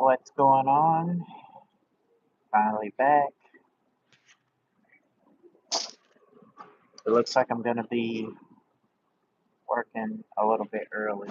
What's going on? Finally back. It looks like I'm gonna be working a little bit early.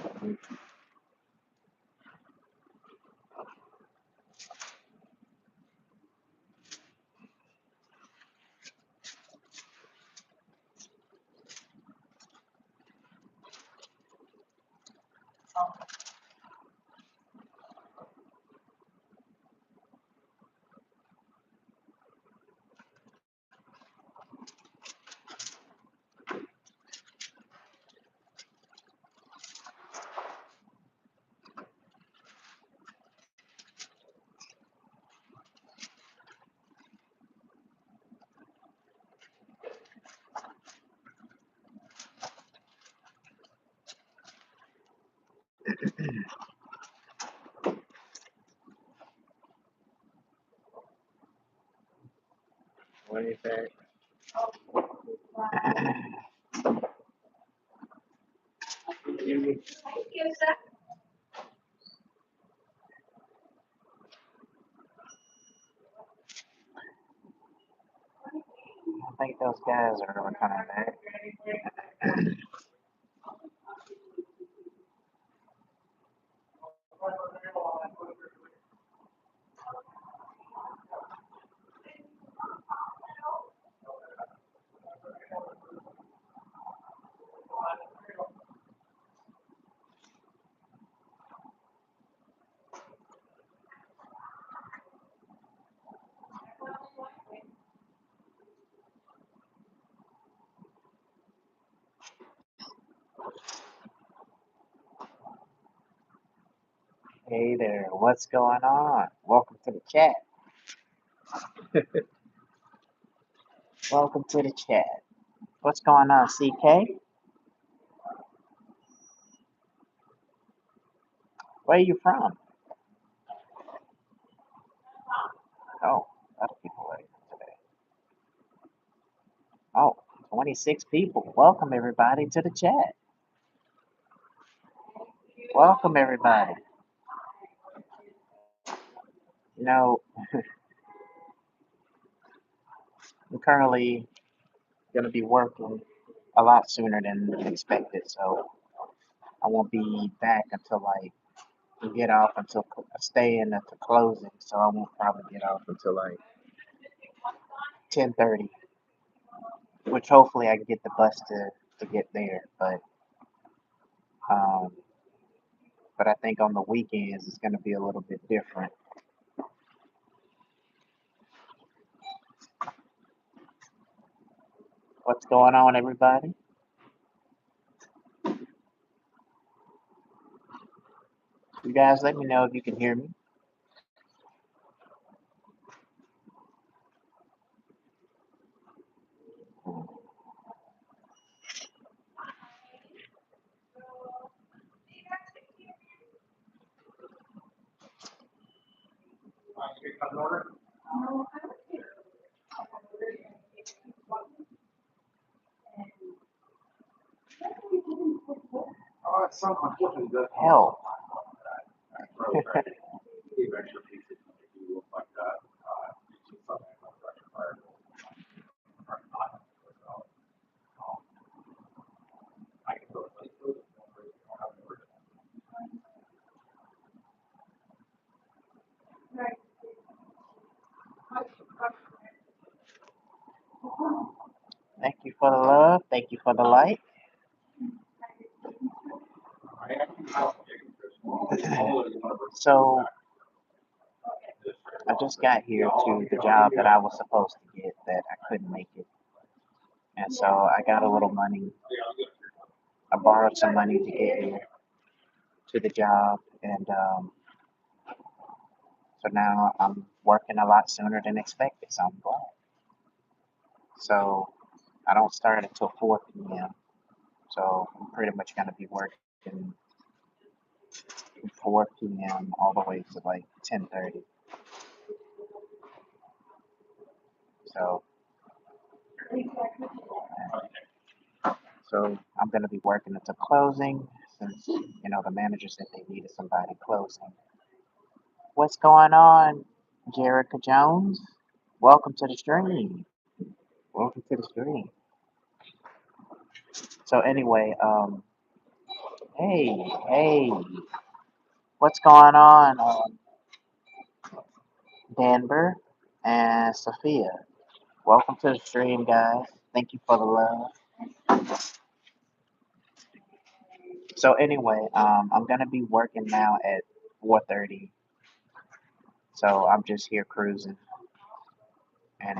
What is that? I think those guys are coming back. Hey there, what's going on? Welcome to the chat. Welcome to the chat. What's going on, CK? Where are you from? Oh, a lot of people are here today. Oh, 26 people. Welcome everybody to the chat. Welcome everybody. You know, I'm currently going to be working a lot sooner than expected, so I won't be back until like get off until stay in at the closing, so I won't probably get off until like 10:30, which hopefully I can get the bus to get there. Um, but I think on the weekends it's going to be a little bit different. What's going on, everybody? You guys, let me know if you can hear me. Help. Thank you for the love. Thank you for the light. So I just got here to the job that I was supposed to get that I couldn't make it. And so I got a little money. I borrowed some money to get here to the job. And so now I'm working a lot sooner than expected. So I'm glad. So I don't start until 4 p.m. So I'm pretty much going to be working from 4 p.m. all the way to like 10:30. So I'm going to be working until closing since the manager said they needed somebody closing What's going on, Jerica Jones? Welcome to the stream. Welcome to the stream. So anyway, hey, hey, what's going on, Denver and Sophia? Welcome to the stream, guys. Thank you for the love. So anyway, I'm gonna be working now at 4:30. So I'm just here cruising, and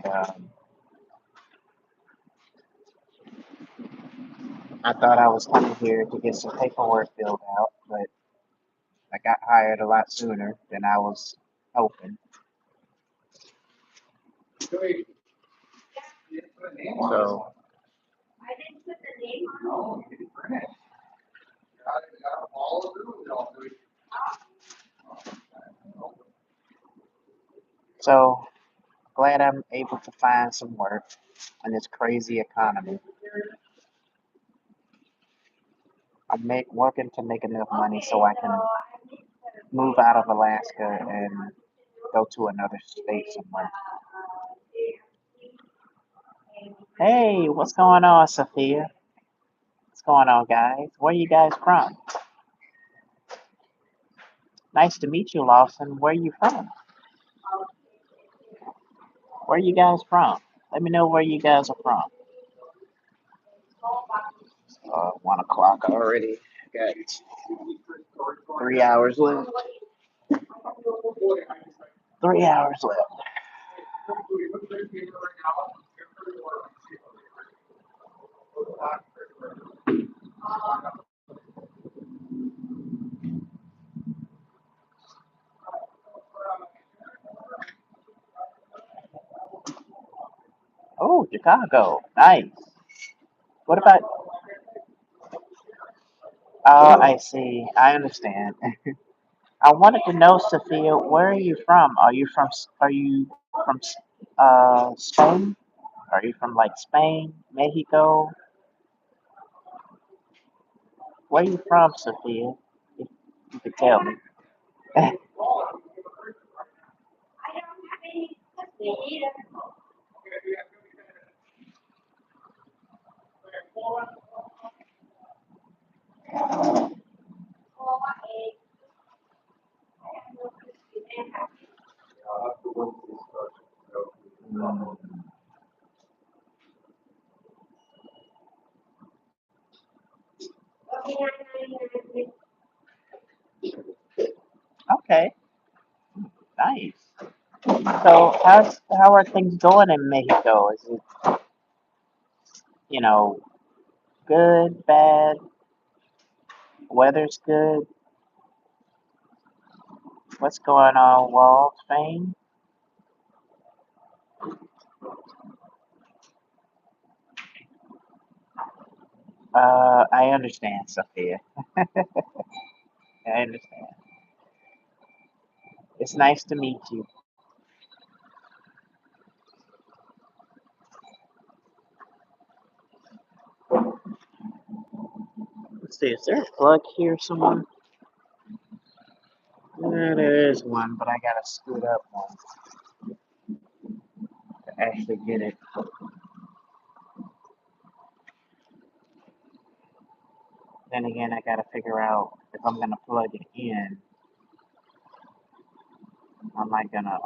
I thought I was coming here to get some paperwork filled out, but I got hired a lot sooner than I was hoping. So so glad I'm able to find some work in this crazy economy. Working to make enough money so I can move out of Alaska and go to another state somewhere. Hey, what's going on, Sophia? What's going on, guys? Where are you guys from? Nice to meet you, Lawson. Where are you from? Where are you guys from? Let me know where you guys are from. 1 o'clock already. Got 3 hours left. 3 hours left. Oh, Chicago. Nice. What about? Oh, I see. I understand. I wanted to know, Sophia, where are you from? Are you from Spain? Are you from like Spain, Mexico? Where are you from, Sophia? If you could tell me. Mm, okay, nice. So how are things going in Mexico? Is it, you know, good, bad? Weather's good. What's going on, Walt Spain? I understand, Sophia. I understand. It's nice to meet you. Let's see, is there a plug here somewhere? Yeah, there is one, but I gotta scoot up one to actually get it. Then again, I gotta figure out if I'm gonna plug it in. Am I gonna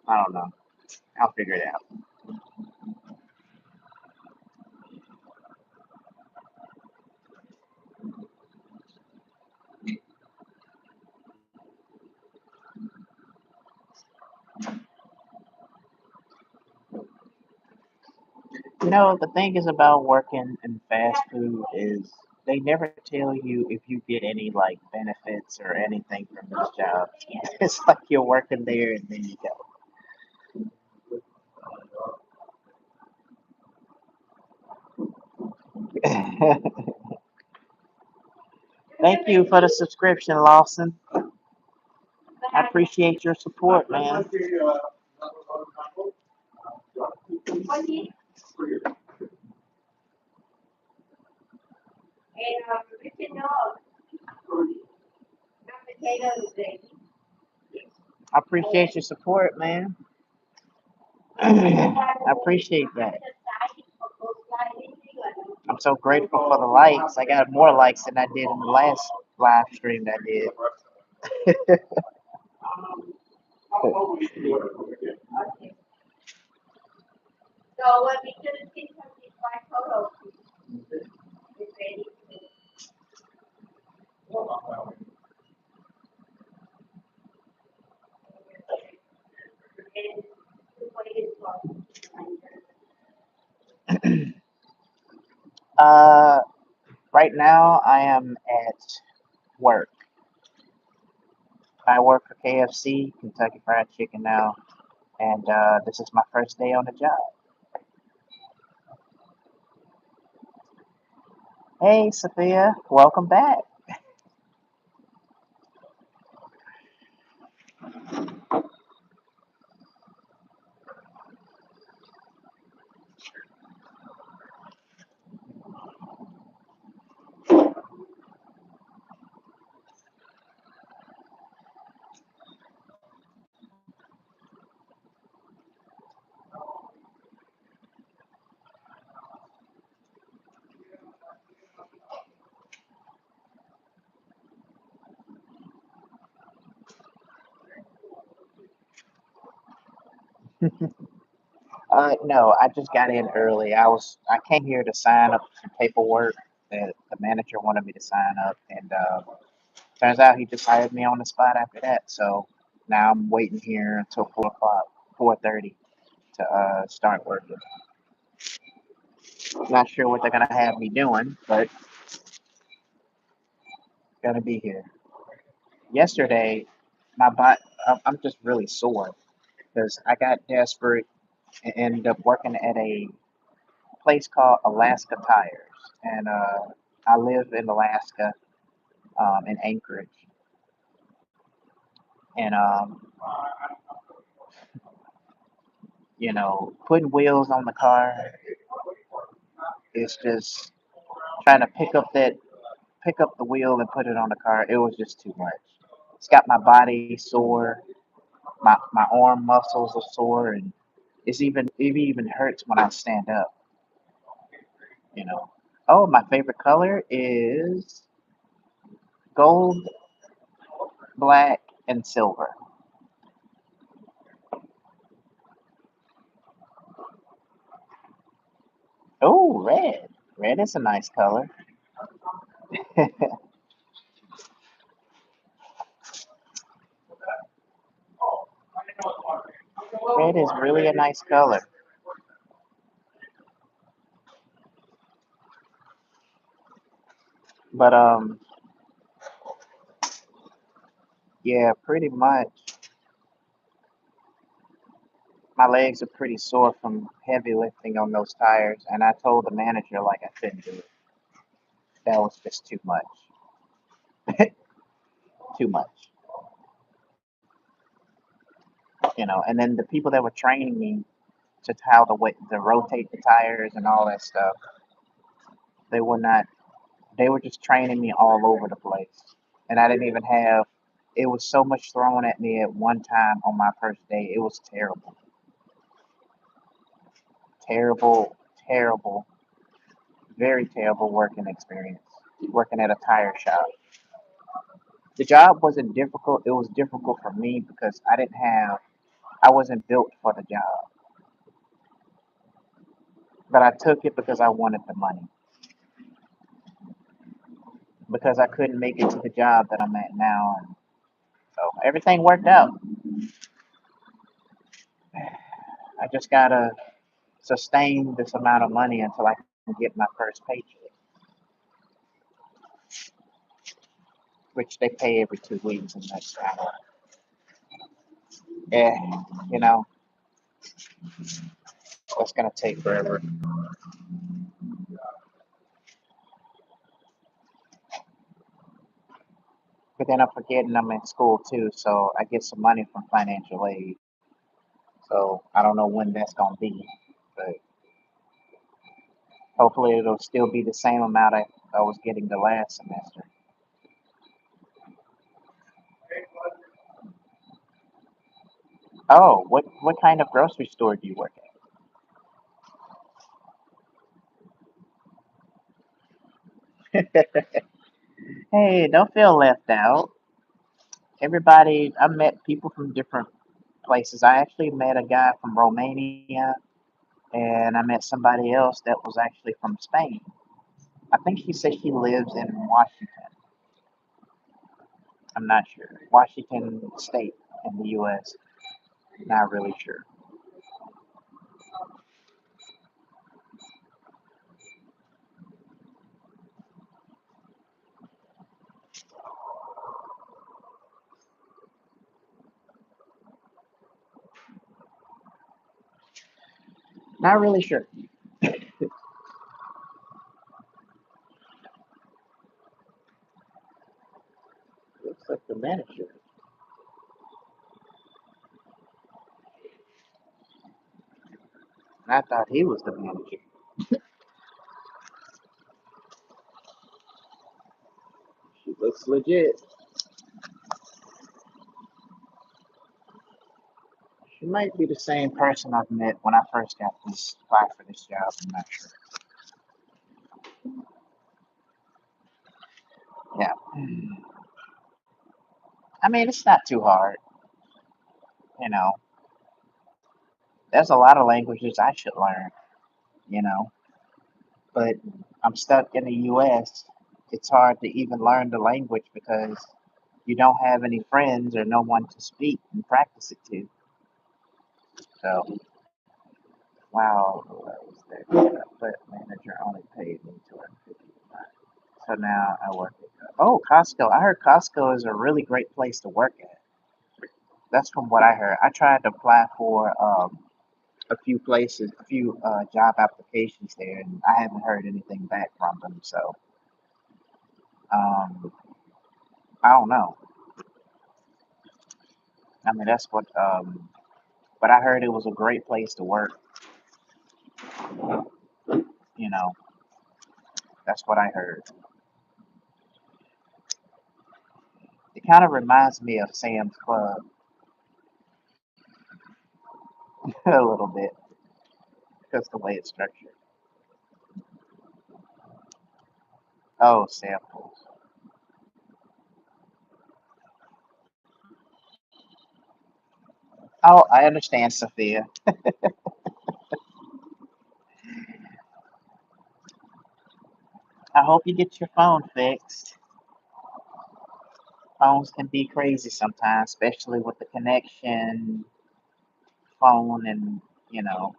I don't know. I'll figure it out. You know, the thing is about working in fast food is they never tell you if you get any like benefits or anything from this job. It's like you're working there and then you go. Thank you for the subscription, Lawson. I appreciate your support, man. I appreciate your support, man. I appreciate that. I'm so grateful for the likes. I got more likes than I did in the last live stream that I did. uh, right now I am at work. I work for KFC, Kentucky Fried Chicken now, and this is my first day on the job. Hey, Sophia, welcome back. No, I just got in early. I came here to sign up some paperwork that the manager wanted me to sign up, and turns out he just hired me on the spot after that. So now I'm waiting here until 4 o'clock, 4:30 to start working. Not sure what they're gonna have me doing, but gonna be here. Yesterday, my butt, I'm just really sore because I got desperate and ended up working at a place called Alaska Tires, and I live in Alaska, in Anchorage, and putting wheels on the car is just trying to pick up the wheel and put it on the car. It was just too much. It's got my body sore, my arm muscles are sore, and it even hurts when I stand up. You know. Oh, my favorite color is gold, black, and silver. Oh, red. Red is a nice color. Red is really a nice color. But yeah, pretty much my legs are pretty sore from heavy lifting on those tires, and I told the manager like I couldn't do it. That was just too much. Too much. And then the people that were training me to how to rotate the tires and all that stuff, they were not. They were just training me all over the place, and I didn't even have. It was so much thrown at me at one time on my first day. It was terrible, terrible, terrible, very terrible working experience. Working at a tire shop. The job wasn't difficult. It was difficult for me because I wasn't built for the job. But I took it because I wanted the money. Because I couldn't make it to the job that I'm at now. And so everything worked out. I just gotta sustain this amount of money until I can get my first paycheck, which they pay every 2 weeks, and that's kind of, yeah, you know, that's gonna take forever. But then I'm forgetting I'm in school too, so I get some money from financial aid. So I don't know when that's gonna be, but hopefully it'll still be the same amount I was getting the last semester. Oh, what kind of grocery store do you work at? Hey, don't feel left out. Everybody, I met people from different places. I actually met a guy from Romania, and I met somebody else that was actually from Spain. I think he said he lives in Washington. I'm not sure. Washington State in the U.S. Not really sure. Not really sure. Looks like the manager. I thought he was the manager. She looks legit. She might be the same person I've met when I first got this apply for this job. I'm not sure. Yeah. I mean, it's not too hard. You know, there's a lot of languages I should learn. You know, but I'm stuck in the U.S. It's hard to even learn the language because you don't have any friends or no one to speak and practice it to. So, wow, I was there. But manager only paid me 250. So now I work at Costco. I heard Costco is a really great place to work at. That's from what I heard. I tried to apply for a few places, a few job applications there, and I haven't heard anything back from them. So um, I don't know. I mean, that's what. But I heard it was a great place to work. You know, that's what I heard. It kind of reminds me of Sam's Club a little bit, just the way it's structured. Oh, samples. Oh, I understand, Sophia. I hope you get your phone fixed. Phones can be crazy sometimes, especially with the connection, phone, and you know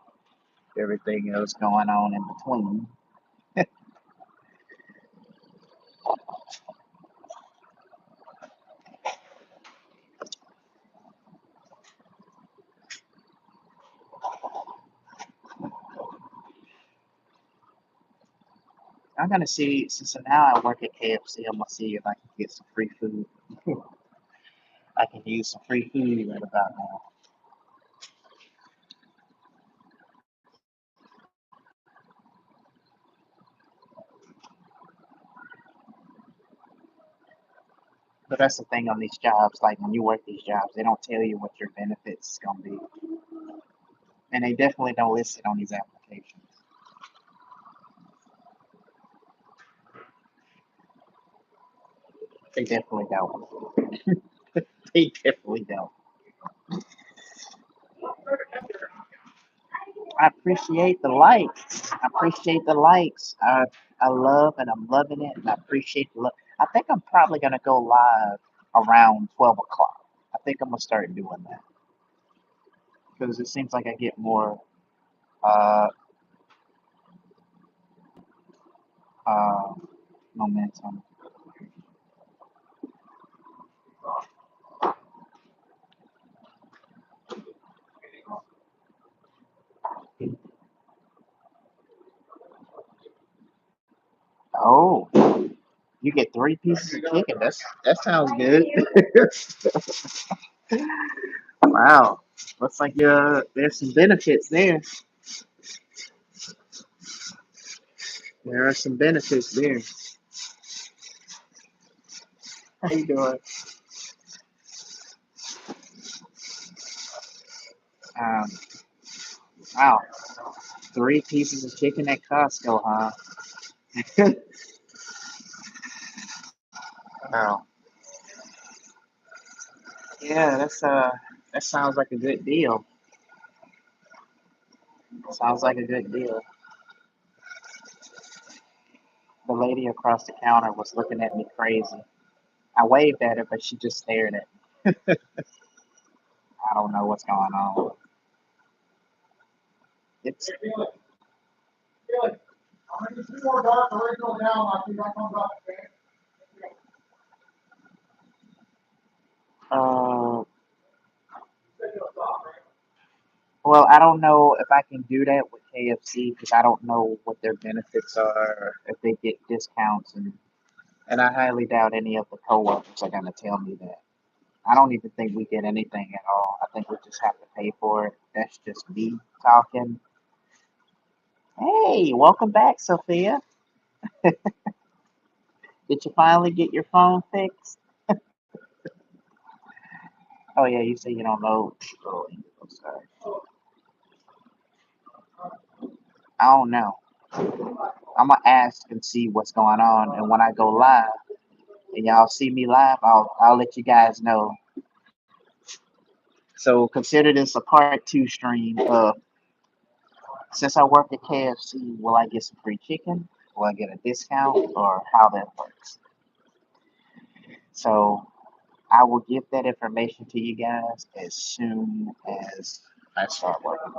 everything else going on in between. I'm gonna see since now I work at KFC. I'm gonna see if I can get some free food. I can use some free food right about now. But that's the thing on these jobs. Like when you work these jobs, they don't tell you what your benefits is gonna be, and they definitely don't list it on these applications. They definitely don't. They definitely don't. I appreciate the likes. I appreciate the likes. I love and I'm loving it, and I appreciate the love. I think I'm probably gonna go live around 12 o'clock. I think I'm gonna start doing that because it seems like I get more uh, uh, momentum. Oh, you get 3 pieces of chicken. That sounds good. Wow, looks like there's some benefits there. There are some benefits there. How you doing? Um, wow, 3 pieces of chicken at Costco, huh? Wow. Yeah, that sounds like a good deal. Sounds like a good deal. The lady across the counter was looking at me crazy. I waved at her, but she just stared at me. I don't know what's going on. It's uh well, I don't know if I can do that with KFC because I don't know what their benefits are, if they get discounts, and I highly doubt any of the coworkers are gonna tell me that. I don't even think we get anything at all. I think we just have to pay for it. That's just me talking. Hey, welcome back, Sophia. Did you finally get your phone fixed? Oh yeah, you say you don't know. Oh, I'm sorry. I don't know. I'm gonna ask and see what's going on, and when I go live and y'all see me live, I'll let you guys know. So consider this a part 2 stream of since I work at KFC, will I get some free chicken? Will I get a discount, or how that works? So I will give that information to you guys as soon as I start working.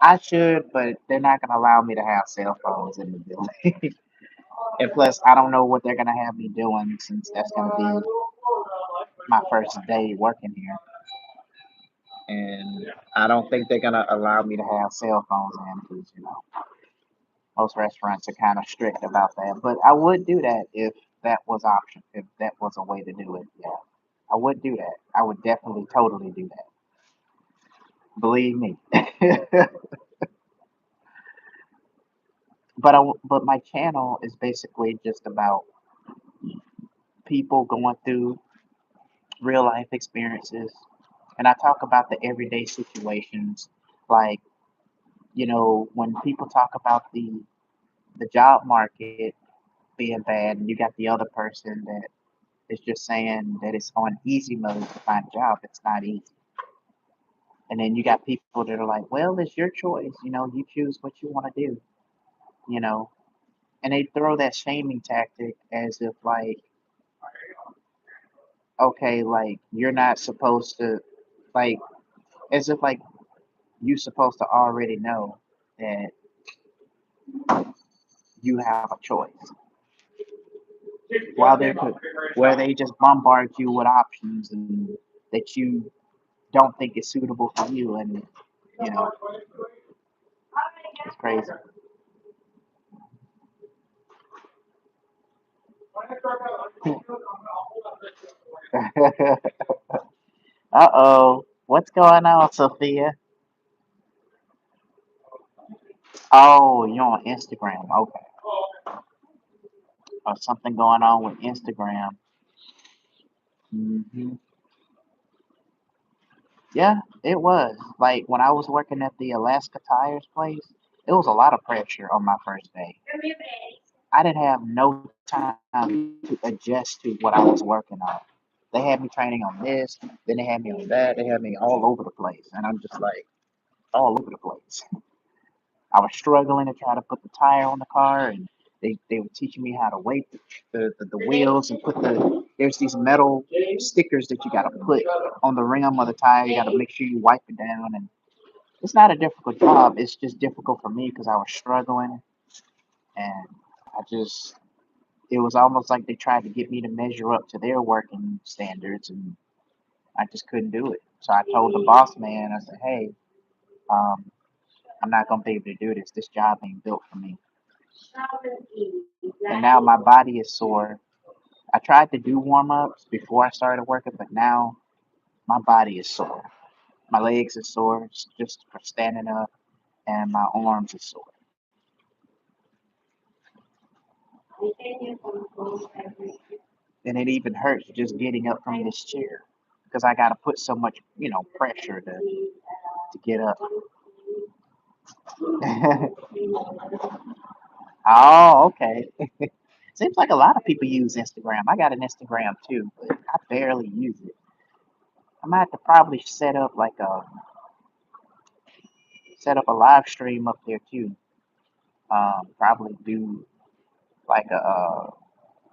I should, but they're not gonna allow me to have cell phones in the building. And plus, I don't know what they're gonna have me doing since that's gonna be my first day working here. And I don't think they're gonna allow me to have cell phones in because most restaurants are kind of strict about that. But I would do that if that was option, if that was a way to do it. Yeah, I would do that. I would definitely, totally do that. Believe me. But my channel is basically just about people going through real life experiences, and I talk about the everyday situations, like when people talk about the job market being bad, and you got the other person that is just saying that it's on easy mode to find a job. It's not easy. And then you got people that are like, well, it's your choice. You choose what you want to do, you know. And they throw that shaming tactic as if, like, okay, like, you're not supposed to, like, as if, like, you're supposed to already know that you have a choice. While where they just bombard you with options and that you don't think is suitable for you, and you know, it's crazy. Uh-oh. What's going on, Sophia? Oh, you're on Instagram. Okay. Something going on with Instagram. Yeah, it was. Like when I was working at the Alaska Tires place, it was a lot of pressure on my first day. I didn't have no time to adjust to what I was working on. They had me training on this, then they had me on that, they had me all over the place. And I'm just like, all over the place. I was struggling to try to put the tire on the car, and they were teaching me how to weight the wheels and there's these metal stickers that you got to put on the rim of the tire. You got to make sure you wipe it down, and it's not a difficult job. It's just difficult for me because I was struggling, and it was almost like they tried to get me to measure up to their working standards, and I just couldn't do it. So I told the boss man, I said, hey, um, I'm not gonna be able to do this. This job ain't built for me. And now my body is sore. I tried to do warm ups before I started working, but now my body is sore. My legs are sore just for standing up, and my arms are sore. and it even hurts just getting up from this chair because I got to put so much, pressure to get up. Oh, okay. Seems like a lot of people use Instagram. I got an Instagram too, but I barely use it. I might have to probably set up a live stream up there too. Probably do like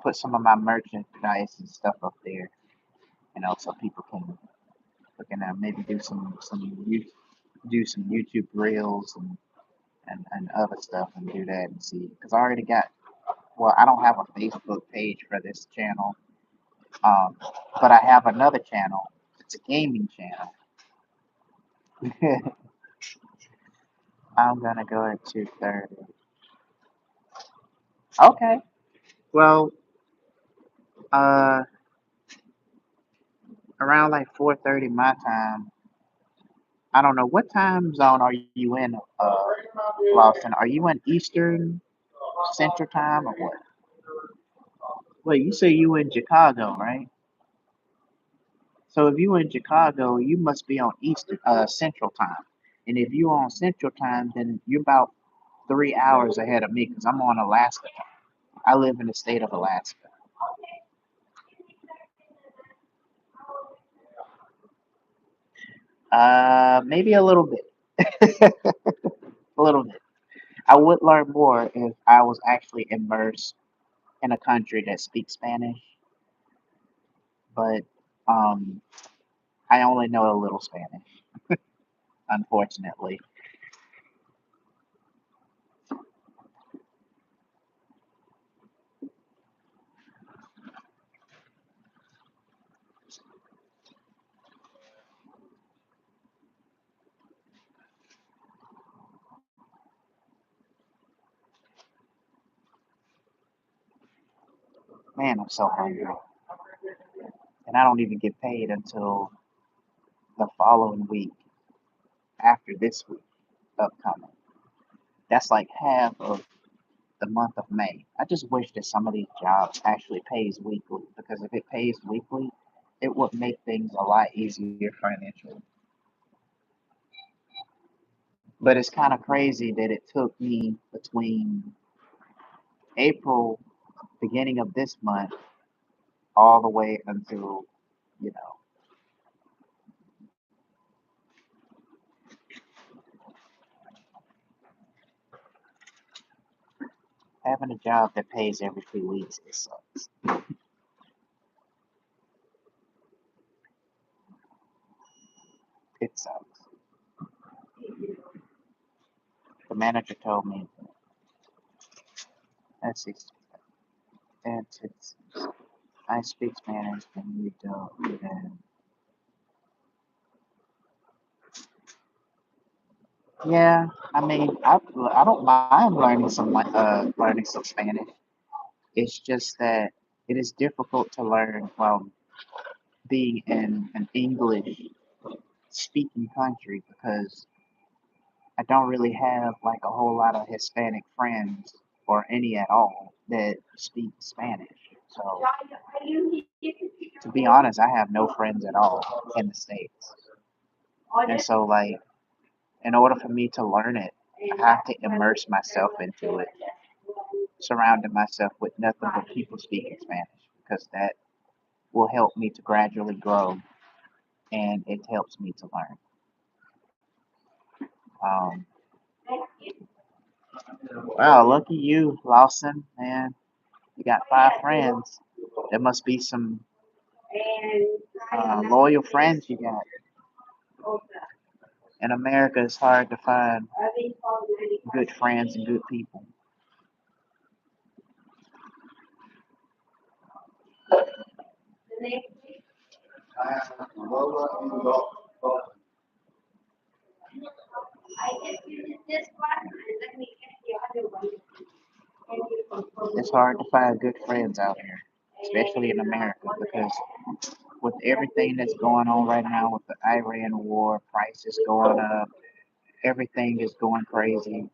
put some of my merchandise and stuff up there, so people can maybe do some YouTube reels and other stuff and do that and see. Because I already got, well, I don't have a Facebook page for this channel, um, but I have another channel. It's a gaming channel. I'm gonna go at 2:30. Okay. Well, uh, around like 4:30 my time. I don't know what time zone are you in, Lawson. Are you in Eastern Central Time or what? Wait, you say you in Chicago, right? So if you in Chicago, you must be on Eastern Central Time. And if you on Central Time, then you're about 3 hours ahead of me because I'm on Alaska time. I live in the state of Alaska. Maybe a little bit. A little bit. I would learn more if I was actually immersed in a country that speaks Spanish, but um, I only know a little Spanish, unfortunately. Man, I'm so hungry, and I don't even get paid until the following week after this week upcoming. That's like half of the month of May. I just wish that some of these jobs actually pays weekly because if it pays weekly, it would make things a lot easier financially. But it's kind of crazy that it took me between April, beginning of this month, all the way until, you know, having a job that pays every 2 weeks. It sucks. It sucks. The manager told me, let's see, it's I speak Spanish and you don't. And yeah, I mean, I don't mind learning some Spanish. It's just that it is difficult to learn while being in an English speaking country because I don't really have like a whole lot of Hispanic friends or any at all that speak Spanish. So to be honest, I have no friends at all in the States. And so like in order for me to learn it, I have to immerse myself into it, surrounding myself with nothing but people speaking Spanish because that will help me to gradually grow and it helps me to learn. Um, wow, lucky you, Lawson, man. You got 5 friends. There must be some loyal friends you got. In America, it's hard to find good friends and good people. It's hard to find good friends out here, especially in America, because with everything that's going on right now with the Iran war, prices going up, everything is going crazy.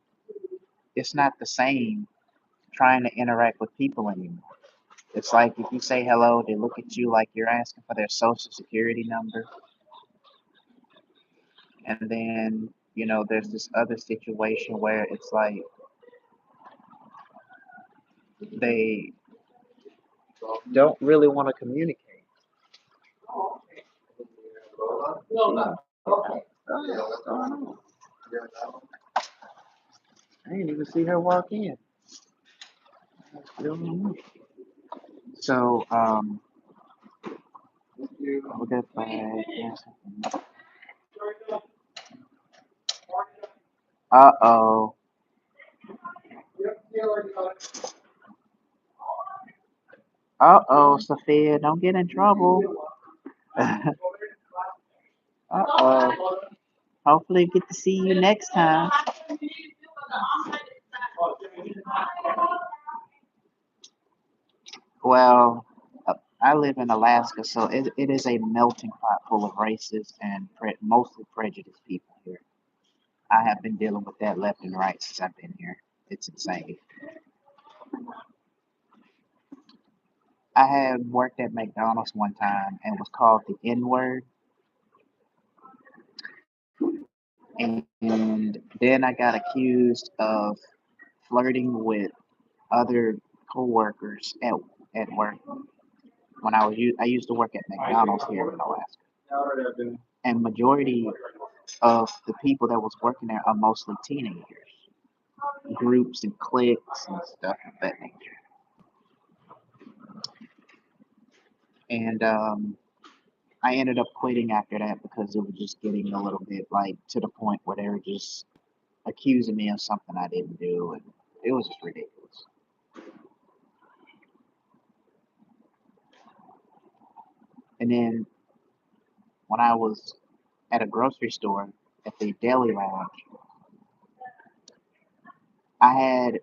It's not the same trying to interact with people anymore. It's like if you say hello, they look at you like you're asking for their social security number. And then, there's this other situation where it's like they don't really want to communicate. What's going on? I didn't even see her walk in. So, we'll get back. Uh-oh. Uh-oh, Sophia, don't get in trouble. Uh-oh. Hopefully get to see you next time. Well, I live in Alaska, so it is a melting pot full of racist and mostly prejudiced people here. I have been dealing with that left and right since I've been here. It's insane. I had worked at McDonald's one time and was called the N word, and then I got accused of flirting with other coworkers at work when I used to work at McDonald's here in Alaska, and majority of the people that was working there are mostly teenagers, groups and cliques and stuff of that nature. And I ended up quitting after that because it was just getting a little bit like to the point where they were just accusing me of something I didn't do, and it was just ridiculous. And then when I was at a grocery store at the deli lounge, I had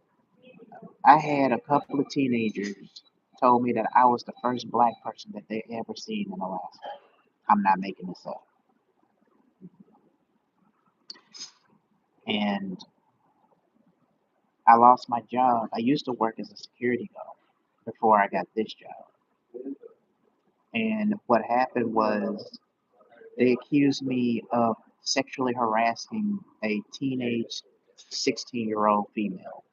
I had a couple of teenagers told me that I was the first black person that they ever seen in Alaska. I'm not making this up. And I lost my job. I used to work as a security guard before I got this job. And what happened was they accused me of sexually harassing a teenage 16-year-old female.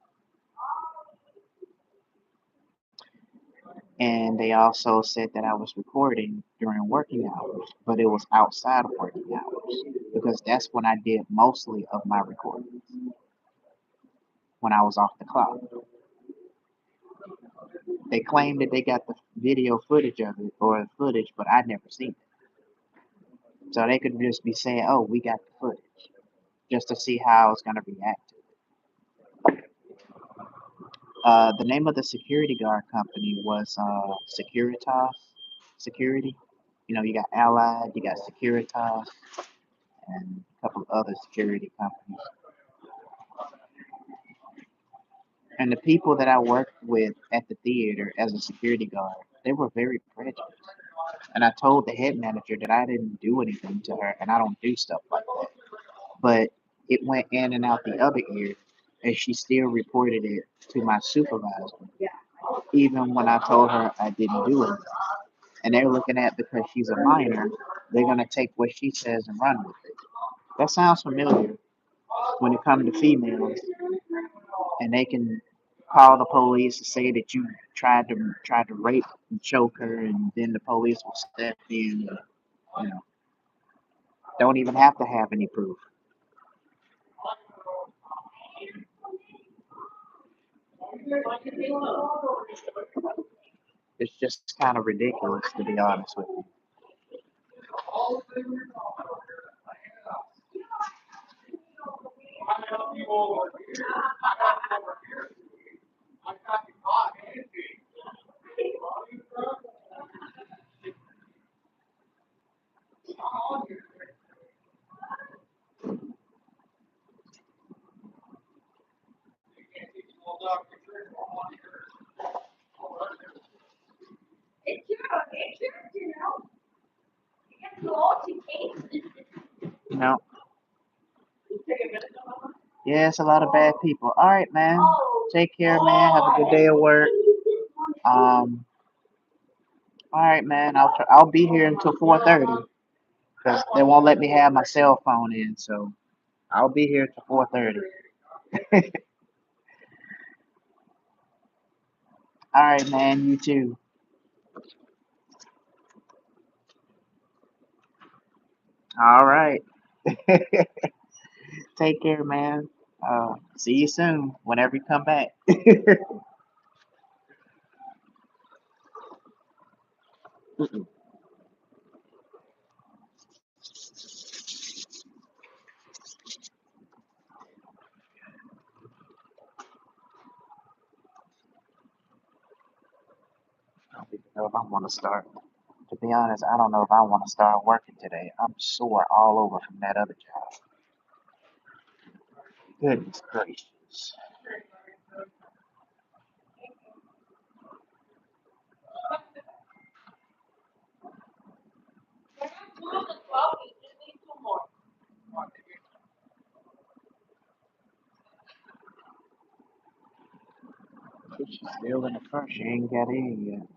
And they also said that I was recording during working hours, but it was outside of working hours because that's when I did mostly of my recordings when I was off the clock. They claimed that they got the video footage of it or the footage, but I'd never seen it. So they could just be saying, "Oh, we got the footage," just to see how I was going to react. The name of the security guard company was Securitas Security. You got Allied, you got Securitas, and a couple of other security companies. And the people that I worked with at the theater as a security guard, they were very prejudiced. And I told the head manager that I didn't do anything to her and I don't do stuff like that. But it went in and out the other ear, and she still reported it to my supervisor, even when I told her I didn't do it. And they're looking at because she's a minor, they're gonna take what she says and run with it. That sounds familiar when it comes to females, and they can call the police and say that you tried to rape and choke her, and then the police will step in. You know, don't even have to have any proof. It's just kind of ridiculous, to be honest with you. You know, yeah, it's a lot of bad people. All right, man. Take care, man. Have a good day at work. Um, All right, man. I'll be here until 4:30 because they won't let me have my cell phone in. So I'll be here till 4:30. All right, man. You too. All right. Take care, man. See you soon. Whenever you come back. I don't even know if I want to start. To be honest, I don't know if I want to start working today. I'm sore all over from that other job. Goodness gracious. She's still in the car. She ain't got in yet.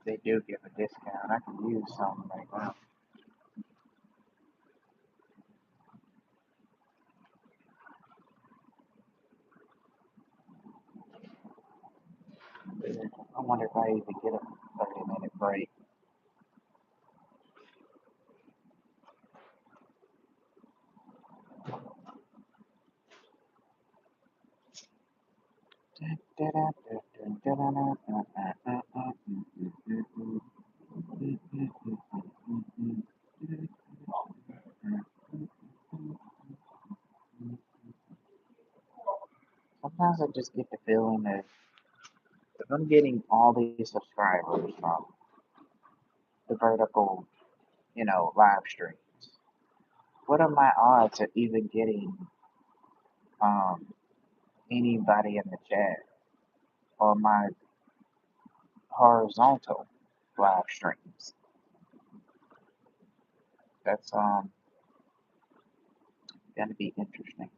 They do give a discount. I can use some right now. I wonder if I even get a 30-minute break. Sometimes I just get the feeling that if I'm getting all these subscribers from the vertical, live streams, what are my odds of even getting um, anybody in the chat or my horizontal live streams? That's gonna be interesting.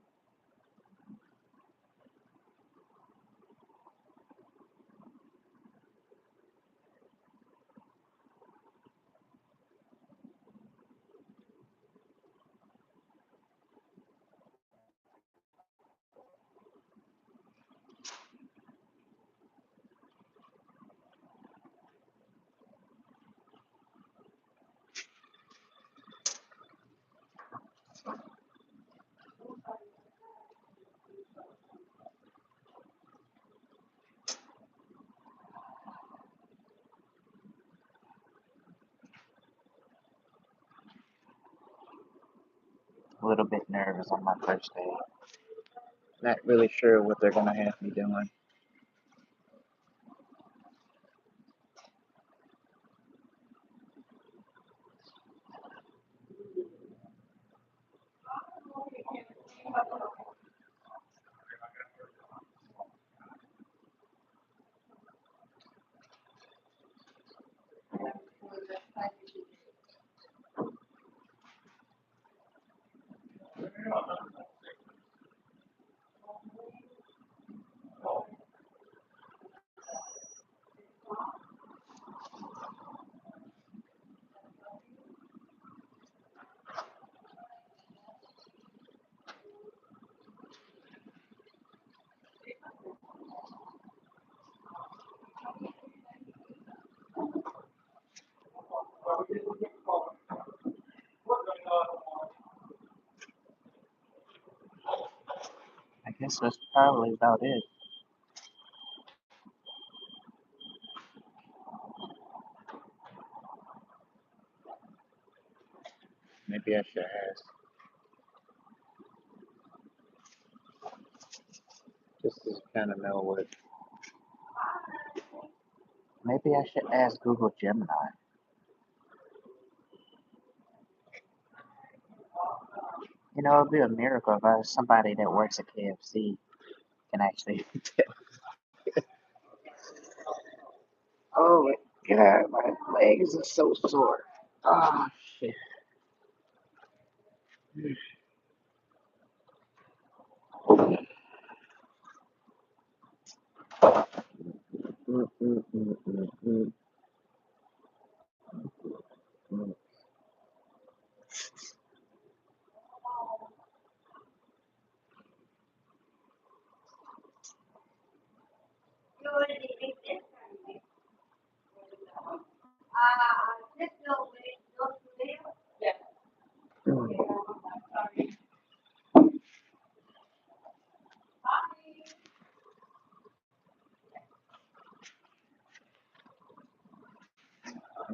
little bit nervous on my first day. Not really sure what they're gonna have me doing. I guess that's probably about it. Maybe I should ask, just to kind of know what. Maybe I should ask Google Gemini. You know, it'd be a miracle if somebody that works at KFC can actually. Oh my god, my legs are so sore. Oh shit. Mm, mm, mm, mm, mm, mm.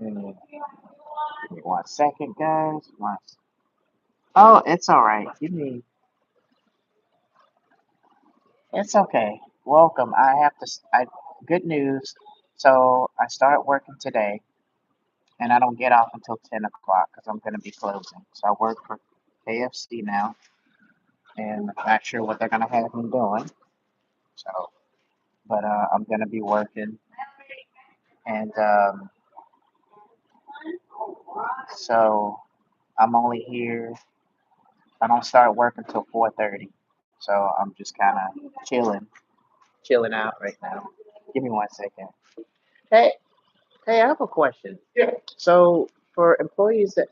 Mm. Give me 1 second, guys. Oh, it's all right. Give me. It's okay. Welcome. I have to. Good news. So I start working today, and I don't get off until 10 o'clock because I'm gonna be closing. So I work for KFC now, and I'm not sure what they're gonna have me doing. So, but I'm gonna be working, and so I'm only here. I don't start work until 4:30. So I'm just kind of chilling out right now. Give me 1 second. Hey, hey, I have a question. Yeah. So for employees that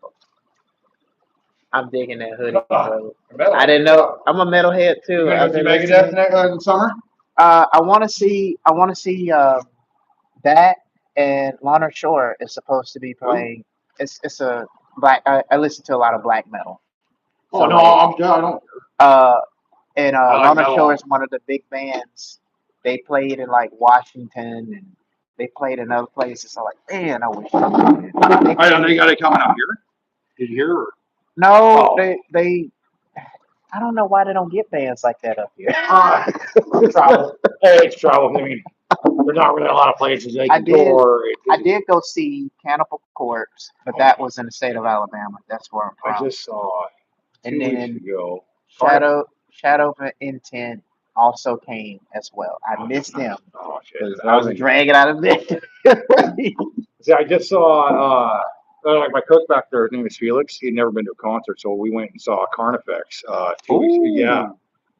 I'm digging that hoodie, bro. Metal. I didn't know I'm a metalhead You too. gonna I've go see been Megadeth listening. in the summer? I want to see. That and Lana Shore is supposed to be playing. It's a black. I listen to a lot of black metal. Oh So no, like, I don't. uh, and I like Lana metal. Shore is one of the big bands. They played in like Washington and they played in other places. So like, man, I wish I could. I know they got it coming up here. Did you hear? No, Oh. they. I don't know why they don't get bands like that up here. It's travel. Hey, it's travel. I mean, there's not really a lot of places they can tour. I did go see Cannibal Corpse, but that was in the state of Alabama. That's where I'm I from. just saw And 2 weeks then ago. Shadow of Intent also came as well. I missed them Oh shit! because I was dragging out of bed. See, I just saw like my cook back there. His name is Felix. He'd never been to a concert, so we went and saw Carnifex 2 weeks ago. Yeah,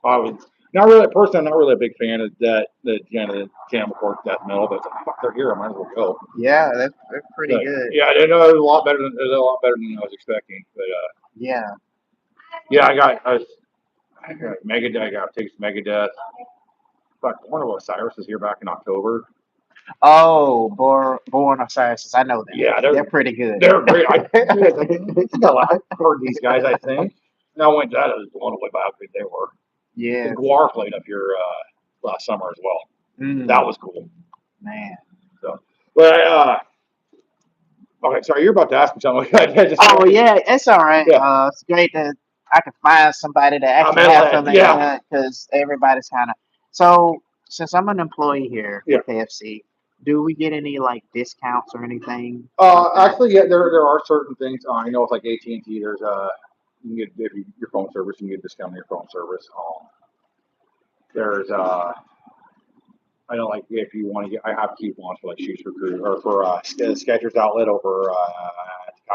I was not really personally. I'm not really a big fan of that. The Cannibal Corpse death metal, but fuck, they're here. I might as well go. Yeah, they're pretty good. Yeah, I know it was a lot better than I was expecting. But yeah, I got Megadeth. I got tickets to Megadeth. Fuck, Born of Osiris is here back in October. Oh, Born Osiris. I know them. Yeah, they're pretty good. They're great. I've heard these guys, I think. And I went to that. I was blown away by how good they were. Yeah. And Guar played up here last summer as well. That was cool. Man. So, but okay, sorry, you're about to ask me something. Oh yeah, it's all right. Yeah. It's great that I can find somebody to actually have metalhead, something yeah. because everybody's kind of. So since I'm an employee here Yeah. with KFC, do we get any like discounts or anything? like that? Actually, yeah, there are certain things. I know it's like AT&T. There's you can get if you, your phone service, you can get a discount on your phone service. There's I know like if you want to get, I have coupons for like Shoes for Crew or for Skechers outlet over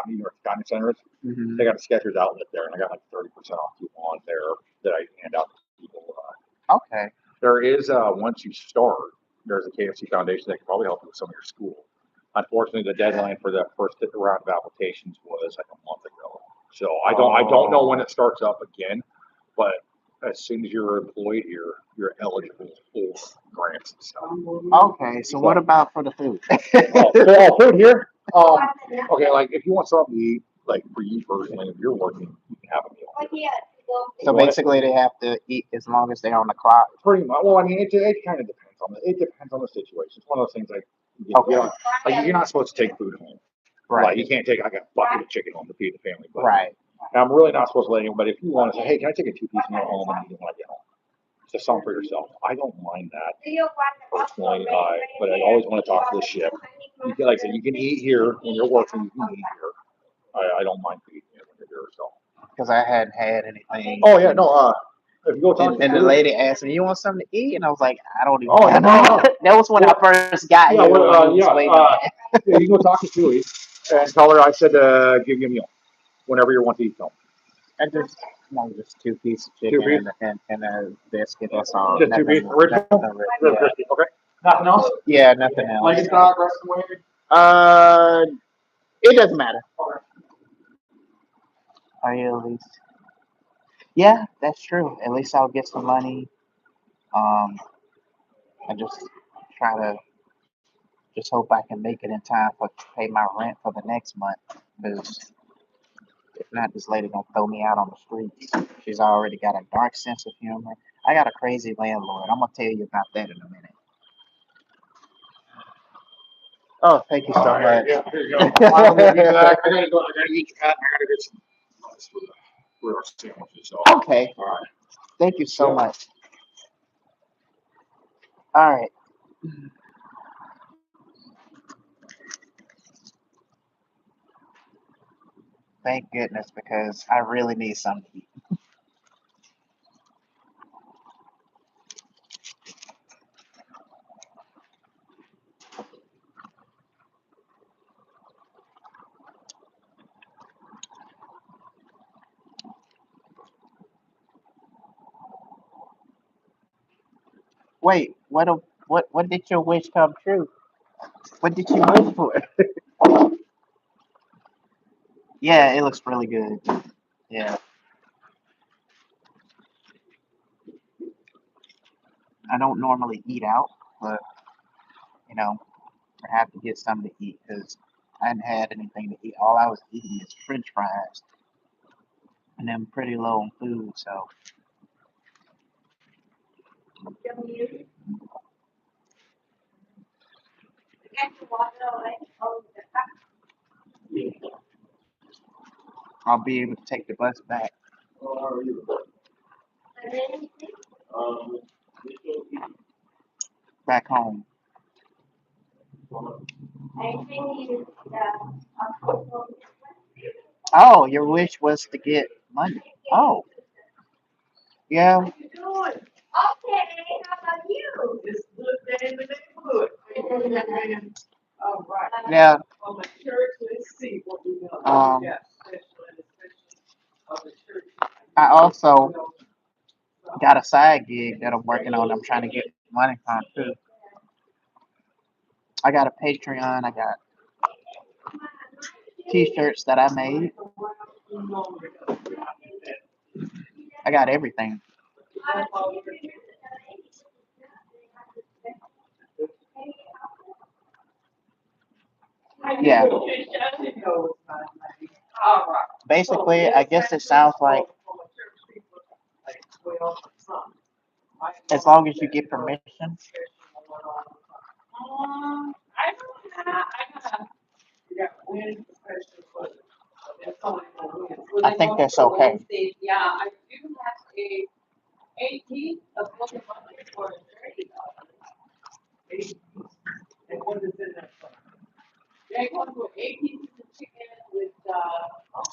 New York Cotton Centers. Mhm. They got a Skechers outlet there, and I got like 30% off coupon there that I hand out to people. Okay. There is once you start, there's a KFC Foundation that can probably help you with some of your school. Unfortunately, the deadline for the first round of applications was like a month ago. So I don't know when it starts up again, but as soon as you're employed here, you're eligible for grants and stuff. Okay. So what about for the food? Food here. Okay, like if you want something to eat, like for you personally, if you're working, you can have a meal. So basically, they have to eat as long as they're on the clock. Pretty much. Well, I mean, it kind of depends on the situation. It's one of those things like like you're not supposed to take food home. Like Right. you can't take like a bucket of chicken home to feed the family. But Right. I'm really not supposed to let anyone. But if you want to say, hey, can I take a 2-piece meal home and eat it when I get home? Just something for yourself. I don't mind that personally. But I always want to talk to the ship. You can, like I said, you can eat here when you're working. You can eat here. I don't mind eating it when you're here. So. Because I hadn't had anything. Oh yeah, no. If you go talk And the lady asked me, "You want something to eat?" And I was like, "I don't even." Oh, know. no. That was when I first got Yeah, here. well, when he was waiting on me. yeah, you can go talk to Julie and tell her I said give me a meal whenever you want to eat something. I just 2 pieces of Two chicken piece? and a biscuit. That's all. Just 2 Nothing, pieces, original? nothing really- Real yeah. crispy, okay. Nothing else? Yeah, nothing else. Like a dog, rest away? Uh, it doesn't matter. Okay. Are you at least? Yeah, that's true. At least I'll get some money. Um, I just try to just hope I can make it in time for to pay my rent for the next month. Because if not, this lady gonna throw me out on the streets. She's already got a dark sense of humor. I got a crazy landlord. I'm gonna tell you about that in a minute. Oh, thank you so much. Yeah, here you go. I will be back. I gotta go. I gotta eat cat. I gotta get some for our sandwiches. So. Okay. All right. Thank you so much. All right. Thank goodness because I really need something to eat. Wait, what did your wish come true? What did you wish for? Yeah, it looks really good. Yeah, I don't normally eat out, but you know, I have to get something to eat because I hadn't had anything to eat. All I was eating is French fries, and I'm pretty low on food, so I'll be able to take the bus back home. Oh, your wish was to get money. Oh, yeah. Yeah. Um, I also got a side gig that I'm working on. I'm trying to get money from too. I got a Patreon. I got T-shirts that I made. I got everything. Yeah. Basically, I guess it sounds like as long as you get permission. I think that's okay.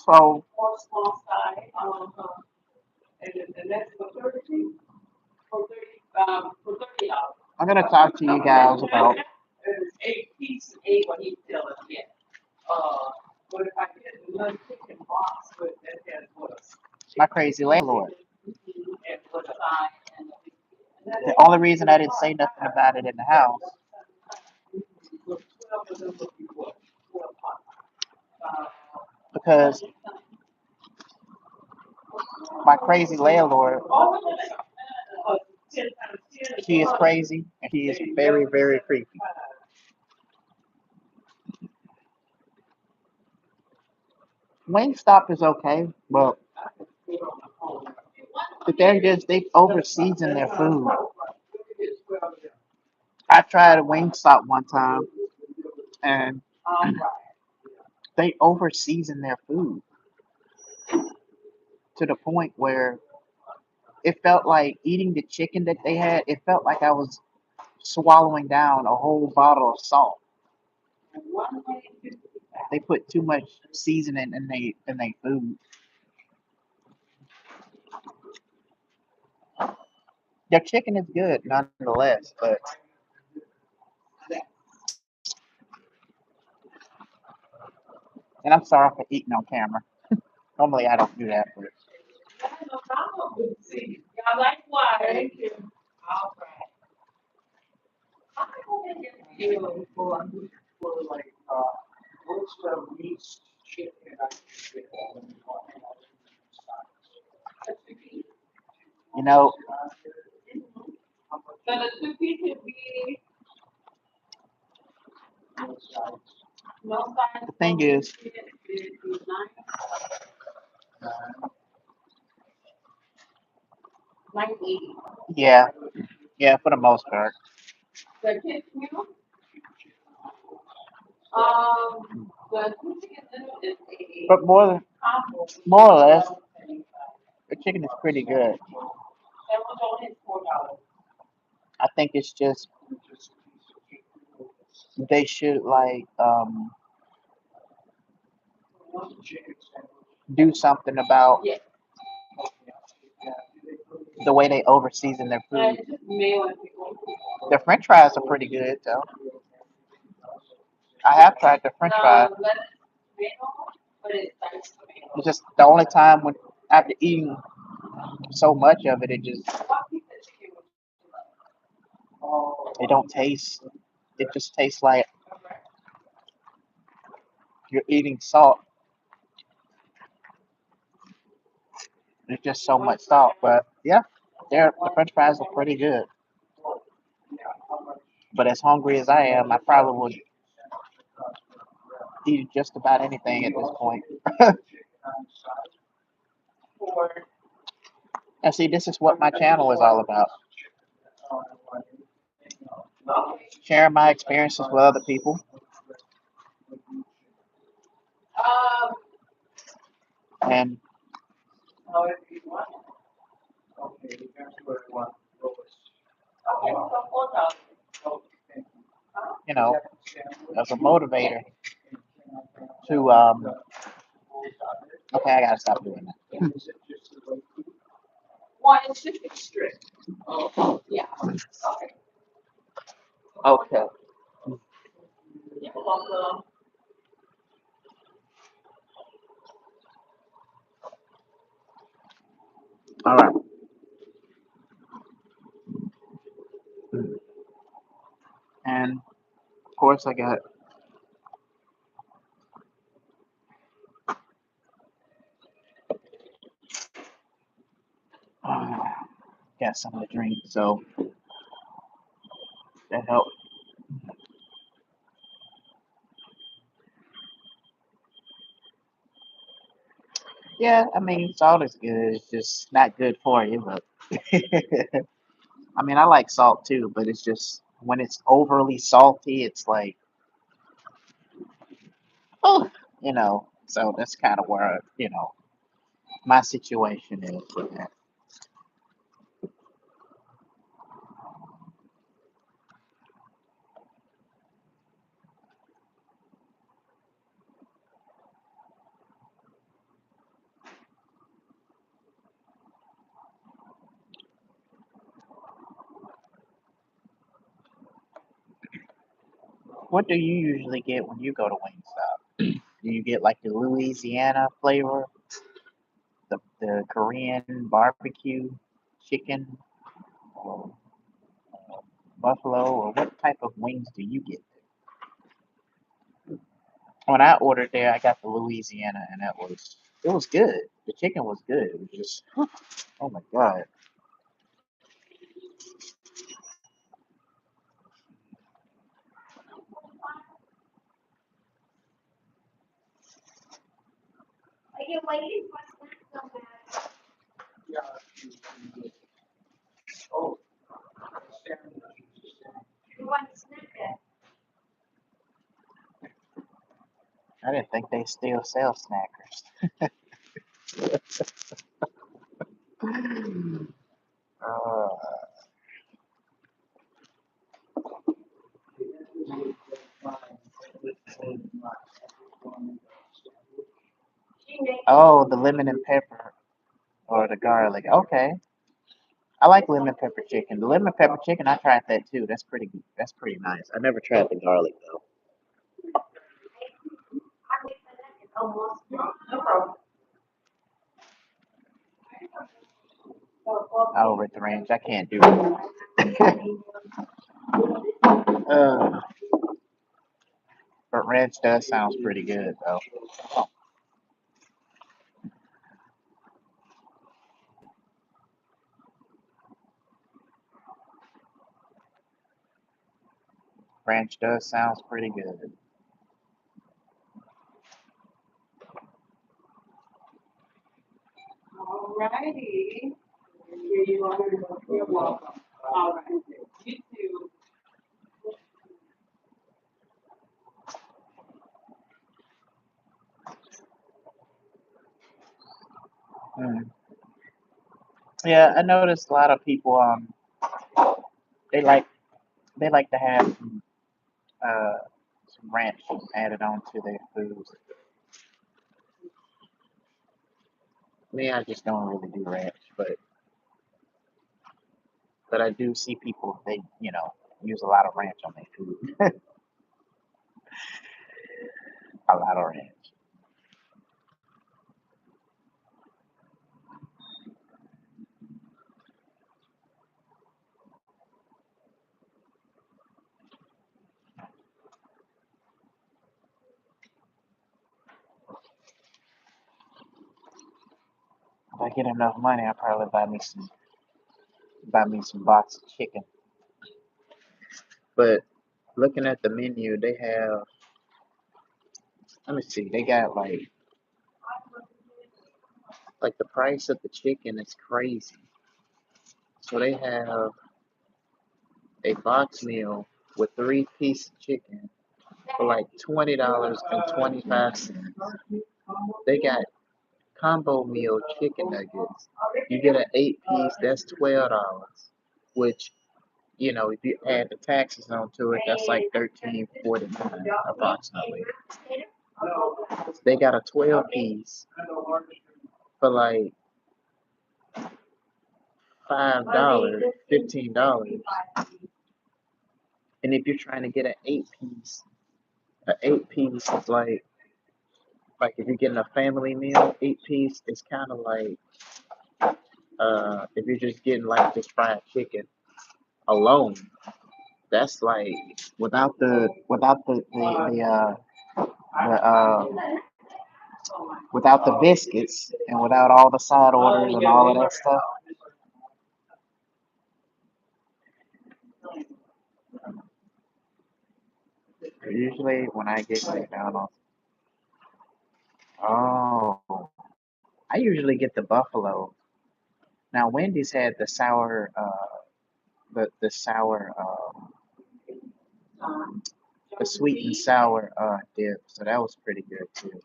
So I'm gonna talk to you guys about my crazy landlord. The only reason I didn't say nothing about it in the house because my crazy landlord, she is crazy and she is very, very creepy. Wingstop is okay, but the thing is they over season their food. I tried a Wingstop one time and they over season their food to the point where it felt like eating the chicken that they had, it felt like I was swallowing down a whole bottle of salt. They put too much seasoning in they food. Their chicken is good nonetheless, but and I'm sorry for eating on camera. Normally I don't do that, but you know, the thing is, yeah, yeah, for the most part. But more or less, the chicken is pretty good. I think it's just they should like do something about the way they over season their food. Their French fries are pretty good though. I have tried the French fries. It's just the only time when after eating so much of it, it don't taste. It just tastes like you're eating salt. There's just so much salt. But yeah, the French fries are pretty good. But as hungry as I am, I probably would eat just about anything at this point. And see, this is what my channel is all about. Sharing my experiences with other people. And, you know, as a motivator to, okay, I gotta stop doing that. Okay. All right. And of course, I got something to drink, so that helped. Yeah, I mean, salt is good. It's just not good for you, but I mean, I like salt too, but it's just when it's overly salty, it's like, oh, So that's kind of where my situation is with that. What do you usually get when you go to Wingstop? Do you get like the Louisiana flavor, the Korean barbecue chicken, or buffalo, or what type of wings do you get? When I ordered there, I got the Louisiana, and it was good. The chicken was good. It was just, oh my god. I didn't think they still sell snackers. Uh, oh, the lemon and pepper or the garlic. Okay, I like lemon pepper chicken. The lemon pepper chicken, I tried that too. That's pretty. That's pretty nice. I never tried the garlic though. Over at the range, I can't do it. uh, but ranch does sounds pretty good though. Ranch does sounds pretty good. Alrighty. Here you are. You're welcome. All right. You too. Mm. Yeah, I noticed a lot of people they like they like to have uh some ranch added on to their food. Me, I just don't really do ranch, but I do see people they use a lot of ranch on their food. A lot of ranch. If I get enough money, I'll probably buy me some box of chicken. But looking at the menu, they have let me see, they got like the price of the chicken is crazy. So they have a box meal with 3 pieces of chicken for like $20.25. They got combo meal chicken nuggets. You get an 8 piece, that's $12. Which, if you add the taxes onto it, that's like $13.49 approximately. They got a 12 piece for like $5, $15. And if you're trying to get an 8 piece is like if you're getting a family meal, 8 piece is kind of like if you're just getting like just fried chicken alone, that's like without the without the biscuits and without all the side orders and all of that stuff. Usually when I get McDonald's, oh, I usually get the buffalo. Now Wendy's had the sour the sweet and sour dip, so that was pretty good too.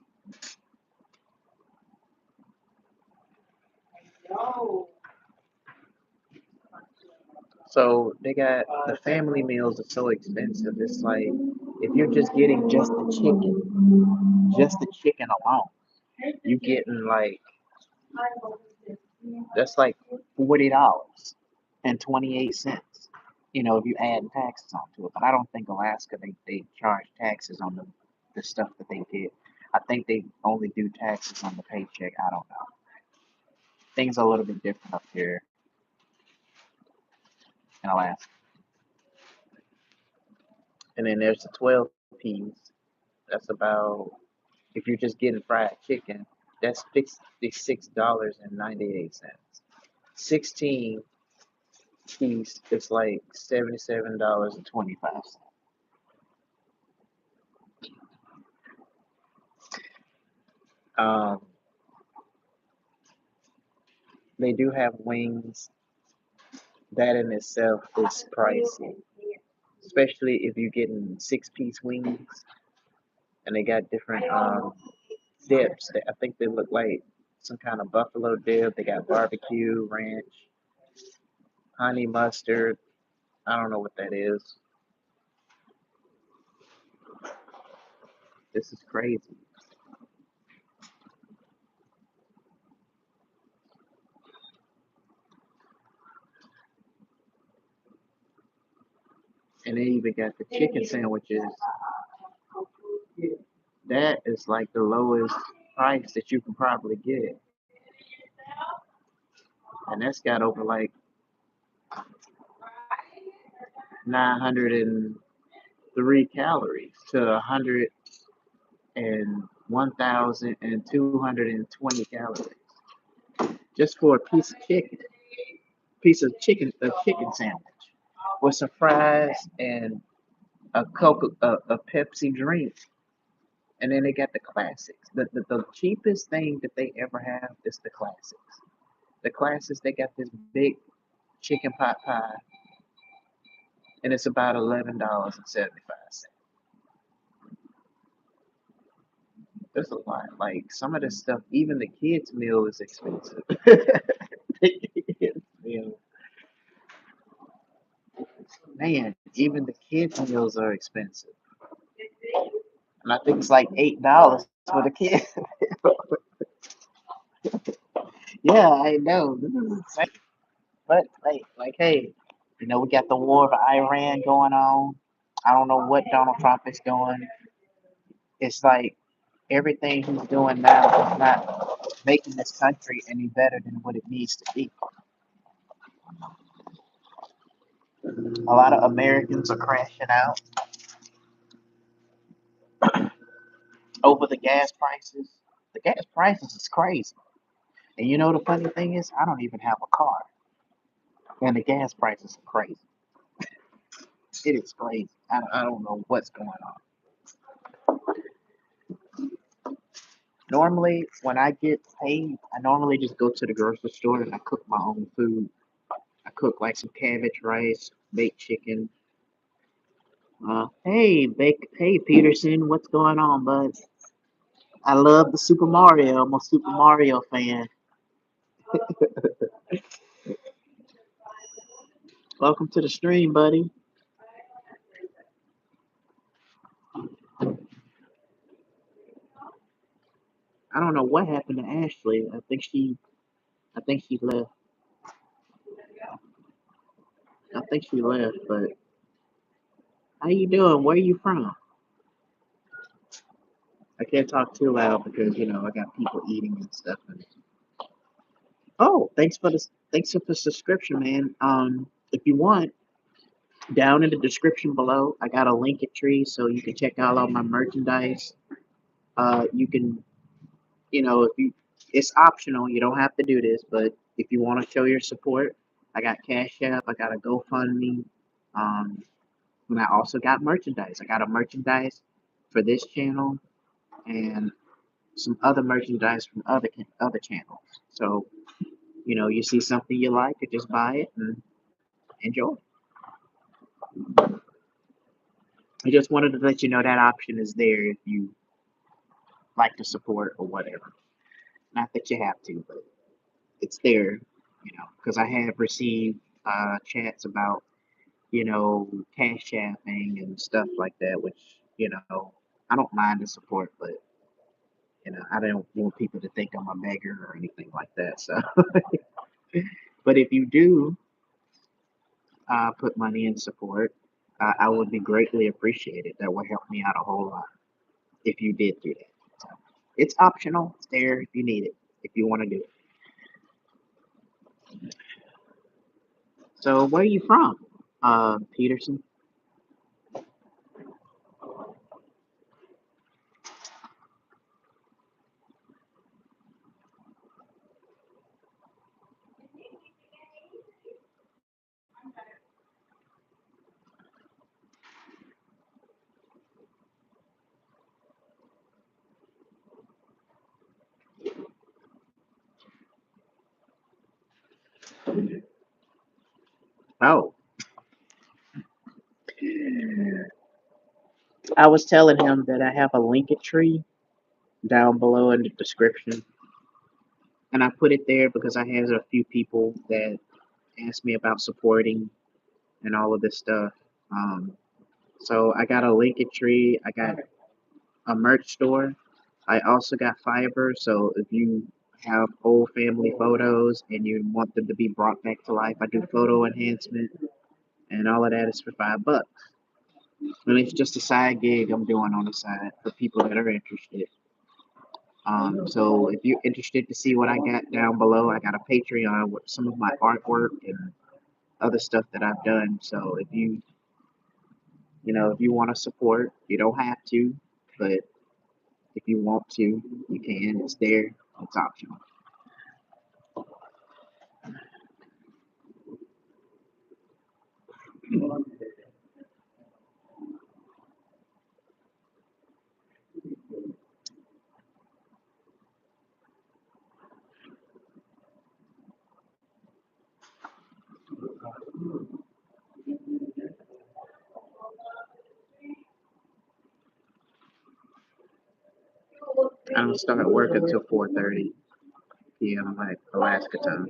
No. So they got the family meals are so expensive. It's like if you're just getting just the chicken alone, you getting like that's like $40.28. you know, if you add taxes onto it. But I don't think Alaska they charge taxes on the stuff that they get. I think they only do taxes on the paycheck. I don't know. Things are a little bit different up here in Alaska. And then there's the 12 piece. That's about if you're just getting fried chicken, that's $66.98. 16 piece is like $77.25. Um, they do have wings. That in itself is pricey, especially if you're getting 6-piece wings, and they got different dips. I think they look like some kind of buffalo dip. They got barbecue, ranch, honey mustard. I don't know what that is. This is crazy. And they even got the chicken sandwiches. That is like the lowest price that you can probably get. And that's got over like 903 calories to 1,220 calories just for a a chicken sandwich with some fries and a Pepsi drink. And then they got the classics. The cheapest thing that they ever have is the classics. The classics, they got this big chicken pot pie, and it's about $11.75. That's a lot. Like some of this stuff, even the kids' meal is expensive. The kids' meal, man, even the kids' meals are expensive, and I think it's like $8 for the kids. Yeah, I know. This is insane. But hey, you know, we got the war of Iran going on. I don't know what Donald Trump is doing. It's like everything he's doing now is not making this country any better than what it needs to be. A lot of Americans are crashing out over the gas prices. The gas prices is crazy. And you know the funny thing is, I don't even have a car, and the gas prices are crazy. It is crazy. I don't know what's going on. Normally, when I get paid, I normally just go to the grocery store and I cook my own food. I cook like some cabbage, rice, baked chicken. Hey Peterson, what's going on, bud? I love the Super Mario. I'm a Super Mario fan. Welcome to the stream, buddy. I don't know what happened to Ashley. I think she left. I think she left, but how you doing? Where you from? I can't talk too loud because you know I got people eating and stuff. Oh, thanks for the subscription, man. If you want, down in the description below, I got a link at tree so you can check out all my merchandise. You can, you know, if you, it's optional. You don't have to do this, but if you want to show your support, I got Cash App, I got a GoFundMe, um, and I also got merchandise. I got a merchandise for this channel and some other merchandise from other channels. So, you know, you see something you like, you just buy it and enjoy. I just wanted to let you know that option is there if you like to support or whatever. Not that you have to, but it's there, you know, because I have received chats about, you know, cash apping and stuff like that, which, you know, I don't mind the support, but, you know, I don't want people to think I'm a beggar or anything like that. So, but if you do, put money in support, I would be greatly appreciated. That would help me out a whole lot if you did do that. So it's optional. It's there if you need it, if you want to do it. So where are you from, Peterson? Oh, I was telling him that I have a linkage tree down below in the description, and I put it there because I have a few people that asked me about supporting and all of this stuff. Um, so I got a linkage tree. I got a merch store. I also got Fiverr. So if you have old family photos and you want them to be brought back to life, I do photo enhancement, and all of that is for $5. And it's just a side gig I'm doing on the side for people that are interested. So if you're interested to see what I got down below, I got a Patreon with some of my artwork and other stuff that I've done. So if if you want to support, you don't have to, but if you want to, you can. It's there. It's optional. I don't start work until 4:30 p.m. like Alaska time.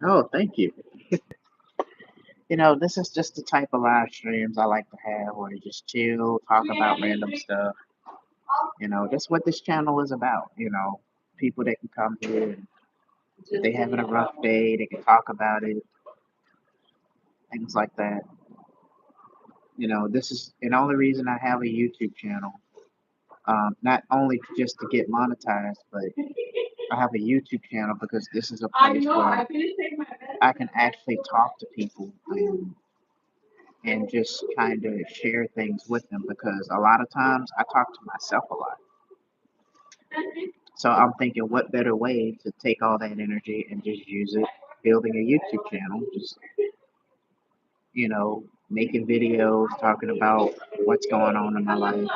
Oh, thank you. This is just the type of live streams I like to have where you just chill, talk about random stuff. That's what this channel is about. People that can come here and if they having a rough day, they can talk about it, things like that. This is the only reason I have a YouTube channel. Not only just to get monetized, but I have a YouTube channel because this is a place where I can actually talk to people and just kind of share things with them because a lot of times I talk to myself a lot. So I'm thinking, what better way to take all that energy and just use it building a YouTube channel, just, making videos, talking about what's going on in my life,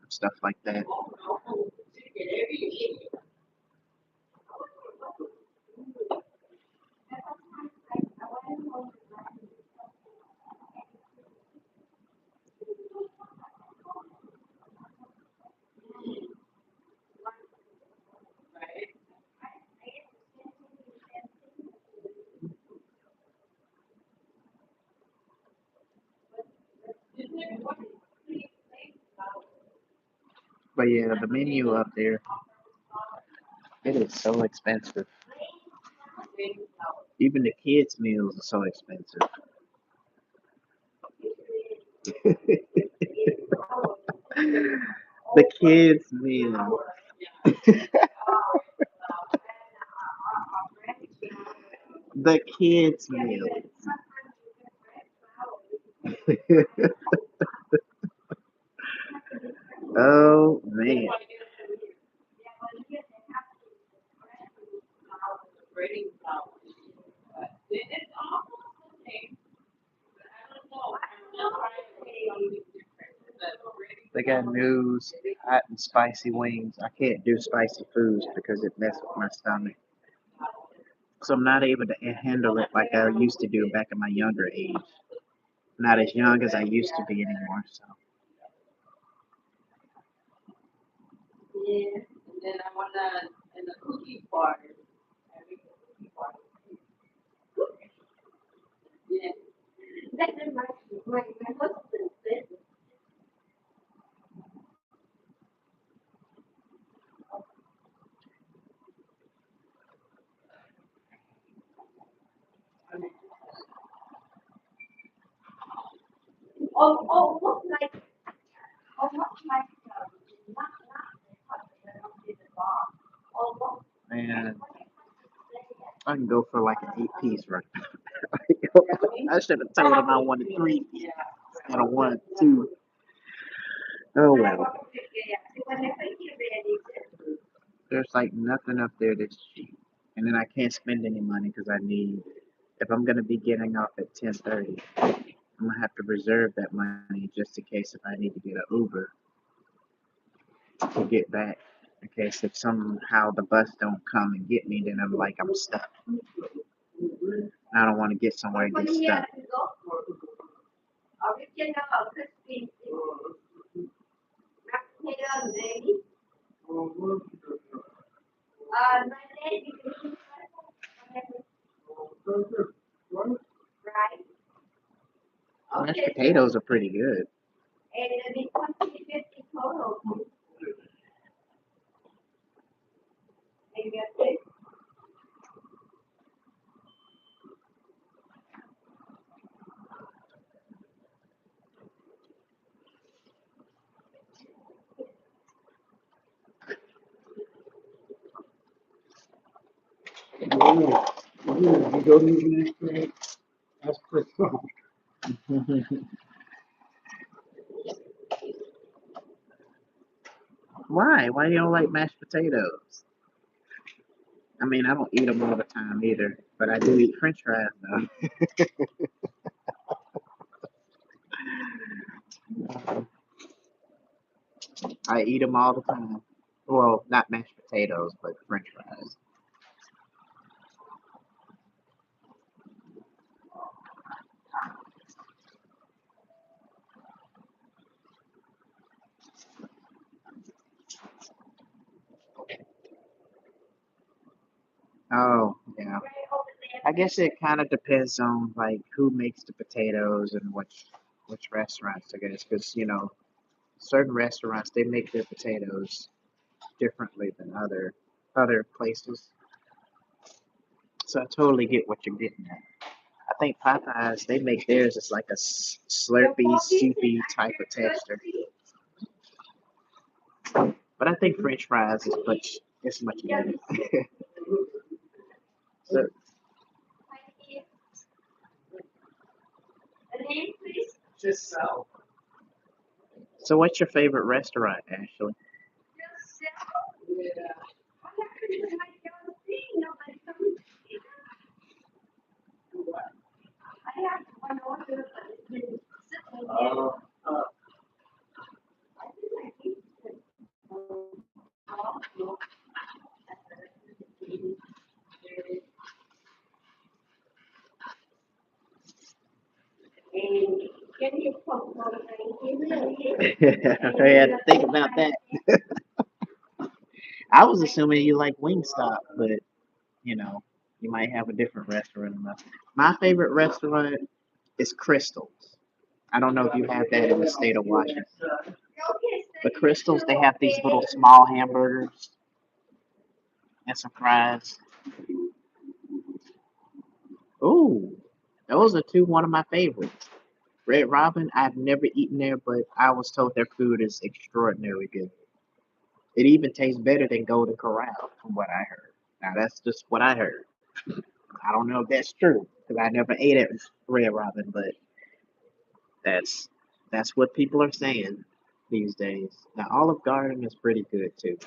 stuff like that. But yeah, the menu up there, it is so expensive. Even the kids' meals are so expensive. The kids' meal. The kids' meal. breading flour. But it's almost the same. But I don't know. I'm not trying something different. But They got news, hot and spicy wings. I can't do spicy foods because it messes with my stomach. So I'm not able to handle it like I used to do back in my younger age. Not as young as I used to be anymore. So yeah. And then I wanna in the cookie part. I make a cookie part. Yeah. That reminds me, my husband said, look like, look like, not the puppy, I don't see the dog. Look. man, I can go for like an 8-piece right now. I should have told him I wanted 3 instead of 1, 2. Oh well. There's like nothing up there that's cheap. And then I can't spend any money because I need, if I'm gonna be getting off at 10:30, I'm gonna have to reserve that money just in case if I need to get an Uber to get back. In case if somehow the bus don't come and get me, then I'm stuck. I don't want to get somewhere and get stuck. Mashed potatoes are pretty good. Yeah, you go to the next That's pretty cool. Why? Why you don't like mashed potatoes? I mean, I don't eat them all the time either, but I do eat French fries though. I eat them all the time. Well, not mashed potatoes, but French fries. Oh, yeah. I guess it kind of depends on like who makes the potatoes and which restaurants, I guess, because certain restaurants they make their potatoes differently than other places. So I totally get what you're getting at. I think Popeyes they make theirs as like a slurpy, soupy type of texture, but I think French fries is much better. So, so what's your favorite restaurant, Ashley? I had to think about that. I was assuming you like Wingstop, but you know, you might have a different restaurant. My favorite restaurant is Crystals. I don't know if you have that in the state of Washington. But Crystals, they have these little small hamburgers and some fries. Ooh, those are one of my favorites. Red Robin, I've never eaten there, but I was told their food is extraordinarily good. It even tastes better than Golden Corral, from what I heard. Now that's just what I heard. I don't know if that's true because I never ate at Red Robin, but that's that's what people are saying these days. Now Olive Garden is pretty good too.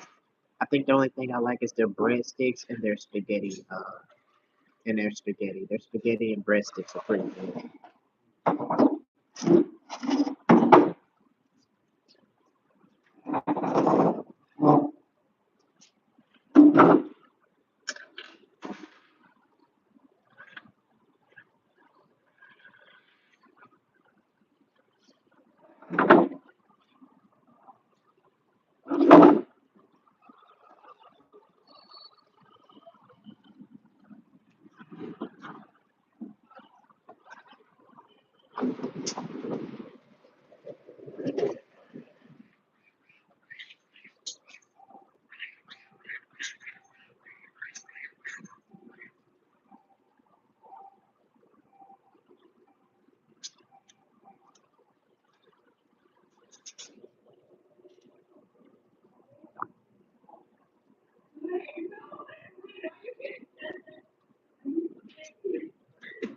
I think the only thing I like is their breadsticks and their spaghetti. in their spaghetti. Their spaghetti and breadsticks are pretty good.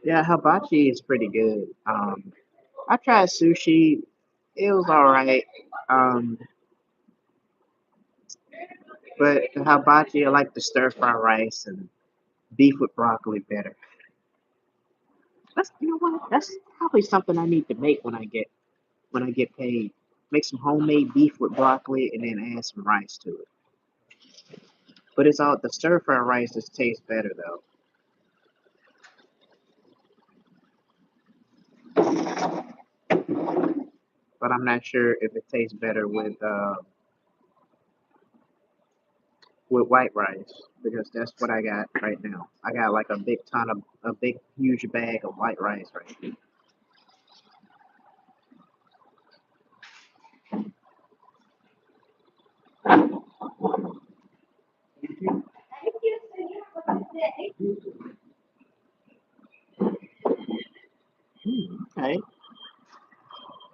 Yeah, hibachi is pretty good. I tried sushi. It was alright. Um, but the hibachi, I like the stir fry rice and beef with broccoli better. That's you know what? That's probably something I need to make when I get paid. Make some homemade beef with broccoli and then add some rice to it. But it's all the stir fry rice just tastes better though. But I'm not sure if it tastes better with white rice because that's what I got right now. I got like a big huge bag of white rice right here. Okay,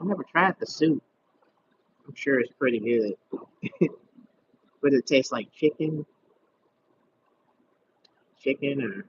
I never tried the soup. I'm sure it's pretty good. But it tastes like chicken or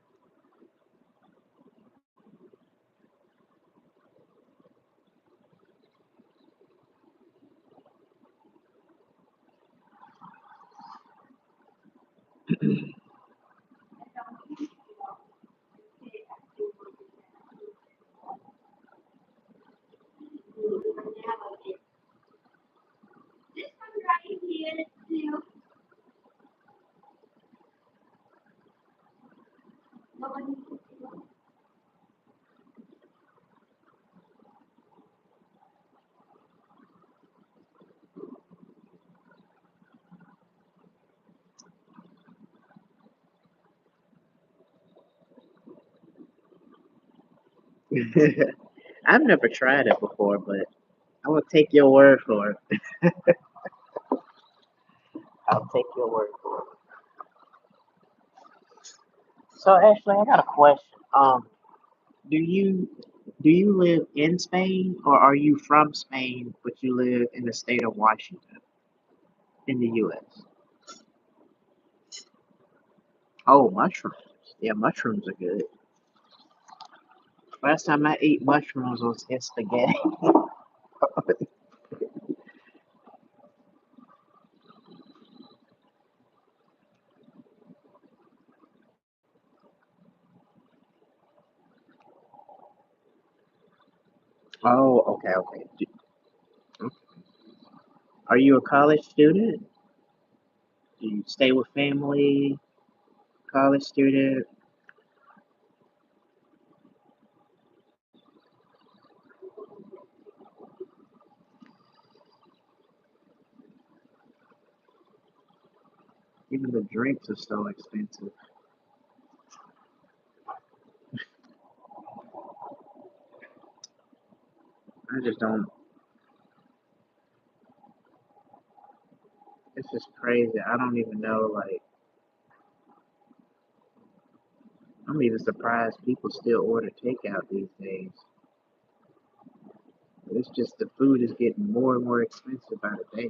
I've never tried it before, but I will take your word for it. I'll take your word for it. So Ashley, I got a question. Do you do you live in Spain or are you from Spain but you live in the state of Washington in the US? Oh, mushrooms. Yeah, mushrooms are good. Last time I ate mushrooms was in spaghetti. Oh, okay, okay. Are you a college student? Do you stay with family? College student? Even the drinks are so expensive. I just don't. It's just crazy. I don't even know. Like, I'm even surprised people still order takeout these days. It's just the food is getting more and more expensive by the day.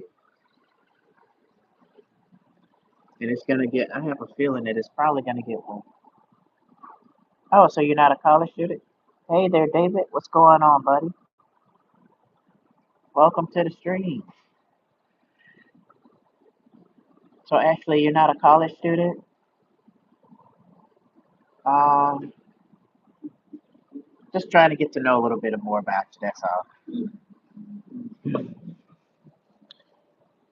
And it's gonna get, I have a feeling that it's probably gonna get worse. Oh, so you're not a college student? Hey there, David. What's going on, buddy? Welcome to the stream. So, actually, you're not a college student? Um, just trying to get to know a little bit more about you. That's all.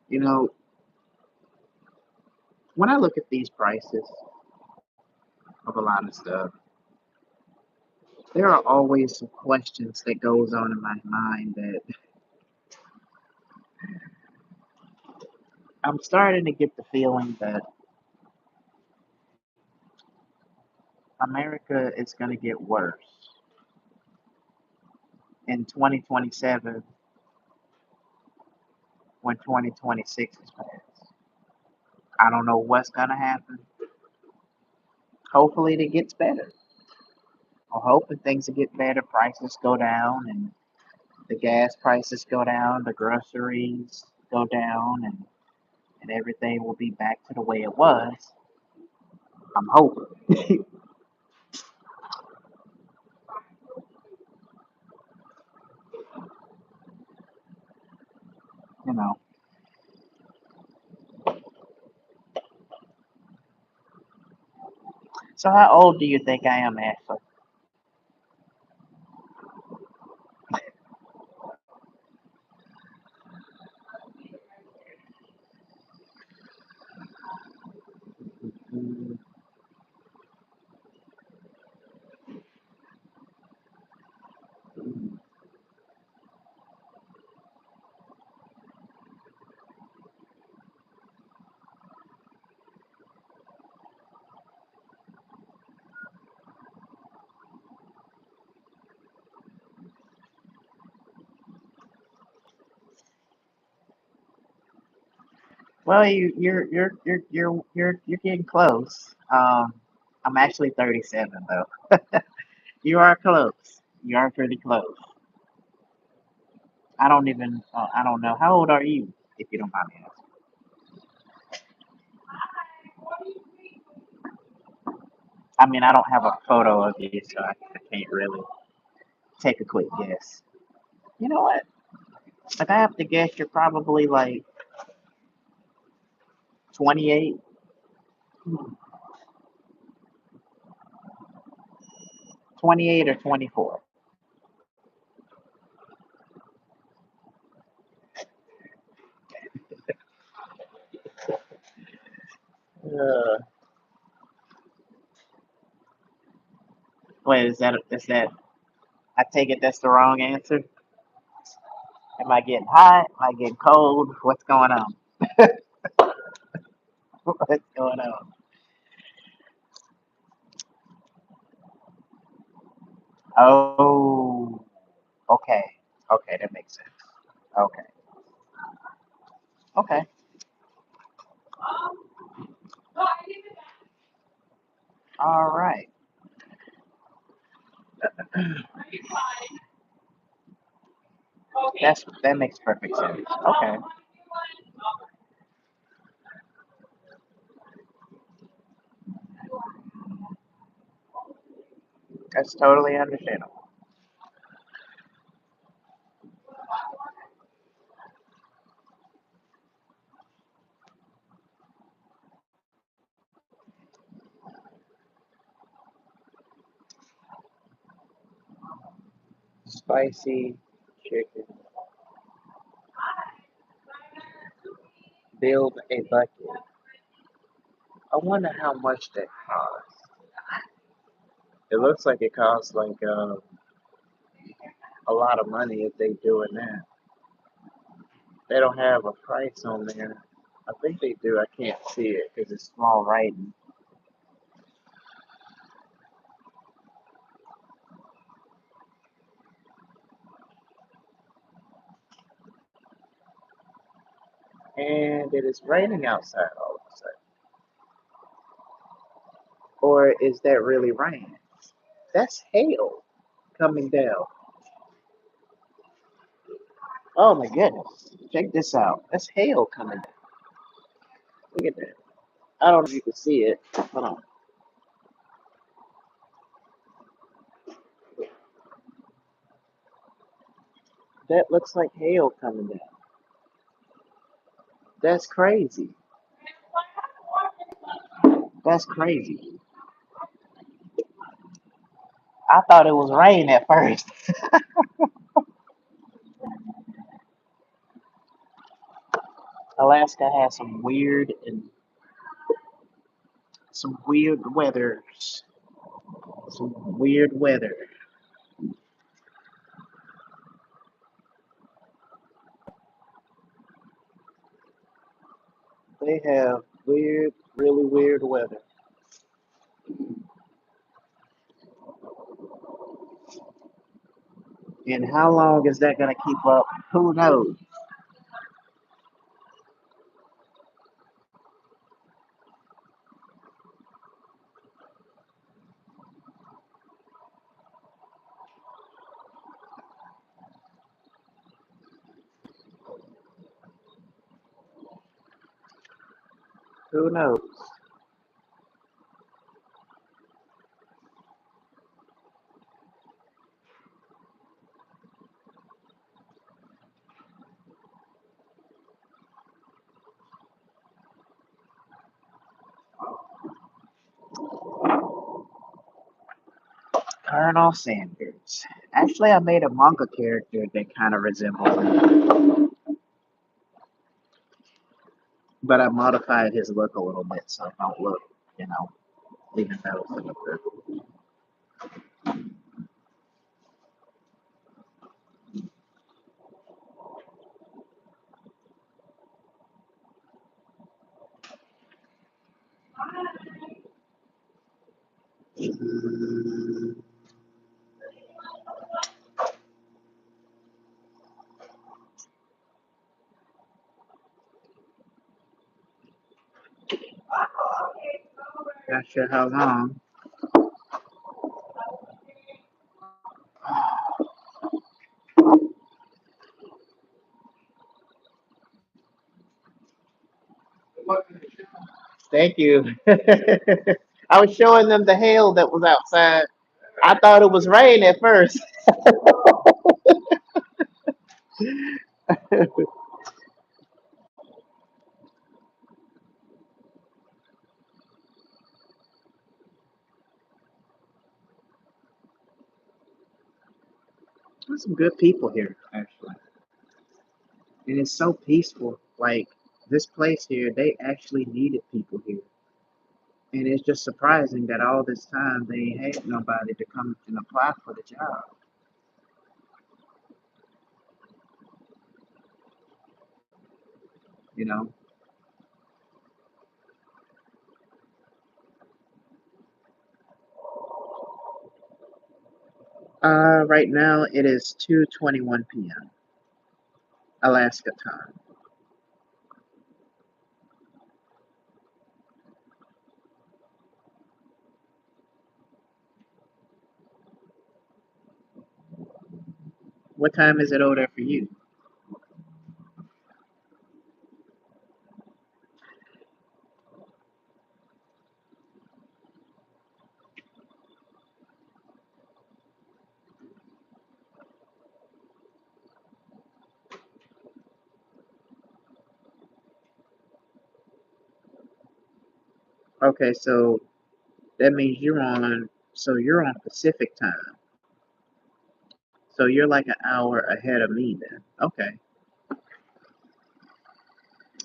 You know, when I look at these prices of a lot of stuff, there are always some questions that goes on in my mind that I'm starting to get the feeling that America is going to get worse in 2027 when 2026 is passed. I don't know what's going to happen. Hopefully it gets better. I'm hoping things will get better, prices go down, and the gas prices go down, the groceries go down, and everything will be back to the way it was. I'm hoping. You know. So how old do you think I am, Ashley? Mm, Well, you're getting close. I'm actually 37 though. You are close. You are pretty close. I don't know. How old are you, if you don't mind me asking? I mean, I don't have a photo of you, so I can't really take a quick guess. You know what? If I have to guess, you're probably like 28, 28 or 24. Uh, Wait, is that? I take it that's the wrong answer. Am I getting hot? Am I getting cold? What's going on? What's going on? Oh, okay. Okay, that makes sense. Okay. Okay. All right. That makes perfect sense. Okay. That's totally understandable. Spicy chicken. Build a bucket. I wonder how much that costs. It looks like it costs like a lot of money if they doing that. They don't have a price on there. I think they do. I can't see it because it's small writing. And it is raining outside all of a sudden. Or is that really rain? That's hail coming down. Oh my goodness. Check this out. That's hail coming down. Look at that. I don't know if you can see it. Hold on. That looks like hail coming down. That's crazy. That's crazy. I thought it was rain at first. Alaska has some weird weathers. Some weird weather. They have weird, really weird weather. And how long is that gonna keep up? Who knows? Who knows? Colonel Sanders. Actually, I made a manga character that kind of resembles him, but I modified his look a little bit so it don't look, you know, even though it's in the purple. Not sure how long. Thank you. I was showing them the hail that was outside. I thought it was rain at first. There's some good people here, actually. And it's so peaceful. Like, this place here, they actually needed people here. And it's just surprising that all this time they had nobody to come and apply for the job, you know? Right now it is 2:21 p.m. Alaska time. What time is it over there for you? Okay, so that means you're on Pacific time. So you're like an hour ahead of me then. Okay,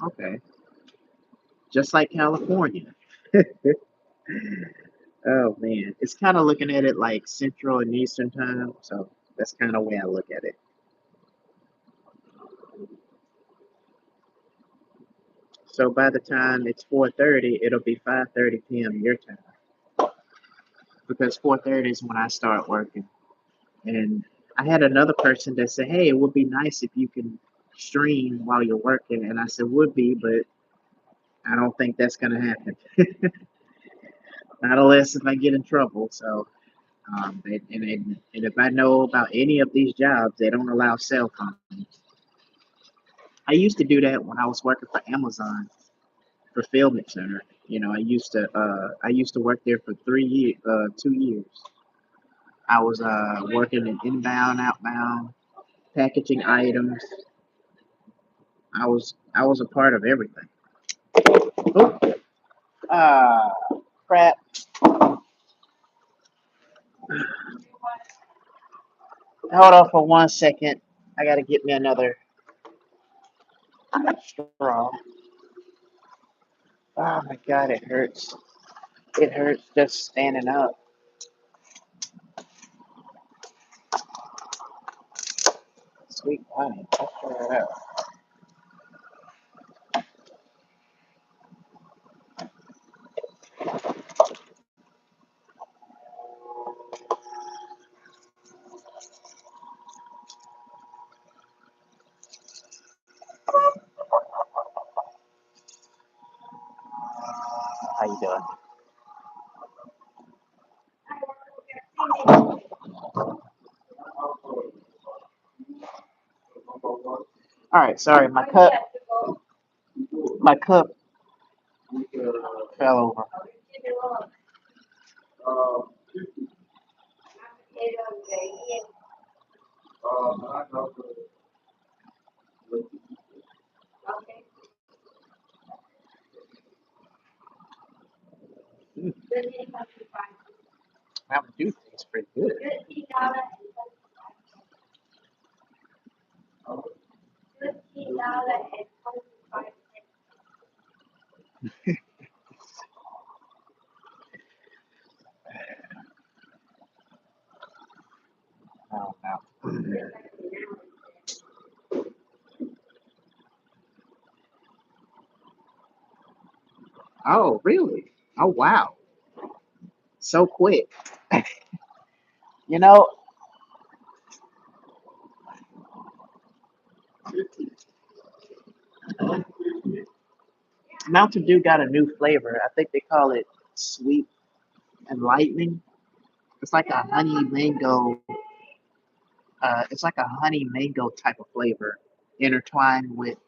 okay. Just like California. Oh man, it's kind of looking at it like Central and Eastern time, so that's kind of the way I look at it. So by the time it's 4:30, it'll be 5:30 p.m. your time because 4:30 is when I start working. And I had another person that said, "Hey, it would be nice if you can stream while you're working," and I said, "Would be, but I don't think that's gonna happen. Not unless if I get in trouble." So, and if I know about any of these jobs, they don't allow cell phones. I used to do that when I was working for Amazon fulfillment center. You know, I used to work there for 3 years, 2 years. I was working in inbound, outbound, packaging items. I was a part of everything. Oh, ah, crap. Hold on for 1 second. I gotta get me another straw. Oh my god, it hurts. It hurts just standing up. Sweet honey. Let's try it out. How you doing? All right, sorry, my cup fell over. Mountain Dew tastes pretty good. Oh, no. Oh, really? Oh, wow. So quick. You know, Mountain Dew got a new flavor. I think they call it Sweet Enlightening. It's like a honey mango. It's like a honey mango type of flavor, intertwined with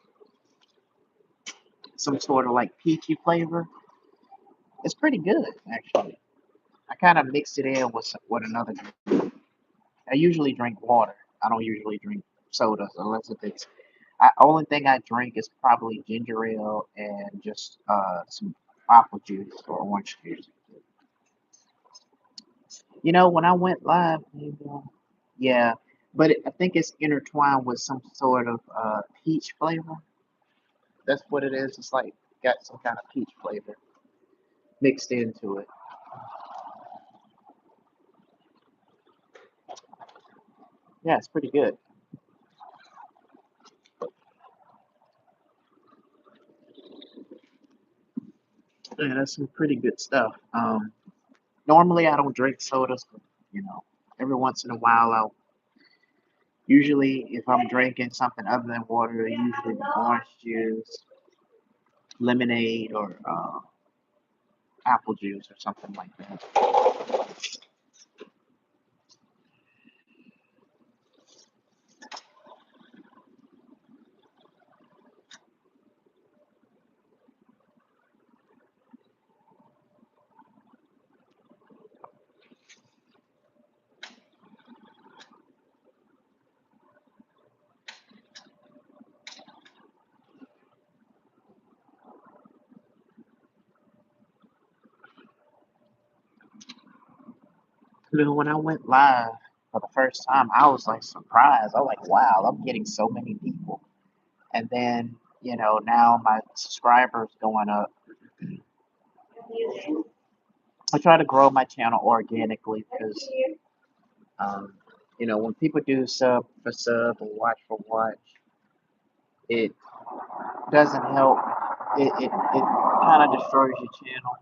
some sort of like peachy flavor. It's pretty good, actually. I kind of mixed it in with another drink. I usually drink water. I don't usually drink sodas unless if it's. Only thing I drink is probably ginger ale and just some apple juice or orange juice. When I went live, yeah, but I think it's intertwined with some sort of peach flavor. That's what it is. It's like got some kind of peach flavor mixed into it. Yeah, it's pretty good. Yeah, that's some pretty good stuff. Normally I don't drink sodas, but every once in a while I'll usually if I'm drinking something other than water, usually orange juice, lemonade, or apple juice or something like that. When I went live for the first time, I was like surprised. I was like, wow, I'm getting so many people. And then, now my subscribers going up. I try to grow my channel organically because, when people do sub for sub or watch for watch, it doesn't help. It kind of destroys your channel.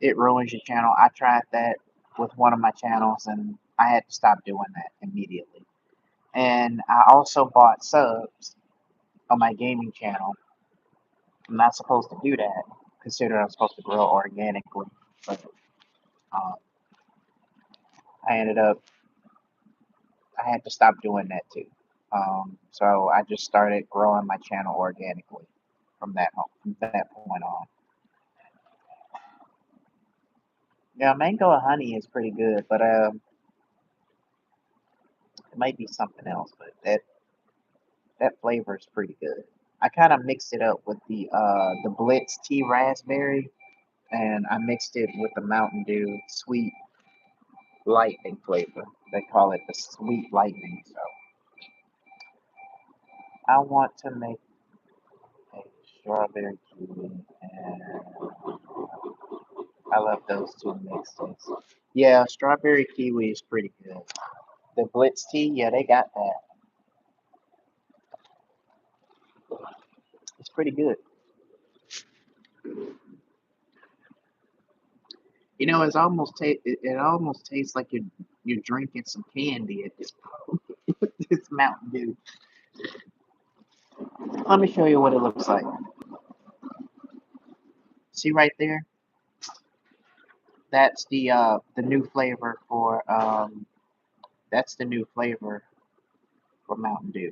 It ruins your channel. I tried that with one of my channels and I had to stop doing that immediately. And I also bought subs on my gaming channel. I'm not supposed to do that, considering I'm supposed to grow organically. But uh, I ended up, I had to stop doing that too. So I just started growing my channel organically from that point on. Yeah, mango and honey is pretty good, but it might be something else. But that flavor is pretty good. I kind of mixed it up with the Blitz tea raspberry, and I mixed it with the Mountain Dew sweet lightning flavor. They call it the sweet lightning. So I want to make a strawberry kiwi, and I love those two mixes. Yeah, strawberry kiwi is pretty good. The Blitz tea, yeah, they got that. It's pretty good. You know, it almost tastes like you're drinking some candy at this point. It's Mountain Dew. Let me show you what it looks like. See right there? That's the new flavor for that's the new flavor for Mountain Dew.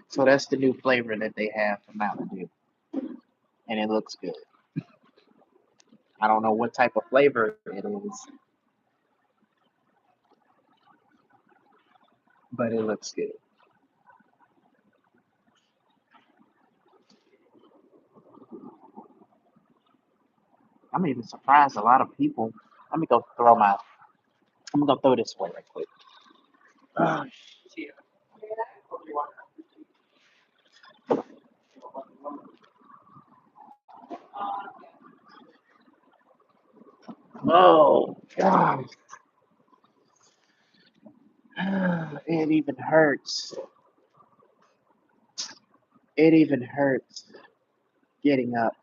So that's the new flavor that they have for Mountain Dew, and it looks good. I don't know what type of flavor it is, but it looks good. I'm even surprised a lot of people. Let me go throw my. I'm gonna go throw this away right quick. Oh, shit. Oh God, it even hurts. It even hurts getting up.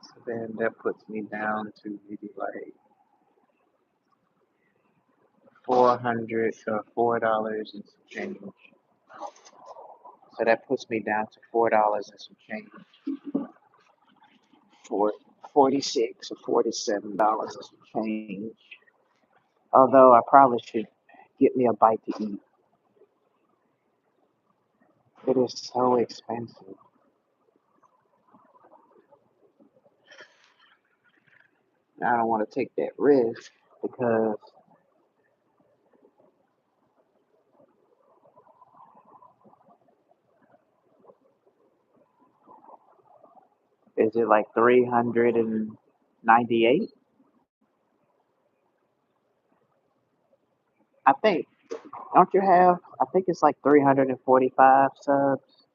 So then that puts me down to maybe like 400 or $4 and some change. So that puts me down to $4 and some change. For 46 or $47 and some change. Although I probably should get me a bite to eat. It is so expensive. I don't want to take that risk because is it like 398? I think. Don't you have? I think it's like 345 subs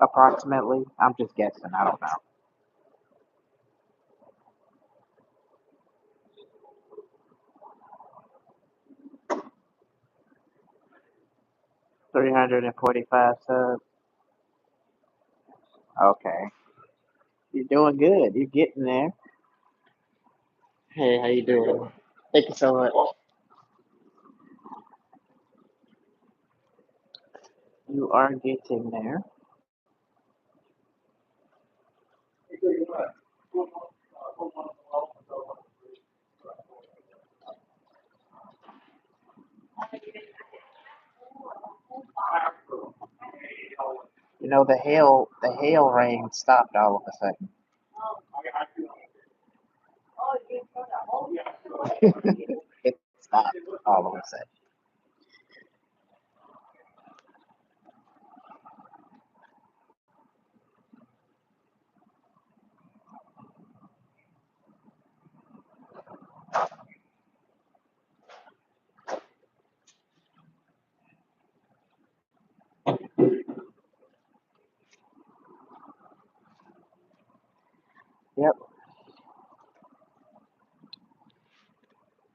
approximately. I'm just guessing. I don't know. 345 subs. Okay. You're doing good. You're getting there. Hey, how you doing? Thank you so much. You are getting there. You know, the hail rain stopped all of a sudden. It stopped all of a sudden. Yep.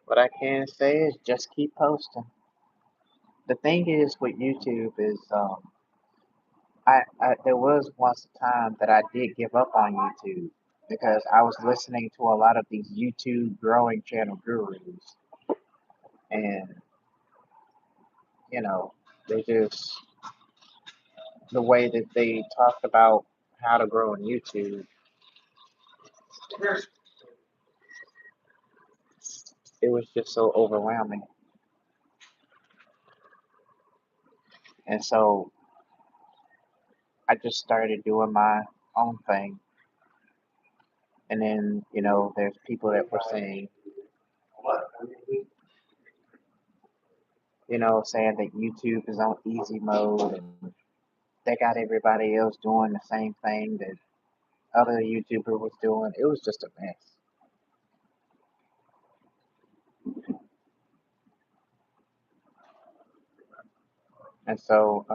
What I can say is just keep posting. The thing is with YouTube is I there was once a time that I did give up on YouTube because I was listening to a lot of these YouTube growing channel gurus, and you know they just the way that they talked about how to grow on YouTube, it was just so overwhelming. And so I just started doing my own thing. And then, there's people that were saying, saying that YouTube is on easy mode and they got everybody else doing the same thing that other YouTuber was doing. It was just a mess. And so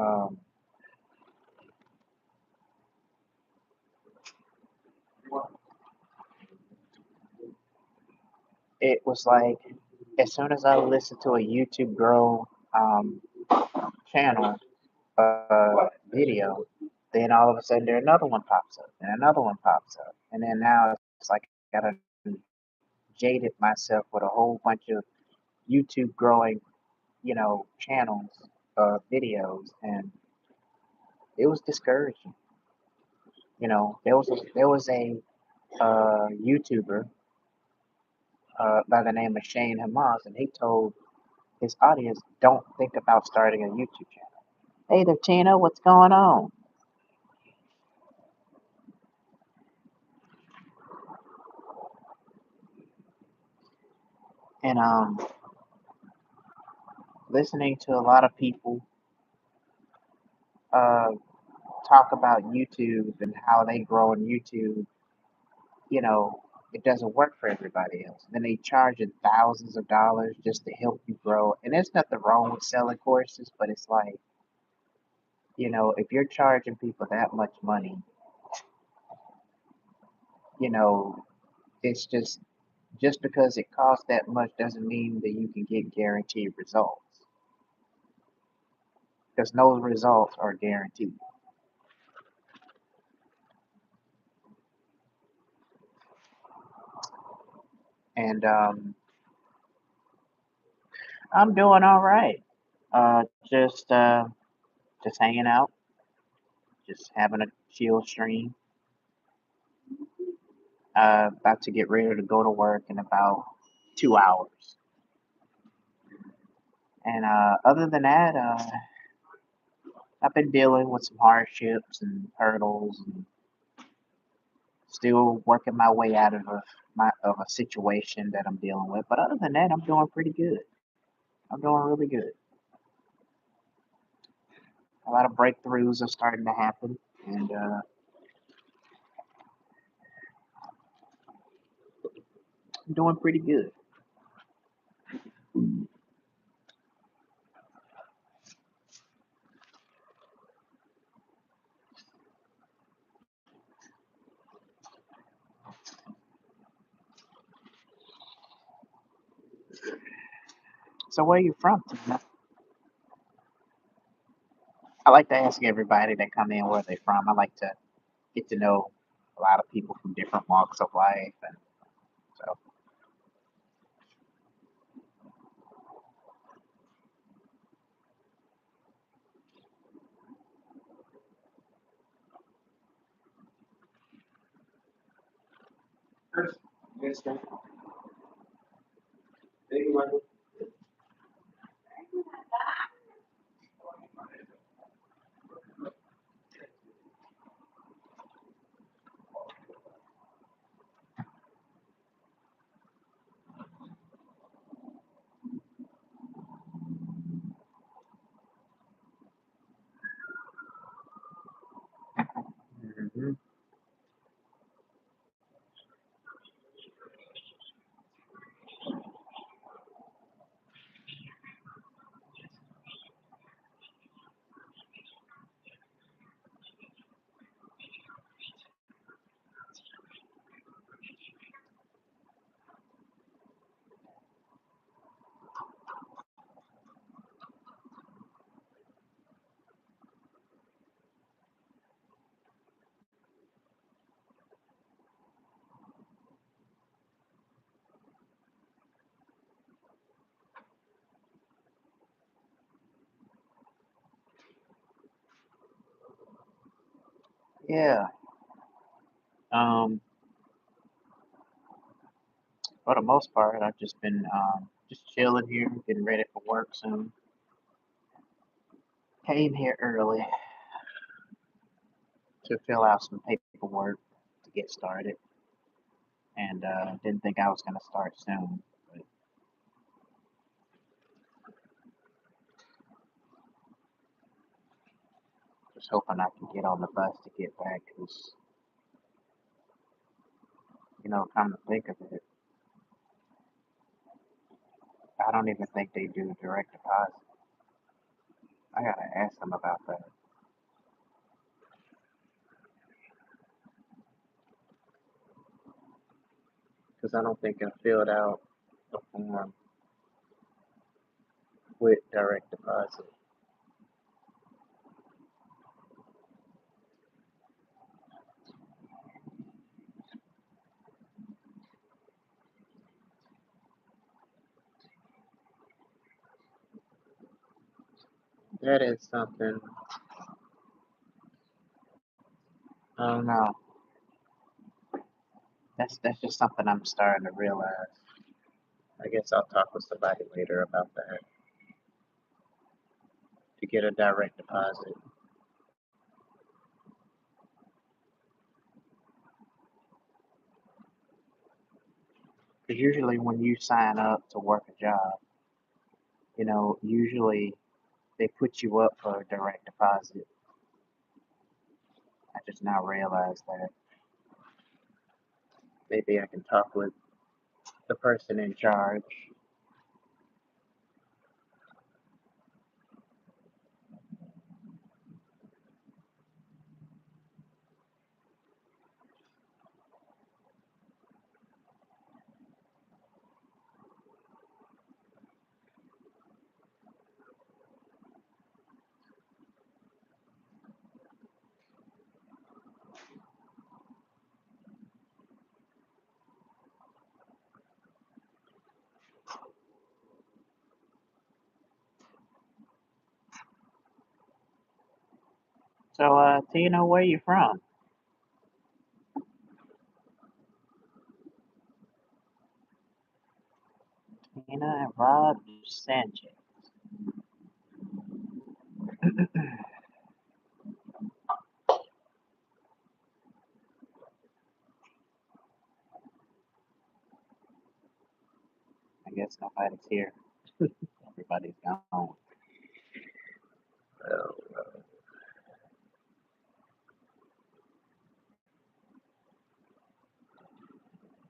it was like as soon as I listened to a YouTube girl channel video, then all of a sudden there another one pops up and another one pops up. And then now it's like I got jaded myself with a whole bunch of YouTube growing, channels, videos, and it was discouraging. There was a YouTuber by the name of Shane Hamas, and he told his audience, "Don't think about starting a YouTube channel." Hey there, Tina, what's going on? And listening to a lot of people uh, talk about YouTube and how they grow on YouTube, you know, it doesn't work for everybody else. Then they charge you thousands of dollars just to help you grow. And there's nothing wrong with selling courses, but it's like, if you're charging people that much money, you know, it's just because it costs that much doesn't mean that you can get guaranteed results. Because no results are guaranteed. And I'm doing all right. Uh, just uh, just hanging out, just having a chill stream. About to get ready to go to work in about 2 hours. And other than that, I've been dealing with some hardships and hurdles, and still working my way out of a situation that I'm dealing with. But other than that, I'm doing pretty good. I'm doing really good. A lot of breakthroughs are starting to happen, and I'm doing pretty good. So where are you from, Tina? I like to ask everybody that come in where they're from. I like to get to know a lot of people from different walks of life, and so hmm yeah. Um, for the most part, I've just been just chilling here, getting ready for work soon. Came here early to fill out some paperwork to get started. and didn't think I was gonna start soon. But just hoping I can get on the bus to get back, cause come to think of it, I don't even think they do direct deposit. I gotta ask them about that. Because I don't think I filled out the form with direct deposit. That is something, I don't know. That's just something I'm starting to realize. I guess I'll talk with somebody later about that to get a direct deposit. Because usually when you sign up to work a job, usually they put you up for a direct deposit. I just now realized that. Maybe I can talk with the person in charge. So, Tina, where you from? Tina and Rob Sanchez. I guess nobody's here. Everybody's gone. So,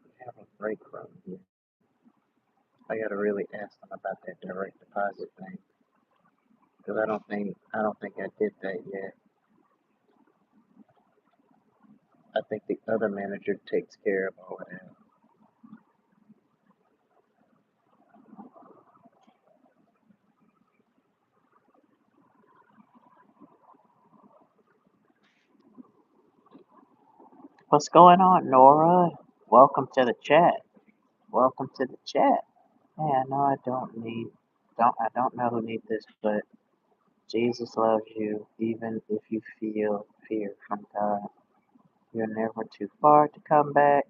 we have a break room here. I gotta really ask them about that direct deposit thing because I don't think I did that yet. I think the other manager takes care of all of that. What's going on, Nora? Welcome to the chat. Welcome to the chat. Yeah, no, I don't know who needs this, but Jesus loves you even if you feel fear from God. You're never too far to come back.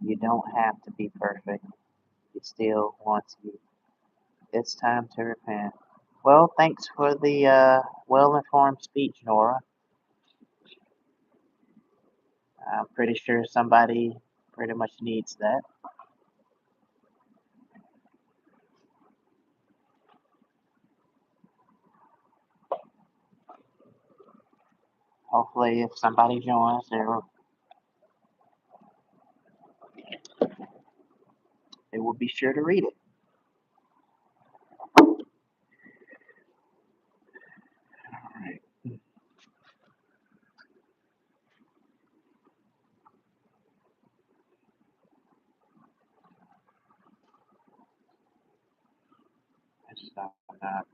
You don't have to be perfect. He still wants you. It's time to repent. Well, thanks for the well-informed speech, Nora. I'm pretty sure somebody pretty much needs that. Hopefully, if somebody joins, they will be sure to read it. Alright.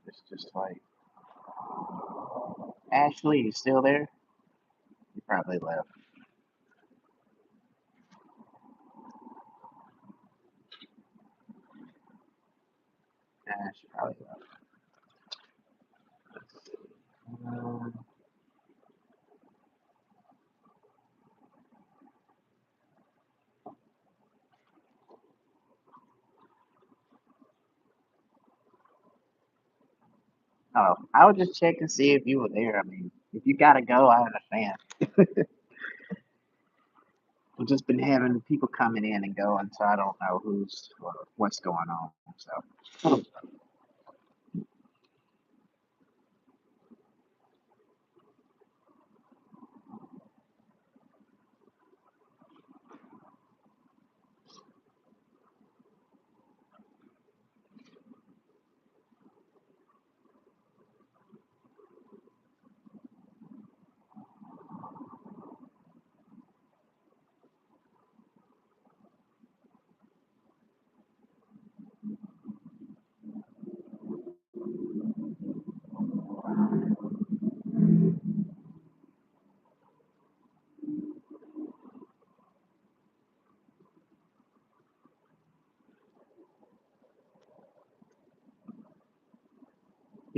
It's just like, Ashley, you still there? You probably left. Yeah, she probably left. Um, oh, I would just check and see if you were there. I mean, if you gotta go, I understand. I've just been having people coming in and going, so I don't know who's what's going on. So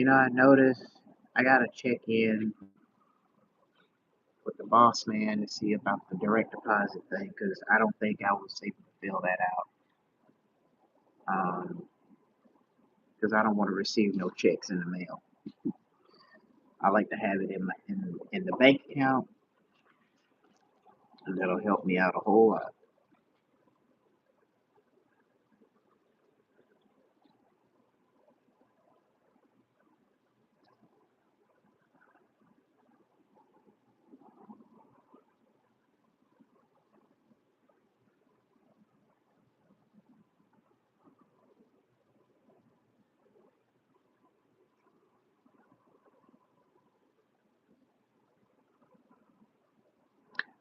I noticed I gotta check in with the boss man to see about the direct deposit thing because I don't think I was able to fill that out because I don't want to receive no checks in the mail. I like to have it in the bank account, and that'll help me out a whole lot.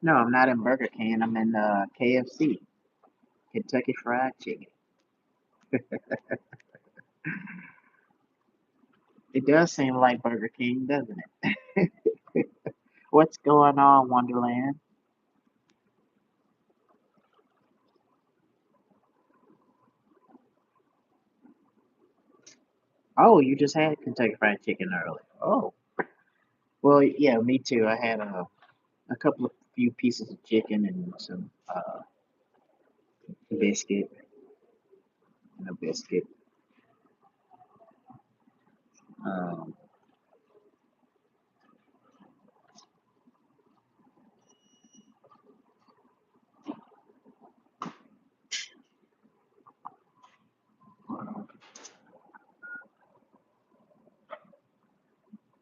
No, I'm not in Burger King. I'm in KFC, Kentucky Fried Chicken. It does seem like Burger King, doesn't it? What's going on, Wonderland? Oh, you just had Kentucky Fried Chicken earlier. Oh, well, yeah, me too. I had a couple of few pieces of chicken and some biscuit and a biscuit. Um,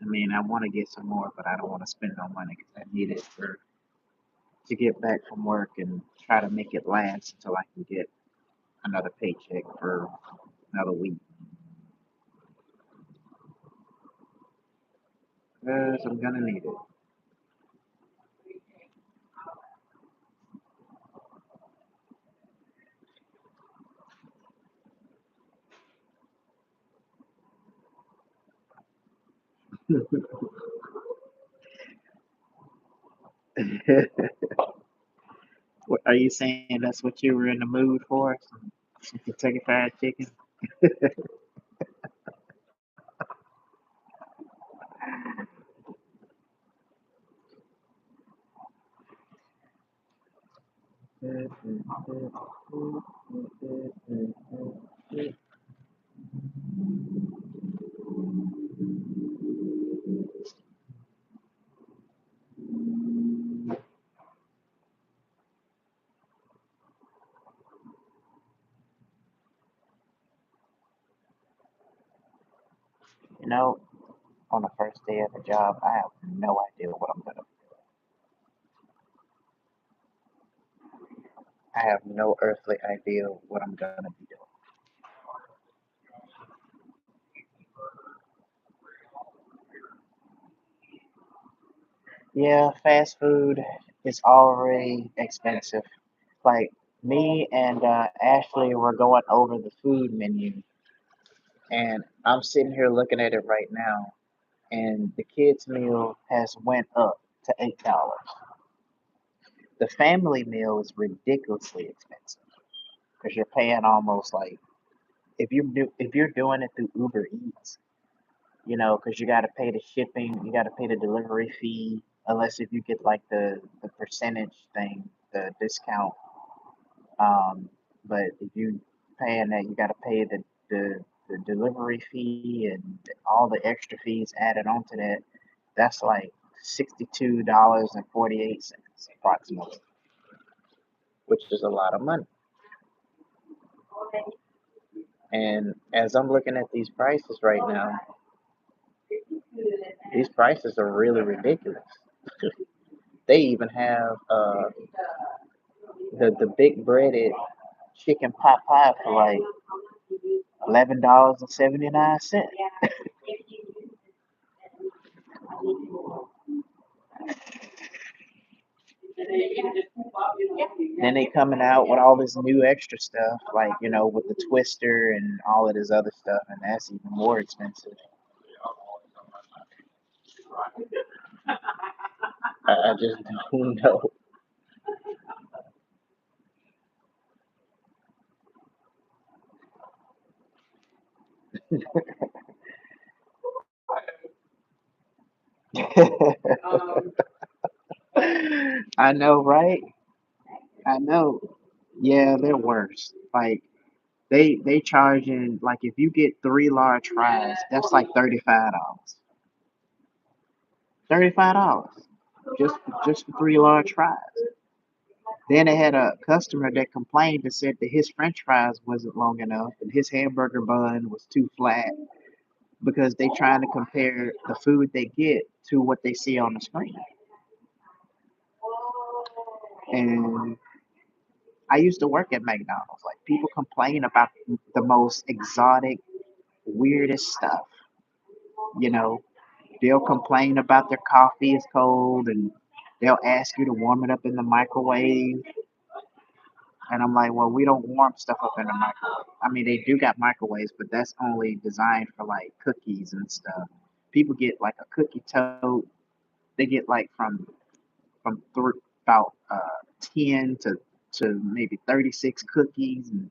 I mean, I want to get some more, but I don't want to spend no money because I need it for to get back from work and try to make it last until I can get another paycheck for another week. Because I'm gonna need it. Are you saying that's what you were in the mood for? Some Kentucky Fried Chicken? You know, on the first day of the job, I have no idea what I'm gonna. I have no earthly idea what I'm gonna be doing. Yeah, fast food is already expensive. Like me and Ashley were going over the food menu, and I'm sitting here looking at it right now, and the kids' meal has went up to $8. The family meal is ridiculously expensive because you're paying almost like if you're doing it through Uber Eats, because you got to pay the shipping, you got to pay the delivery fee, unless if you get like the percentage thing, the discount. Um, but if you paying that, you got to pay the delivery fee and all the extra fees added onto that. That's like $62.48 approximately. which is a lot of money. And as I'm looking at these prices right now, these prices are really ridiculous. They even have the big breaded chicken pot pie for like $11.79. Then they coming out with all this new extra stuff, like with the twister and all of this other stuff, and that's even more expensive. I just don't know. I know, right? I know. Yeah, they're worse. Like they charging like if you get three large fries, that's like $35. $35 just just for three large fries. Then they had a customer that complained and said that his French fries wasn't long enough and his hamburger bun was too flat because they trying to compare the food they get to what they see on the screen. And I used to work at McDonald's. Like people complain about the most exotic, weirdest stuff. You know, they'll complain about their coffee is cold and they'll ask you to warm it up in the microwave. And I'm like, well, we don't warm stuff up in the microwave. I mean, they do got microwaves, but that's only designed for like cookies and stuff. People get like a cookie tote. They get like from about 10 to maybe 36 cookies. And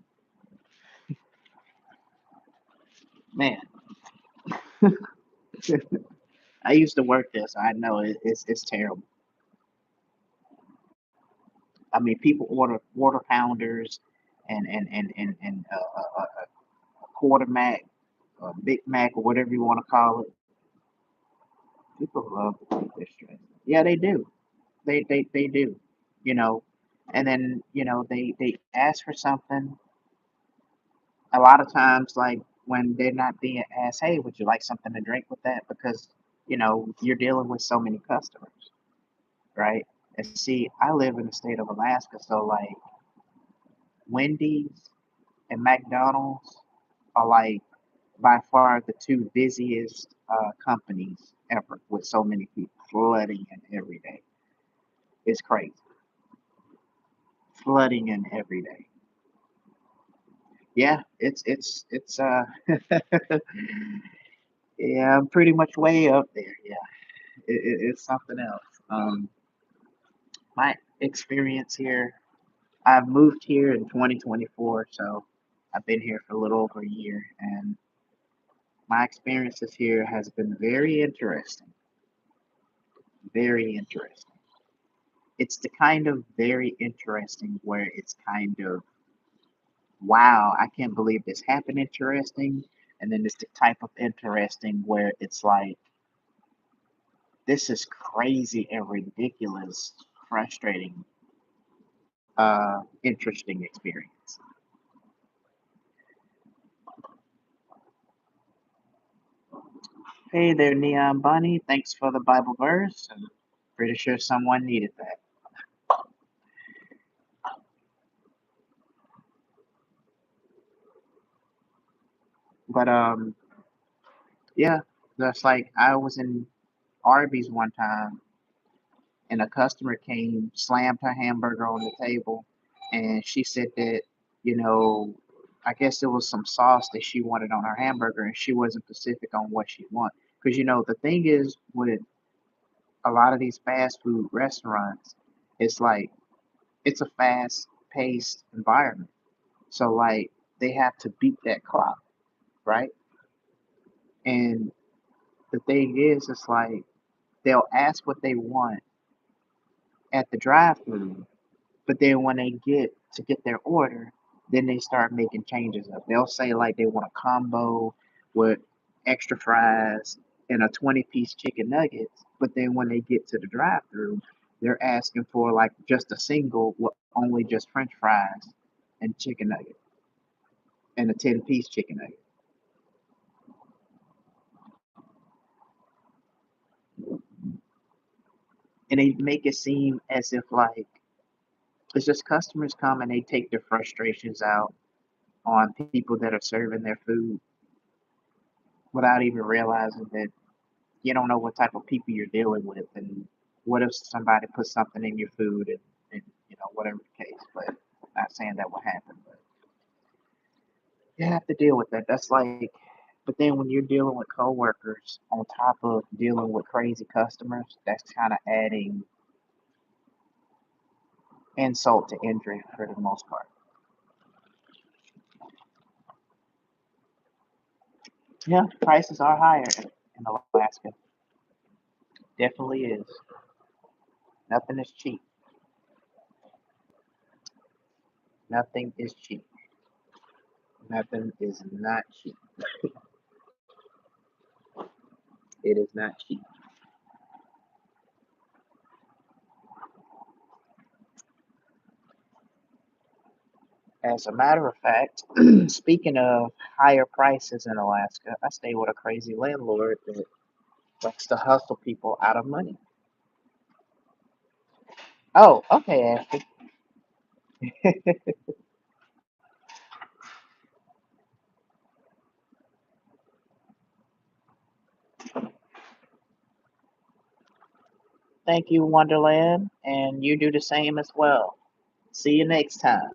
man, I used to work there, so I know it's terrible. I mean, people order quarter pounders and a quarter mac, a Big Mac, or whatever you want to call it. People love to take their stress. Yeah, they do. They do. You know, and then they ask for something. A lot of times, like when they're not being asked, "Hey, would you like something to drink with that?" Because you're dealing with so many customers, right? And see, I live in the state of Alaska, so like Wendy's and McDonald's are like by far the two busiest companies ever with so many people flooding in every day. It's crazy. Flooding in every day. Yeah, it's yeah, I'm pretty much way up there. Yeah, it's something else. My experience here, I've moved here in 2024, so I've been here for a little over a year, and my experiences here has been very interesting. Very interesting. It's the kind of very interesting where it's kind of wow, I can't believe this happened interesting. And then it's the type of interesting where it's like this is crazy and ridiculous, frustrating, interesting experience. Hey there, Neon Bunny. Thanks for the Bible verse. I'm pretty sure someone needed that. But yeah, that's like I was in Arby's one time and a customer came, slammed her hamburger on the table, and she said that, you know, I guess there was some sauce that she wanted on her hamburger, and she wasn't specific on what she wanted. Because the thing is with a lot of these fast food restaurants, it's like it's a fast paced environment. So like they have to beat that clock, right? And the thing is, it's like they'll ask what they want at the drive-through, but then when they get to get their order, then they start making changes up. They'll say like they want a combo with extra fries and a 20-piece chicken nuggets, but then when they get to the drive-through, They're asking for like just a single with only just French fries and chicken nugget and a 10-piece chicken nugget. And they make it seem as if like it's just customers come and they take their frustrations out on people that are serving their food without even realizing that you don't know what type of people you're dealing with and what if somebody puts something in your food and whatever the case. But not saying that will happen, but you have to deal with that. That's like, but then when you're dealing with coworkers on top of dealing with crazy customers, that's kind of adding insult to injury for the most part. Yeah, prices are higher in Alaska. Definitely is. Nothing is cheap. Nothing is cheap. Nothing is not cheap. It is not cheap. As a matter of fact, speaking of higher prices in Alaska, I stay with a crazy landlord that likes to hustle people out of money. Oh, okay, Ashley. Thank you, Wonderland, and you do the same as well. See you next time.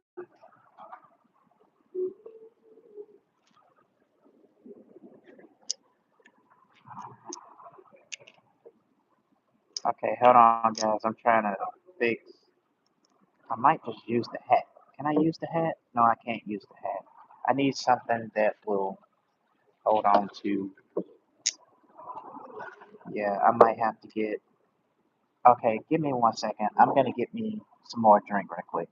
Okay, hold on, guys. I'm trying to fix. I might just use the hat. Can I use the hat? No, I can't use the hat. I need something that will hold on to. Yeah, I might have to get. Okay, give me 1 second. I'm gonna get me some more drink right quick.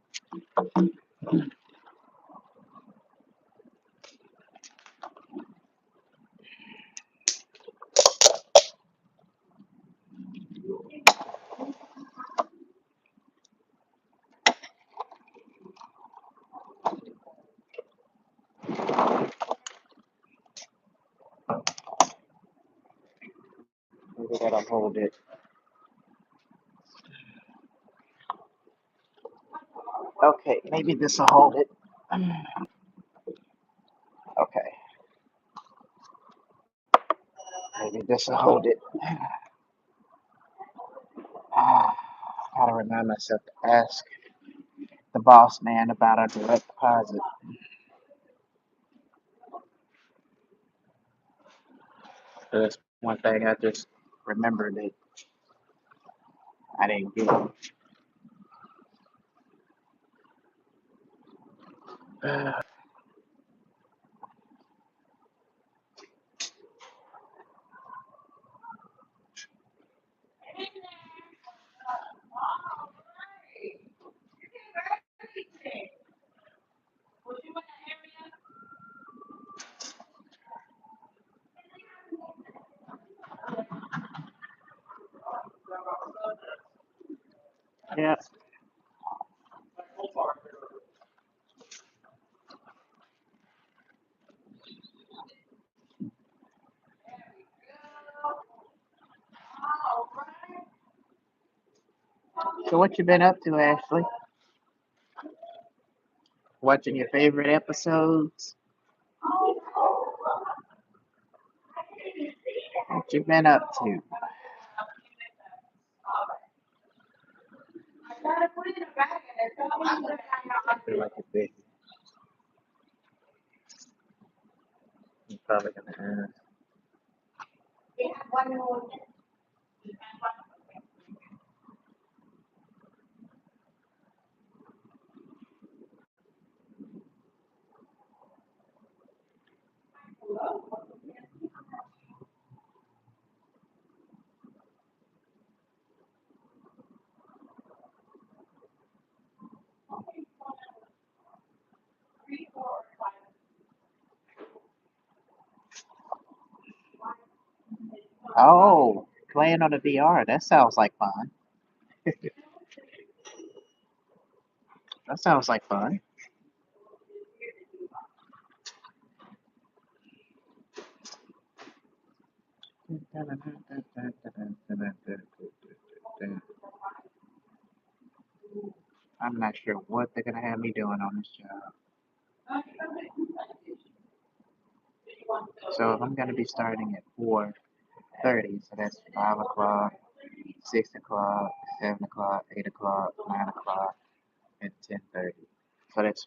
Maybe that'll hold it. Okay, maybe this will hold it. Okay, maybe this will hold it. Gotta remind myself to ask the boss man about a direct deposit. That's one thing I just remembered that I didn't get. Yeah. So what you been up to, Ashley? Watching your favorite episodes? What you been up to? I feel like it's big. I'm probably gonna ask. Oh, playing on the VR. That sounds like fun. That sounds like fun. I'm not sure what they're gonna have me doing on this job. So if I'm gonna be starting at 4:30, so that's 5 o'clock, 6 o'clock, 7 o'clock, 8 o'clock, 9 o'clock, and 10:30. So that's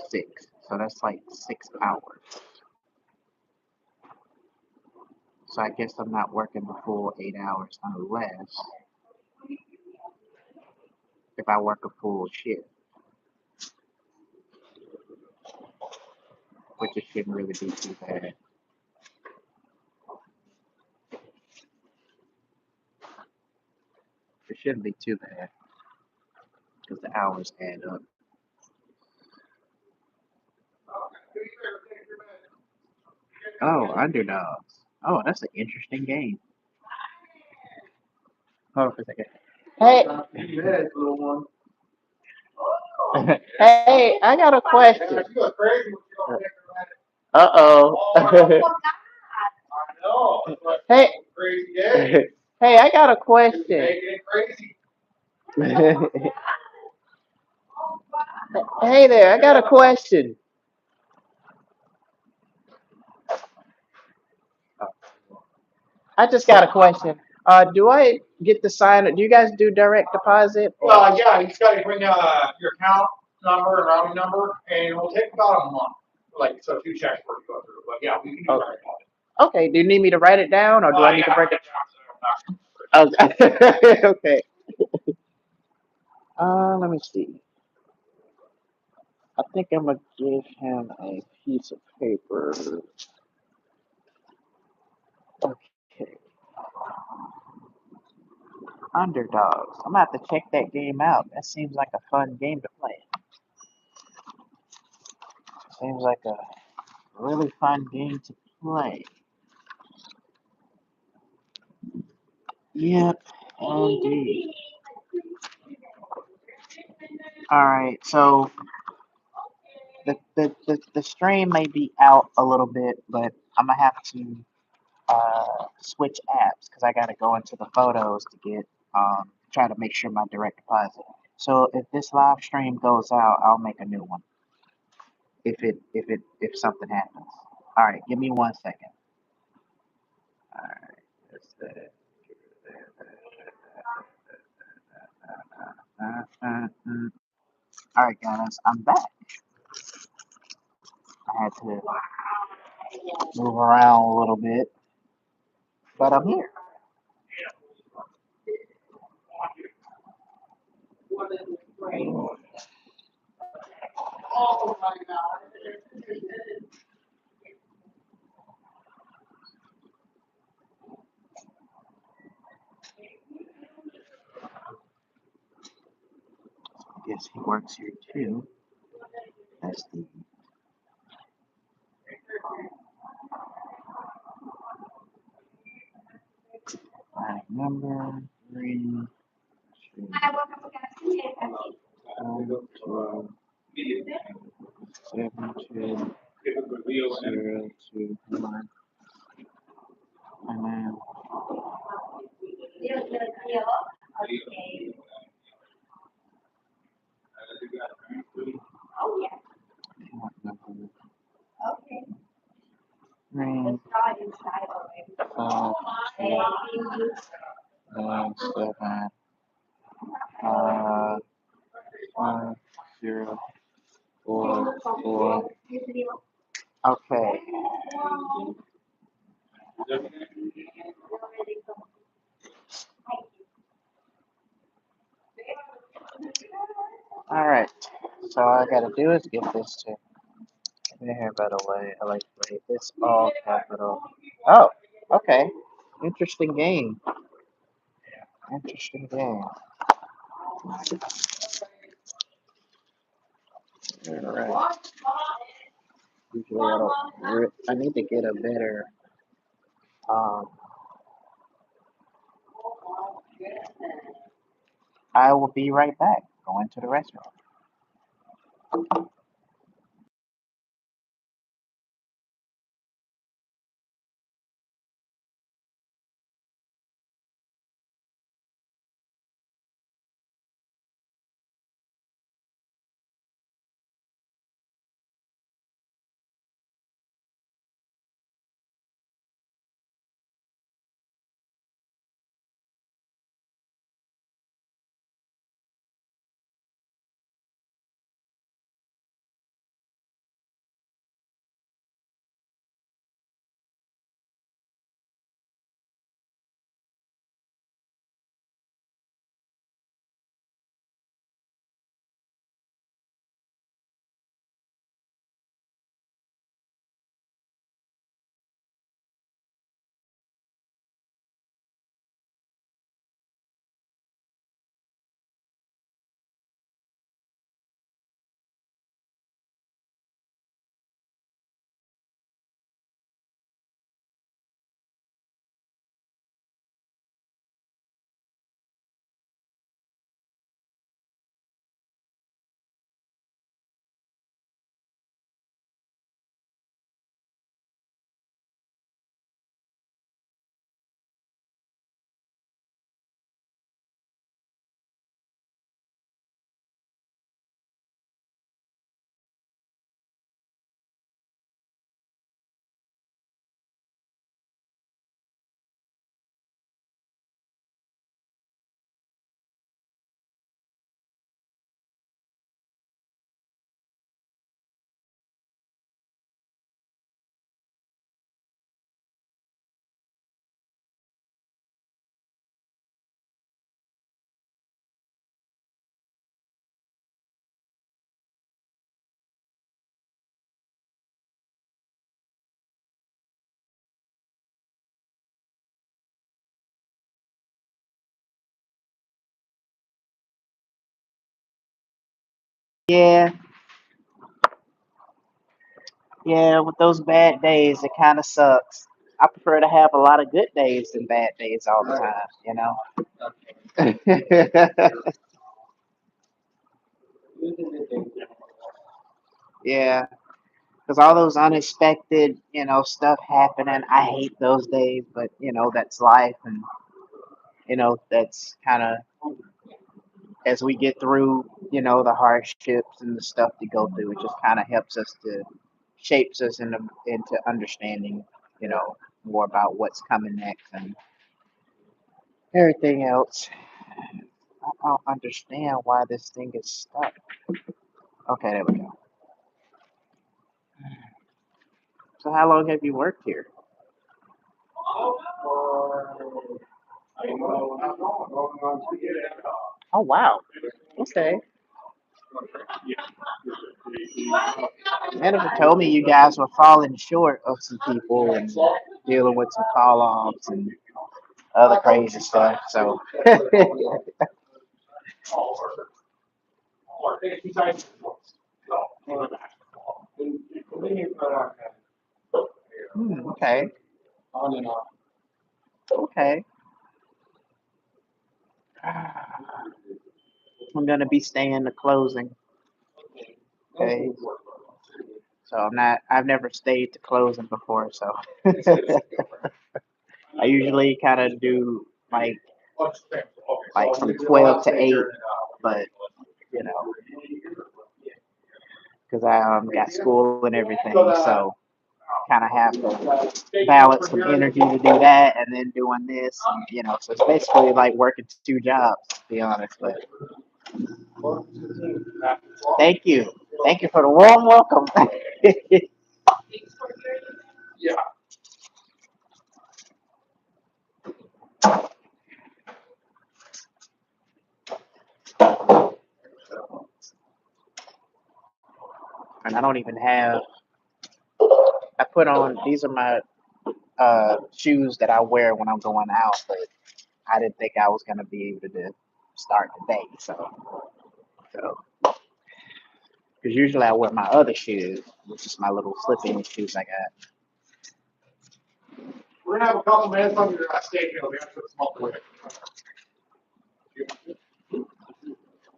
6. So that's like 6 hours. So I guess I'm not working the full 8 hours unless if I work a full shift, which it shouldn't really be too bad. It shouldn't be too bad because the hours add up. Oh, underdogs. Oh, that's an interesting game. Hold on for a second. Hey, hey, I got a question. Uh-oh. Hey, hey, I got a question. Hey there, I got a question. I just got a question. Do I get to sign it? Do you guys do direct deposit? Yeah, you just gotta bring your account number and routing number, and it'll take about a month. Like, so 2 checks for you go through. But yeah, we can do direct deposit. Okay, do you need me to write it down or do I need to break it? Oh, okay. Let me see. I think I'm gonna give him a piece of paper. Okay. Underdogs. I'm gonna have to check that game out. That seems like a fun game to play. Seems like a really fun game to play. Yep, indeed. Alright, so the stream may be out a little bit, but I'm gonna have to switch apps because I gotta go into the photos to get try to make sure my direct deposit. So if this live stream goes out, I'll make a new one. If something happens. Alright, give me 1 second. Alright, that's that. Alright guys, I'm back. I had to move around a little bit, but I'm here. I guess he works here too. That's the right number 3 2 7 2 0 2 1 and then account number 3 5 2 9 7 5 0 4 4. Okay. All right. So all I gotta do is get this to here. By the way, I like to write this all capital. Oh, okay. Interesting game. Interesting game. All right. Usually I don't. I need to get a better. Um. I will be right back. Going to the restroom. Yeah, yeah. With those bad days, it kind of sucks. I prefer to have a lot of good days than bad days all the time. You know. Yeah, because all those unexpected, stuff happening. I hate those days, but that's life, and that's kind of as we get through, the hardships and the stuff to go through. It just kind of helps us to shapes us into understanding, more about what's coming next and everything else. I don't understand why this thing is stuck. Okay, there we go. So how long have you worked here? Oh wow. Okay. Jennifer told me you guys were falling short of some people and dealing with some call offs and other crazy stuff. So okay. Okay. I'm gonna be staying the closing. Okay. So I've never stayed to closing before, so I usually kind of do like from 12 to 8, but you know, because I got school and everything, so kind of have to balance some energy to do that and then doing this, and so it's basically like working two jobs, to be honest. But thank you, thank you for the warm welcome. And I don't even have. I put on these are my shoes that I wear when I'm going out, but I didn't think I was gonna be able to start today. So because usually I wear my other shoes, which is my little slip-in shoes I got. We're gonna have a couple minutes on your stage. We have to smoke away.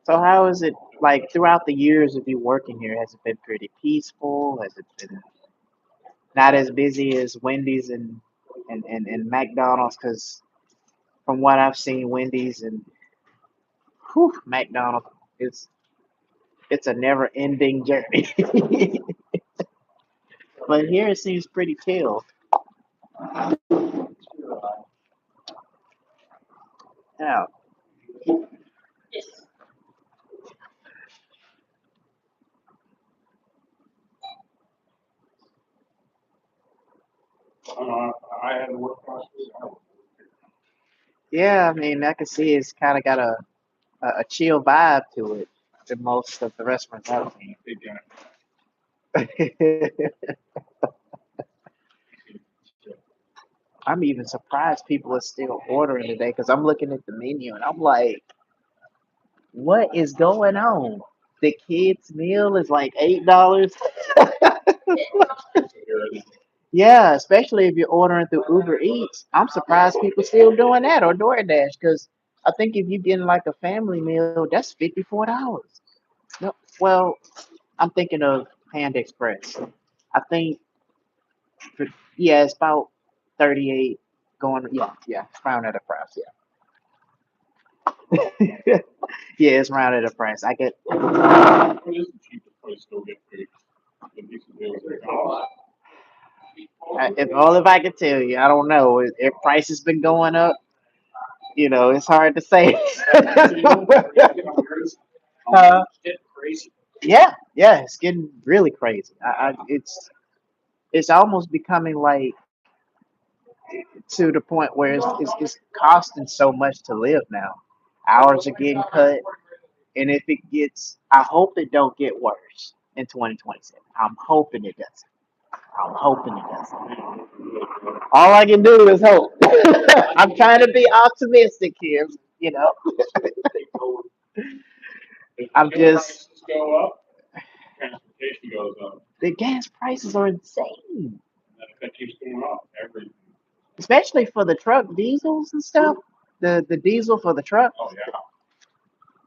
So how is it like throughout the years of you working here? Has it been pretty peaceful? Has it been not as busy as Wendy's and McDonald's? Because from what I've seen, Wendy's and McDonald's, it's a never-ending journey. But here it seems pretty chill. Yeah. I had to work across the Yeah, I mean, I can see it's kind of got a chill vibe to it than most of the restaurants I've seen. I'm even surprised people are still ordering today because I'm looking at the menu and I'm like, what is going on? The kids' meal is like $8. Yeah, especially if you're ordering through Uber Eats. I'm surprised people still doing that or DoorDash because I think if you're getting like a family meal, that's $54. No, well, I'm thinking of Panda Express. I think, for, yeah, it's about 38 going. Yeah, it's round at a price. Yeah, yeah, it's round at a price. I get. What is the cheapest place to go get food? The decent deals they got. If all if I could tell you, I don't know. If price has been going up, it's hard to say. uh, yeah, yeah, it's getting really crazy. It's almost becoming like to the point where it's costing so much to live now. Hours are getting cut, and if it gets, I hope it don't get worse in 2027. I'm hoping it doesn't. I'm hoping it doesn't. All I can do is hope. I'm trying to be optimistic here. You know, I'm just Prices go up, transportation goes up, the gas prices are insane, and that keeps going up every. especially for the truck diesels and stuff. The diesel for the truck. Oh yeah,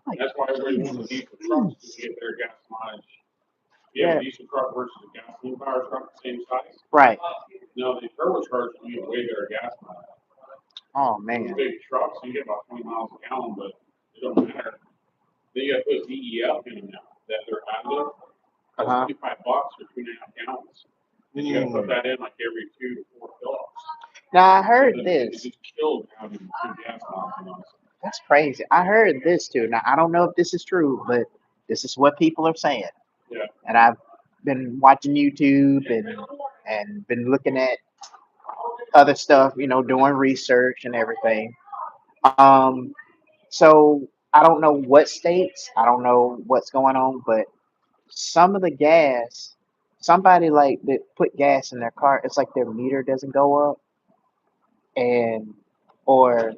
Like, that's why everybody wants a Jesus, diesel truck to please. get their gas mileage. You have Yeah, a diesel truck versus a gasoline powered truck, the same size. right. No, the turbocharged you get way better gas mileage. Oh Those man. big trucks, you get about 20 miles a gallon, but it don't matter. Then you got to put DEF in them now that they're additive. Uh That's huh. $25 for 2.5 gallons. And you got to put that in like every 2 to 4 fills. Now I So heard that it this. just killed having two gas miles in us. That's crazy. I heard this too. Now I don't know if this is true, but this is what people are saying. Yeah. And I've been watching YouTube and been looking at other stuff, doing research and everything. Um, so I don't know what states, I don't know what's going on, but some of the gas, somebody like that put gas in their car, it's like their meter doesn't go up, and or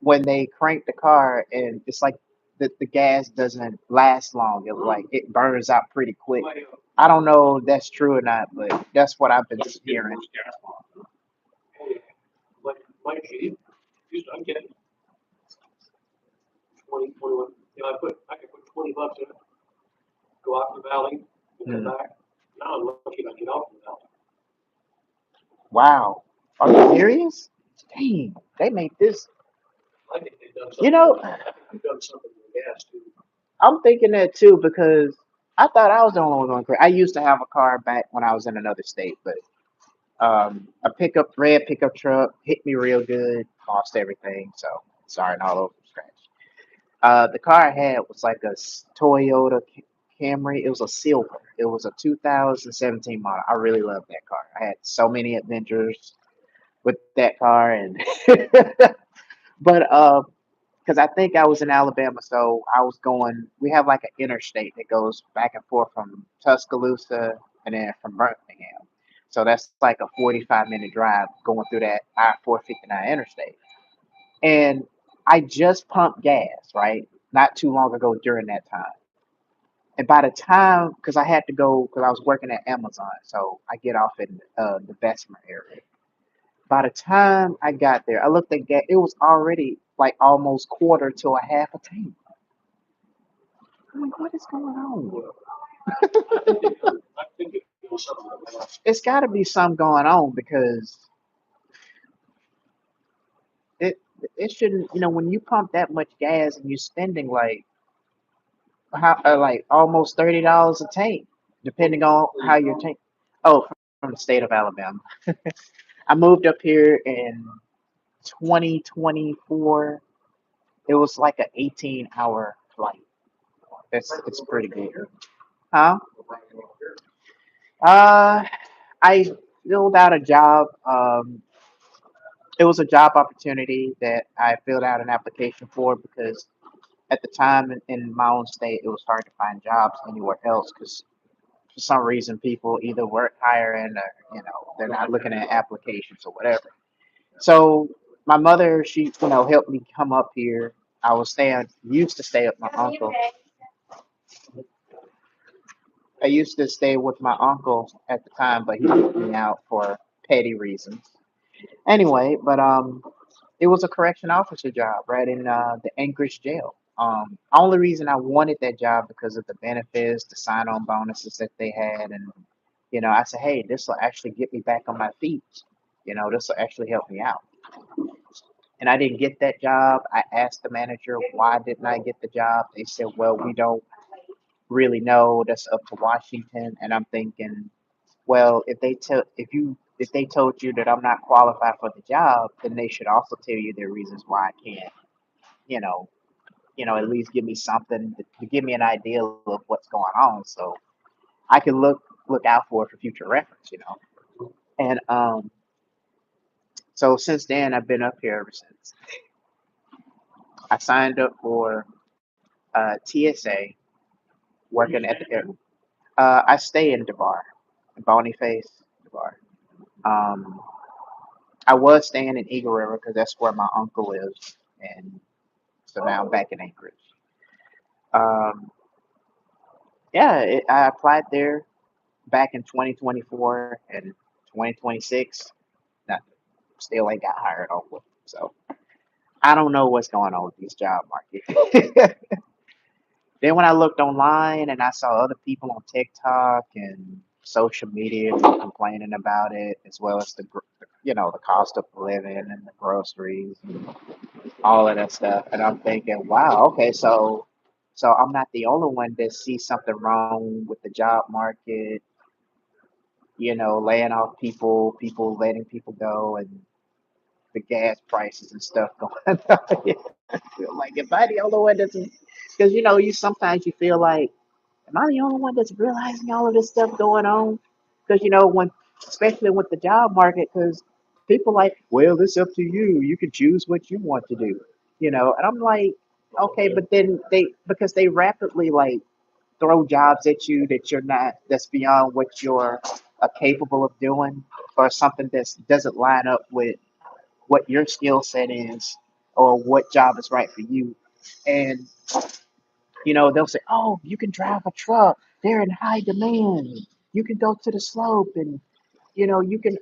when they crank the car and it's like the gas doesn't last long. It burns out pretty quick. I don't know if that's true or not, but that's what I've been So it's getting hearing. worse gas miles. Like I'm getting 21. I could put $20 in it, go out in the valley, and come Hmm. back. Now I'm lucky if I get off the valley. Wow. Are you serious? Dang, they make this. I think they've done You something. know, I think they've done something with gas too. I'm thinking that too because I thought I was the only one going crazy. I used to have a car back when I was in another state, but a red pickup truck hit me real good, lost everything. So sorry, and all over the scratch. The car I had was like a Toyota Camry. It was a silver. It was a 2017 model. I really loved that car. I had so many adventures with that car, and but because I think I was in Alabama, so I was going. We have like an interstate that goes back and forth from Tuscaloosa and then from Birmingham. So that's like a 45-minute drive going through that I-459 interstate. And I just pumped gas, right? Not too long ago during that time. And by the time, because I had to go, because I was working at Amazon, so I get off in the Bessemer area. By the time I got there, I looked at gas, it was already like almost quarter to a half a tank. I'm like, what is going on? I think it was something like that. It's got to be something going on because it it shouldn't. You know, when you pump that much gas and you're spending like almost $30 a tank, depending on how your tank. Oh, from the state of Alabama. I moved up here in 2024. It was like an 18-hour flight. It's pretty good. Huh? Uh, I filled out a job. It was a job opportunity that I filled out an application for because at the time in my own state, it was hard to find jobs anywhere else because for some reason people either weren't hiring or they're not looking at applications or whatever. So my mother, she helped me come up here. I was staying used to stay with my uncle. I used to stay with my uncle at the time, but he kicked me out for petty reasons. Anyway, but it was a correction officer job right in the Anchorage jail. Only reason I wanted that job because of the benefits, the sign-on bonuses that they had, and I said, hey, this will actually get me back on my feet. This will actually help me out. And I didn't get that job. I asked the manager why didn't I get the job. They said, well, we don't really know. That's up to Washington. And I'm thinking, well, if they told you that I'm not qualified for the job, then they should also tell you their reasons why I can't, you know, at least give me something to give me an idea of what's going on, so I can look out for it for future reference. And so since then, I've been up here ever since. I signed up for TSA, working at the air. I stay in DeBar, Bonyface, DeBar. Um, I was staying in Eagle River because that's where my uncle lives, and so now I'm back in Anchorage. Um, yeah, I applied there back in 2024 and 2026. Nothing. Still ain't got hired on with. So I don't know what's going on with this job market. Then when I looked online and I saw other people on TikTok and social media complaining about it, as well as the cost of living and the groceries and all of that stuff, and I'm thinking, wow, okay, so I'm not the only one that sees something wrong with the job market, laying off people letting people go, and the gas prices and stuff going up. Yeah, I feel like if I the only one doesn't, because you sometimes you feel like, am I the only one that's realizing all of this stuff going on? Because when, especially with the job market, because people like, well, it's up to you. You can choose what you want to do. And I'm like, okay, but then because they rapidly like throw jobs at you that's beyond what you're capable of doing, or something that doesn't line up with what your skill set is or what job is right for you. And they'll say, "Oh, you can drive a truck. They're in high demand. You can go to the slope, and you can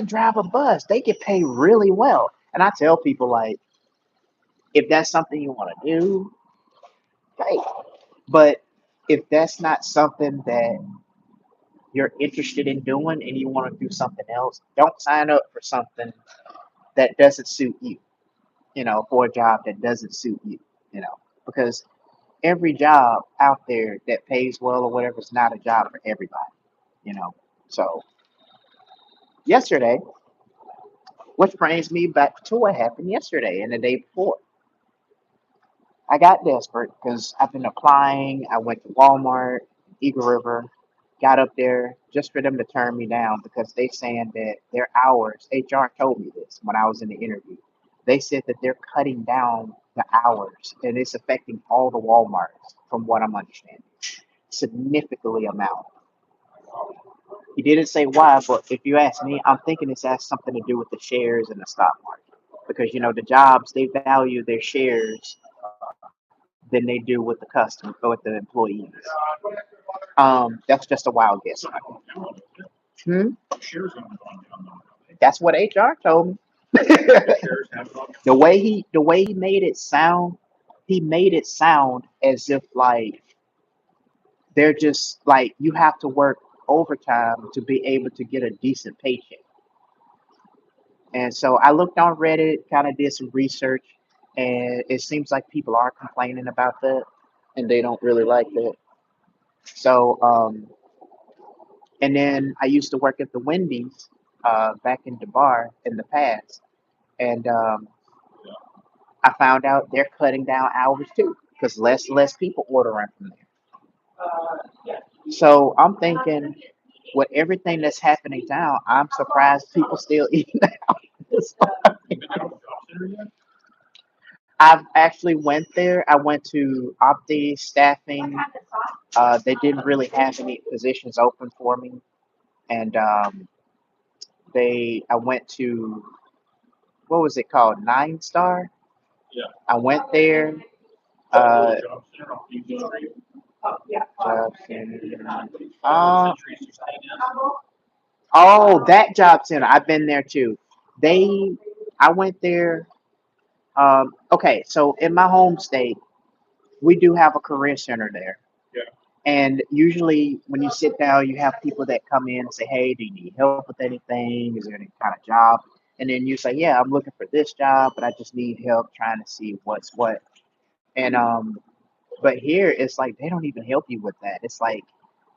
drive a bus. They get paid really well." And I tell people like, if that's something you want to do, great. But if that's not something that you're interested in doing and you want to do something else, don't sign up for something that doesn't suit you. For a job that doesn't suit you. Because every job out there that pays well or whatever is not a job for everybody. you know. So yesterday, which brings me back to what happened yesterday and the day before. I got desperate because I've been applying. I went to Walmart, Eagle River, got up there just for them to turn me down because they saying that their hours, HR told me this when I was in the interview. They said that they're cutting down the hours and it's affecting all the Walmarts from what I'm understanding. Significantly amount. He didn't say why, but if you ask me, I'm thinking this has something to do with the shares in the stock market. Because the jobs they value their shares than they do with the customer or with the employees. That's just a wild guess. Hmm? That's what HR told me. The way he made it sound, he made it sound as if like they're just like you have to work overtime to be able to get a decent paycheck. And so I looked on Reddit, kind of did some research, and it seems like people are complaining about that, and they don't really like that. So, and then I used to work at the Wendy's back in the bar in the past, and I found out they're cutting down hours too, because less people ordering from there. So I'm thinking, with everything that's happening now, I'm surprised people still eating out. I've actually went there. I went to Opti staffing. They didn't really have any positions open for me, and I went to what was it called, Nine Star. I went there. Uh, job center. Uh, oh, that job center. I've been there too. They, I went there. Okay, so in my home state, we do have a career center there. And usually, when you sit down, you have people that come in and say, "Hey, do you need help with anything? Is there any kind of job?" And then you say, "Yeah, I'm looking for this job, but I just need help trying to see what's what." And but here it's like they don't even help you with that. It's like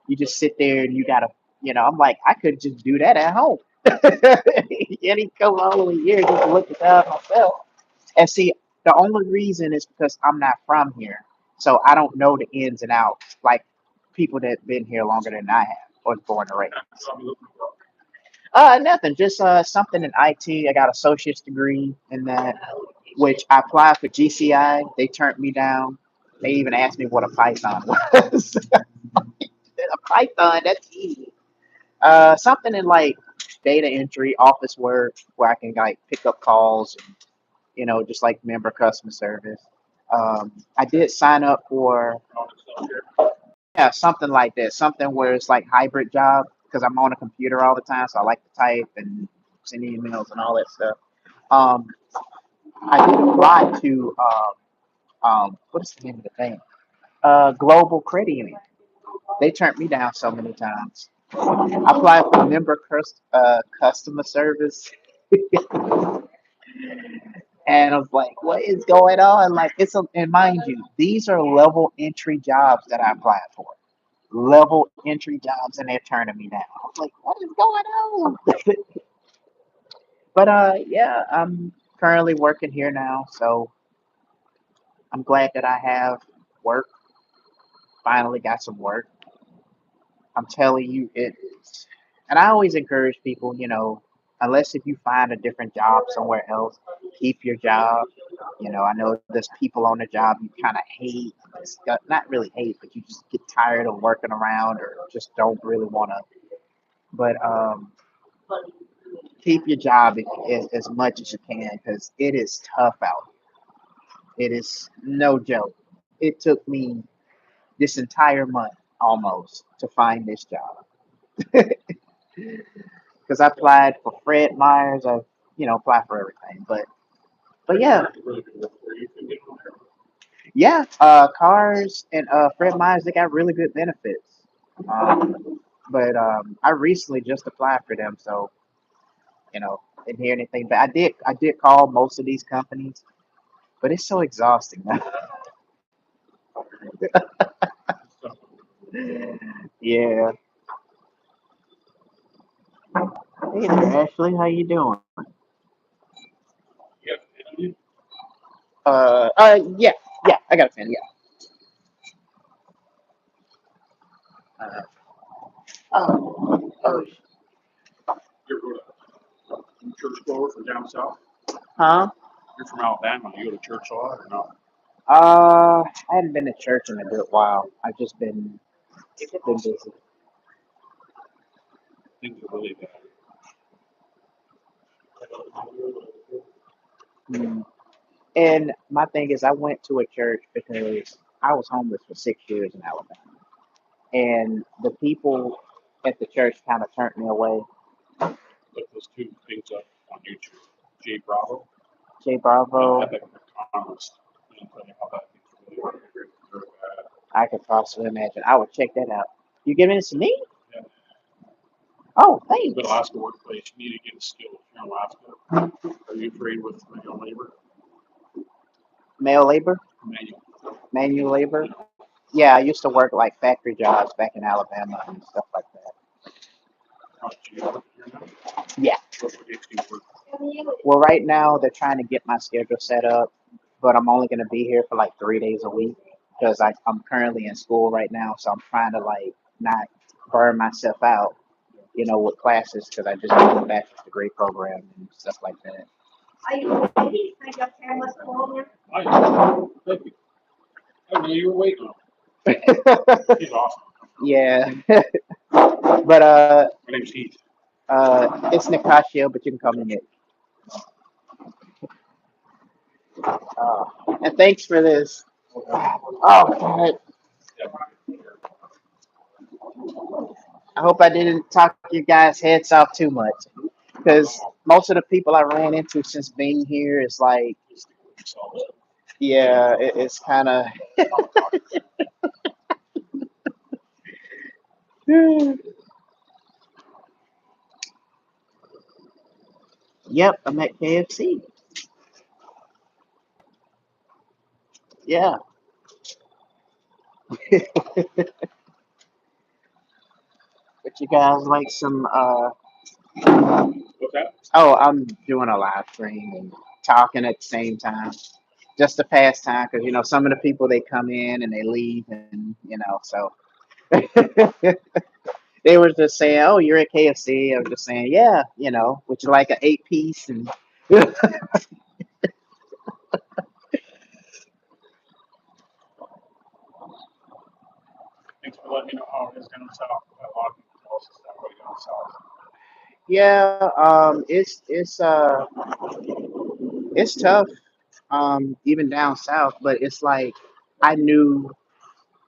you just sit there and you gotta, I'm like, I could just do that at home. And he come all the way here just to look it up myself. And see, the only reason is because I'm not from here, so I don't know the ins and outs like people that been here longer than I have or born and raised. Nothing, just something in IT. I got associate's degree in that, which I applied for GCI. They turned me down. They even asked me what a Python was. A Python, that's easy. Something in like data entry, office work, where I can like pick up calls and just like member customer service. I did sign up for yeah, something like that, something where it's like hybrid job because I'm on a computer all the time, so I like to type and send emails and all that stuff. Um, I did apply to what is the name of the thing? Global Credit Union. They turned me down so many times. I applied for customer service, and I was like, "What is going on?" Like and mind you, these are level entry jobs that I applied for. Level entry jobs, and they're turning me down. I was like, "What is going on?" But yeah, I'm currently working here now, so I'm glad that I have work. Finally got some work. I'm telling you, and I always encourage people, unless if you find a different job somewhere else, keep your job. I know there's people on the job you kind of hate, not really hate, but you just get tired of working around or just don't really want to. But keep your job as much as you can because it is tough out. It is no joke. It took me this entire month almost to find this job because I applied for Fred Myers. I, applied for everything, but yeah, yeah. Cars and Fred Myers, they got really good benefits. But I recently just applied for them, so didn't hear anything. But I did call most of these companies, but it's so exhausting. Yeah. Hey there, Ashley. How you doing? Yeah, yeah. I got a pen. Yeah. Uh, oh, You're going to church goer from down south? huh? You're from Alabama. You go to church a lot or not? I hadn't been to church in a good while. I've just been busy. Things are really bad. Mm. And my thing is, I went to a church because I was homeless for 6 years in Alabama, and the people at the church kind of turned me away. Put those two things up on YouTube. Jay Bravo. Jay Bravo. Epic Congress. I'll tell you how bad things I could possibly imagine. I would check that out. You giving this to me? Yeah. Oh, The thanks. Alaska workplace, you need to get a skill if you're in Alaska. Are you afraid with manual labor? Male labor, Manual. manual labor. Yeah, I used to work like factory jobs back in Alabama and stuff like that. How much you work here now? Yeah. What projects do you work? Well, right now they're trying to get my schedule set up, but I'm only going to be here for like 3 days a week because I'm currently in school right now, so I'm trying to like not burn myself out, with classes because I just did a bachelor's degree program and stuff like that. I thank you. I knew you were waiting. He's awesome. Yeah, but My name's Heath. it's Nicasio, but you can call me Nick. And thanks for this. Oh, God. I hope I didn't talk your guys' heads off too much. Because most of the people I ran into since being here is like, yeah, it's kind of. Yep, I'm at KFC. Yeah. But you guys like some What's that? oh, I'm doing a live stream and talking at the same time. Just to pass time, because some of the people they come in and they leave, and so they were just saying, "Oh, you're at KFC." I was just saying, "Yeah, would you like an 8-piece?" And Thanks for letting me know how it is down south. A lot of people tell us it's that way down south. yeah, it's tough, even down south, but it's like I knew,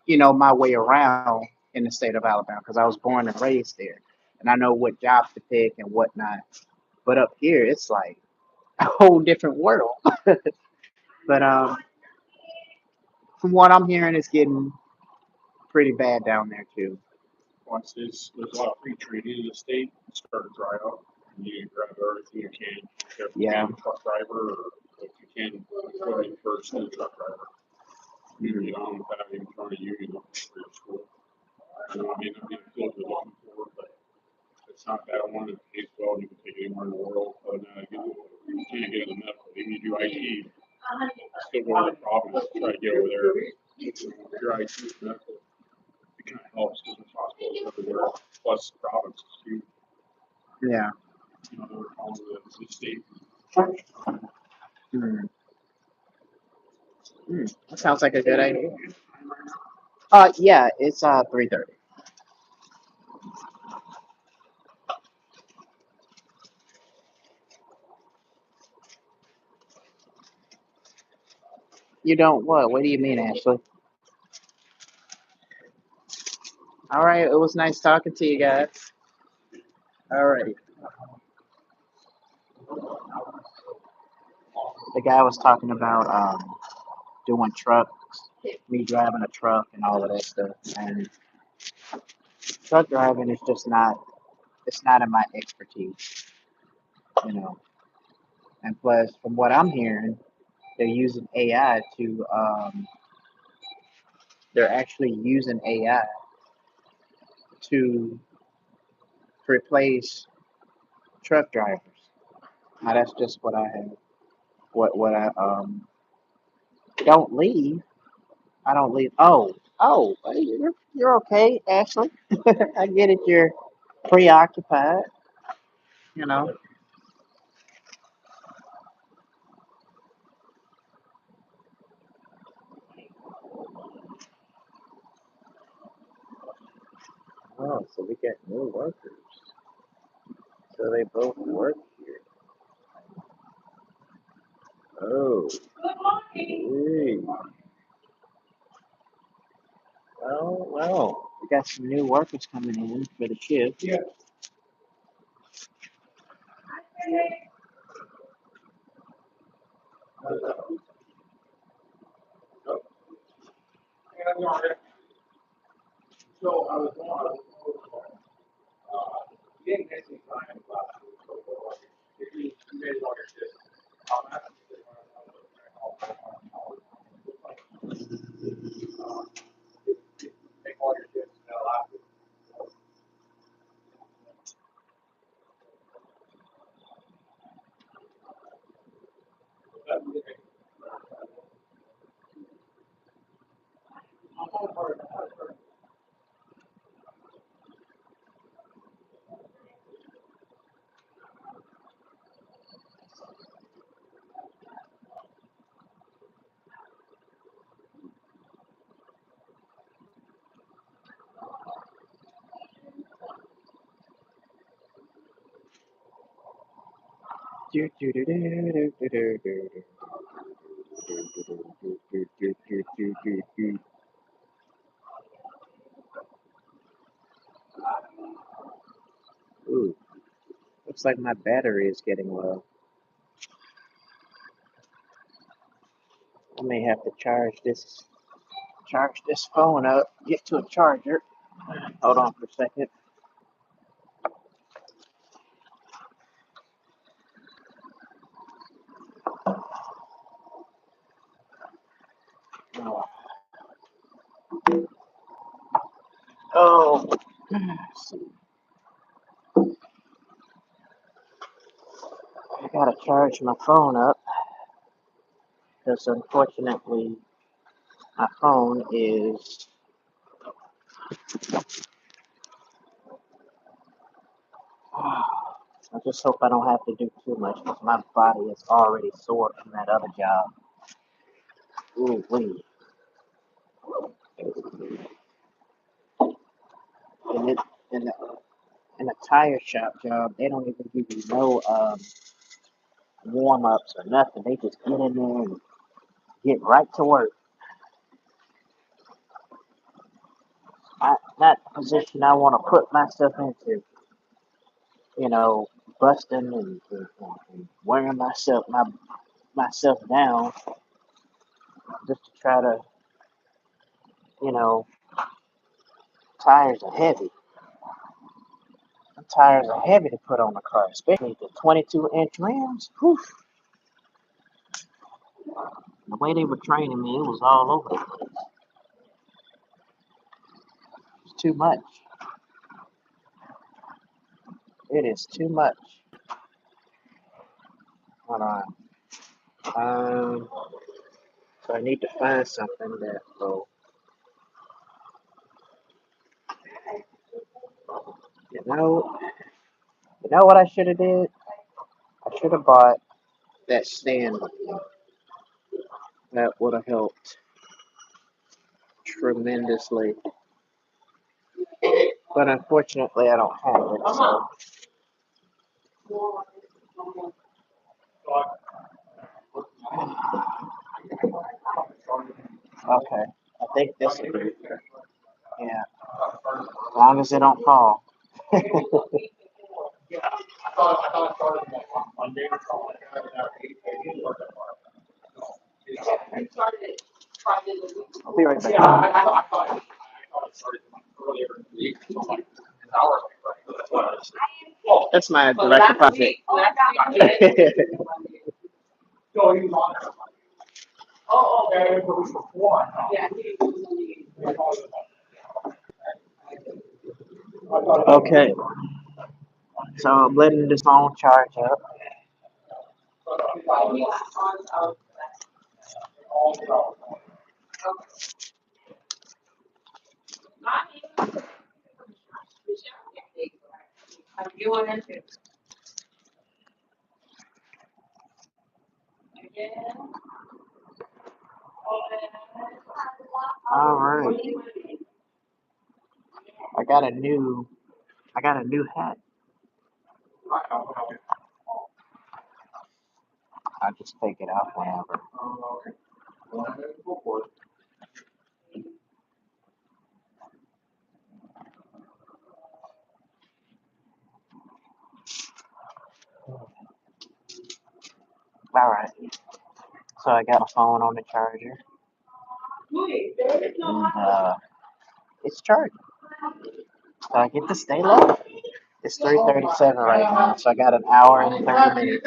my way around in the state of Alabama because I was born and raised there, and I know what jobs to pick and whatnot. But up here, it's like a whole different world. But from what I'm hearing, it's getting pretty bad down there too. Once there's a lot of free trade in the state, it's starting to dry up. And you grab everything you can. If you Yeah. can, truck driver, or if you can, go in first and truck driver. You get on with that in front of you, for your school. I know, I mean, field was on before, but it's not that one. It pays well, you can take it anywhere in the world. But you can't get in the medical. Even if you do IT, still one of the problems is to try to get over there. If your IT is medical, it kind of helps because there's hospitals everywhere. Plus, provinces too. Yeah. They're all the state. Hmm. That sounds like a good idea. Yeah, it's 3:30. You don't what? What do you mean, Ashley? All right, it was nice talking to you guys. All right. The guy was talking about doing trucks, me driving a truck and all of that stuff. And truck driving is just not. It's not in my expertise, you know. And plus, from what I'm hearing, they're using AI to. They're actually using AI to replace truck drivers. Now that's just what I have. What I don't leave. I don't leave. Oh, hey, you're okay, Ashley. I get it. You're preoccupied. You know. Oh, so we got new workers. So they both work here. Oh, hey. Well. We got some new workers coming in for the shift. Yeah. Ooh, looks like my battery is getting low. I may have to charge this phone up, get to a charger. Hold on for a second. Oh, let's see. I gotta charge my phone up because unfortunately my phone is. I just hope I don't have to do too much because my body is already sore from that other job. Ooh, wee. And it, in the tire shop job, they don't even give you no warm ups or nothing. They just get in there and get right to work. Not the position I want to put myself into. You know, busting and wearing myself down just to try to, you know, tires are heavy. The tires are heavy to put on the car, especially the 22-inch rims. Whew. The way they were training me, it was all over the place. It's too much. It is too much. Hold on. So I need to find something that will. You know what I should have did? I should have bought that stand with me. That would have helped tremendously. But unfortunately, I don't have it. So. Okay. I think this will be. Yeah. As long as it don't fall. I'll be right back. That's my direct deposit. Okay. So I'm letting this phone charge up. All right. I got a new hat. I just take it out whenever. All right. So I got my phone on the charger, and it's charging. Do I get to stay late? It's 3:37 right now, so I got an hour and 30 minutes.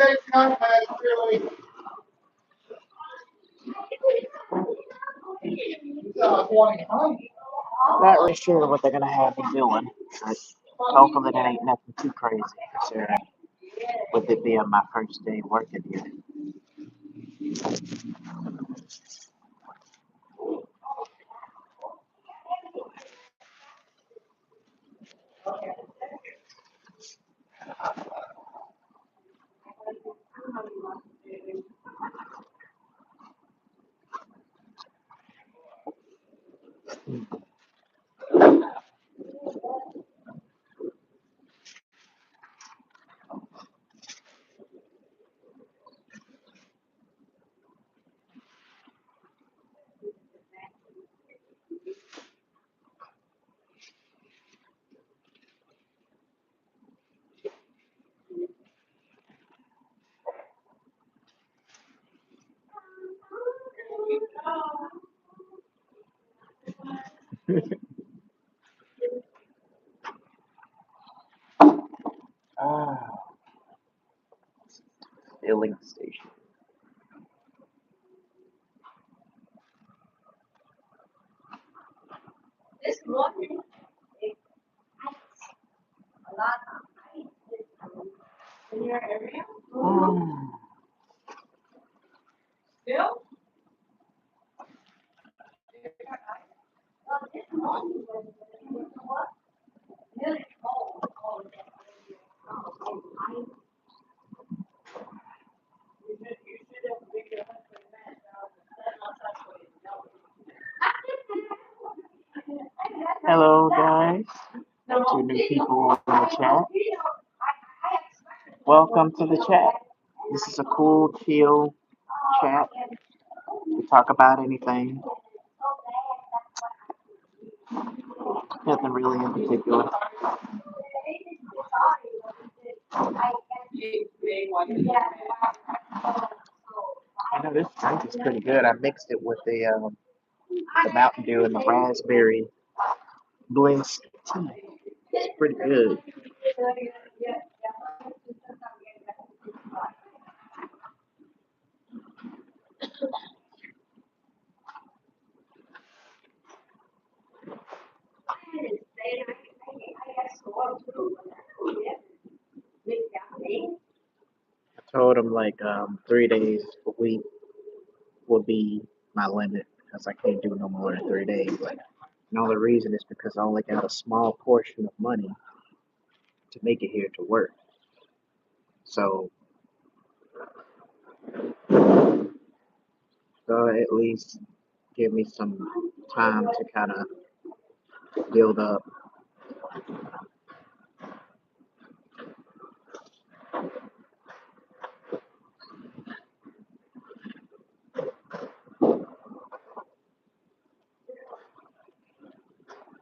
Not really sure what they're gonna have me doing, but hopefully that ain't nothing too crazy considering with it being my first day working here. Ah, filling station. This morning, a lot in your area. Bill? Well, this morning was what? Really cold. You should have been your husband man. That's not such way to know. Hello guys, two new people in the chat. Welcome to the chat. This is a cool, chill chat. We talk about anything. Nothing really in particular. I know this drink is pretty good. I mixed it with the Mountain Dew and the raspberry bliss tea. It's pretty good. I told him like 3 days a week will be my limit because I can't do no more than 3 days. And all the reason is because I only got a small portion of money to make it here to work. So at least give me some time to kind of build up.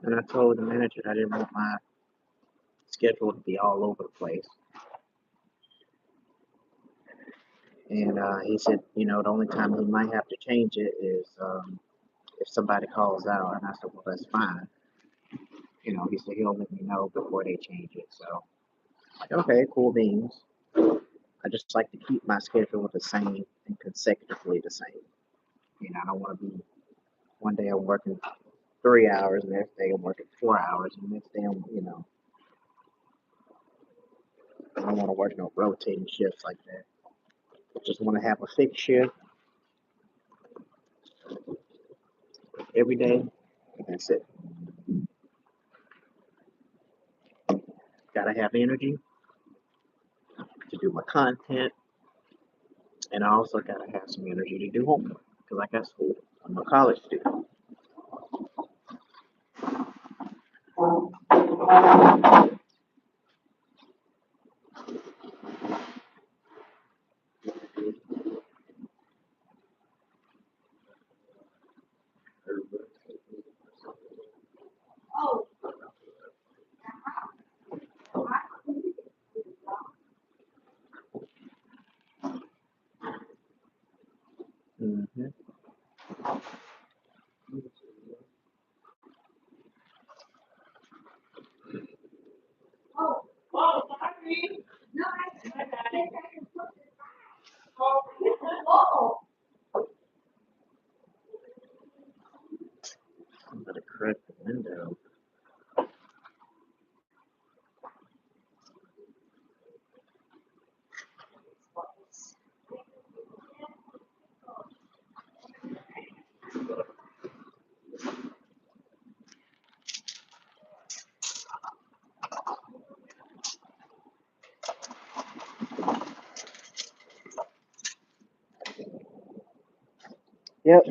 And I told the manager I didn't want my schedule to be all over the place. And he said, the only time he might have to change it is if somebody calls out. And I said, well, that's fine. He said he'll let me know before they change it. So, like, okay, cool beans. I just like to keep my schedule the same and consecutively the same. I don't want to be one day I'm working 3 hours, and the next day I'm working 4 hours, and the next day I don't want to work no rotating shifts like that. I just want to have a fixed shift every day, and that's it. Gotta have energy to do my content, and I also gotta have some energy to do homework because I got school. I'm a college student. Oh. Mm-hmm. correct the window. Yep.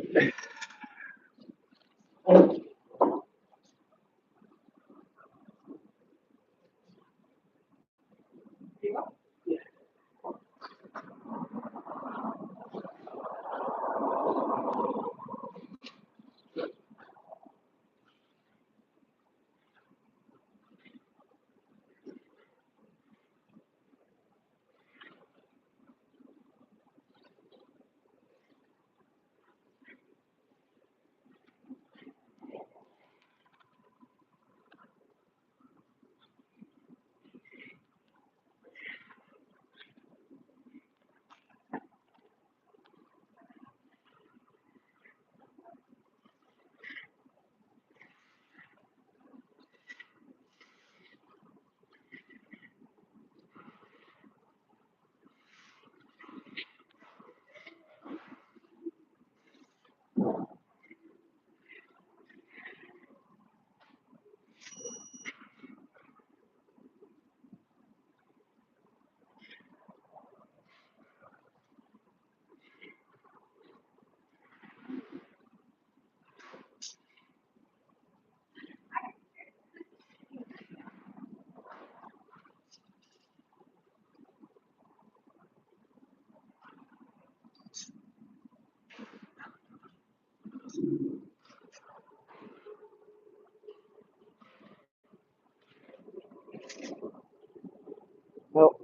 Well,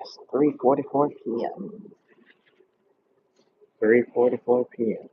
it's 3:44 p.m. 3:44 p.m.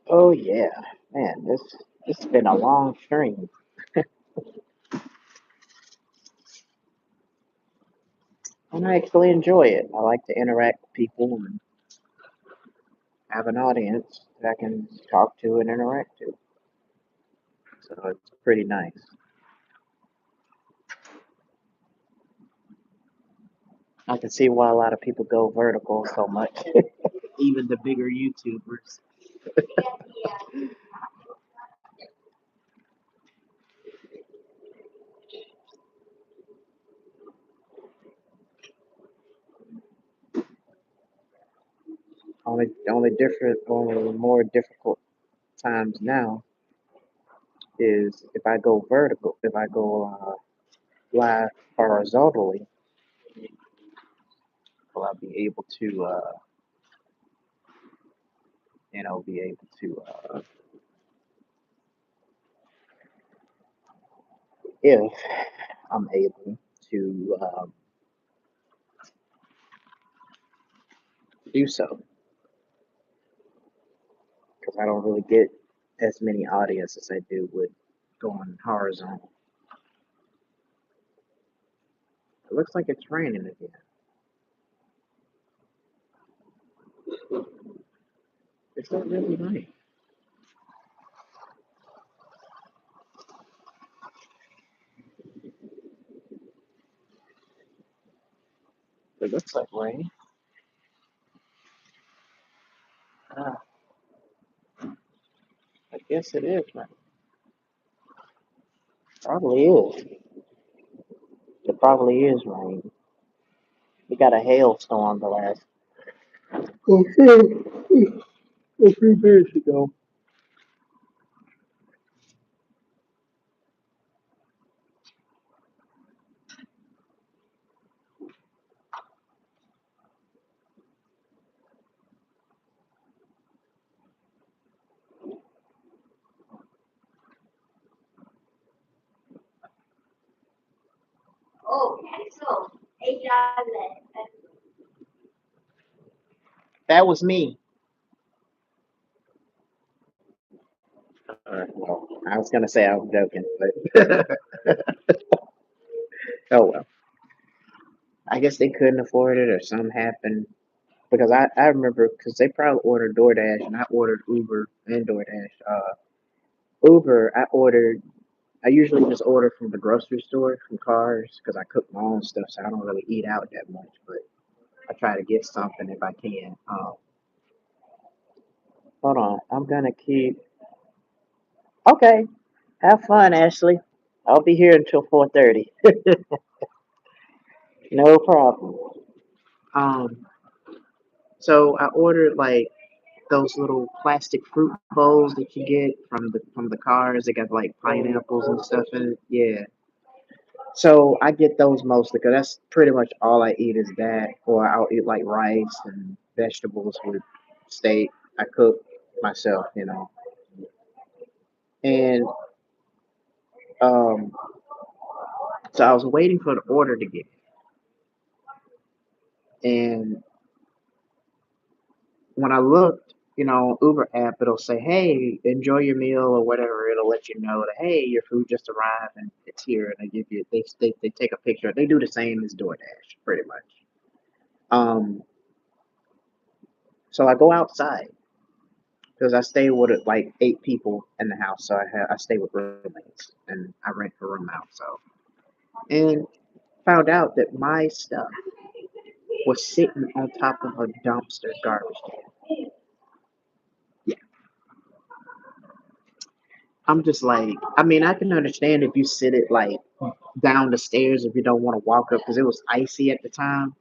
Oh yeah, man, this has been a long stream, and I actually enjoy it. I like to interact with people and have an audience that I can talk to and interact to. So it's pretty nice. I can see why a lot of people go vertical so much, even the bigger YouTubers. Only more difficult times now is if I go vertical. If I go live horizontally, will I be able to, be able to, if I'm able to do so, because I don't really get as many audience as I do with going horizontal. It looks like it's raining again. It's not really nice. It looks like rain. Ah, I guess it is, man. Probably is. It probably is rain. We got a hailstorm the last a few days ago. That was me. Well, I was gonna say I was joking, but oh well. I guess they couldn't afford it or something happened. Because I remember because they probably ordered DoorDash and I ordered Uber and DoorDash. Uber, I usually just order from the grocery store from cars because I cook my own stuff, so I don't really eat out that much. But I try to get something if I can. Hold on, I'm gonna keep. Okay, have fun, Ashley. I'll be here until 4:30. No problem. Um, so I ordered like those little plastic fruit bowls that you get from the cars. They got like pineapples and stuff in it. Yeah. So I get those mostly because that's pretty much all I eat is that, or I'll eat like rice and vegetables with steak. I cook myself, and um, so I was waiting for the order to get, and when I looked, Uber app, it'll say, "Hey, enjoy your meal" or whatever. It'll let you know that, "Hey, your food just arrived and it's here," and they take a picture. They do the same as DoorDash, pretty much. Um, so I go outside because I stay with like 8 people in the house, so I stay with roommates and I rent a room out. So and found out that my stuff was sitting on top of a dumpster garbage can. Yeah, I'm just like, I mean, I can understand if you sit it like down the stairs if you don't want to walk up because it was icy at the time.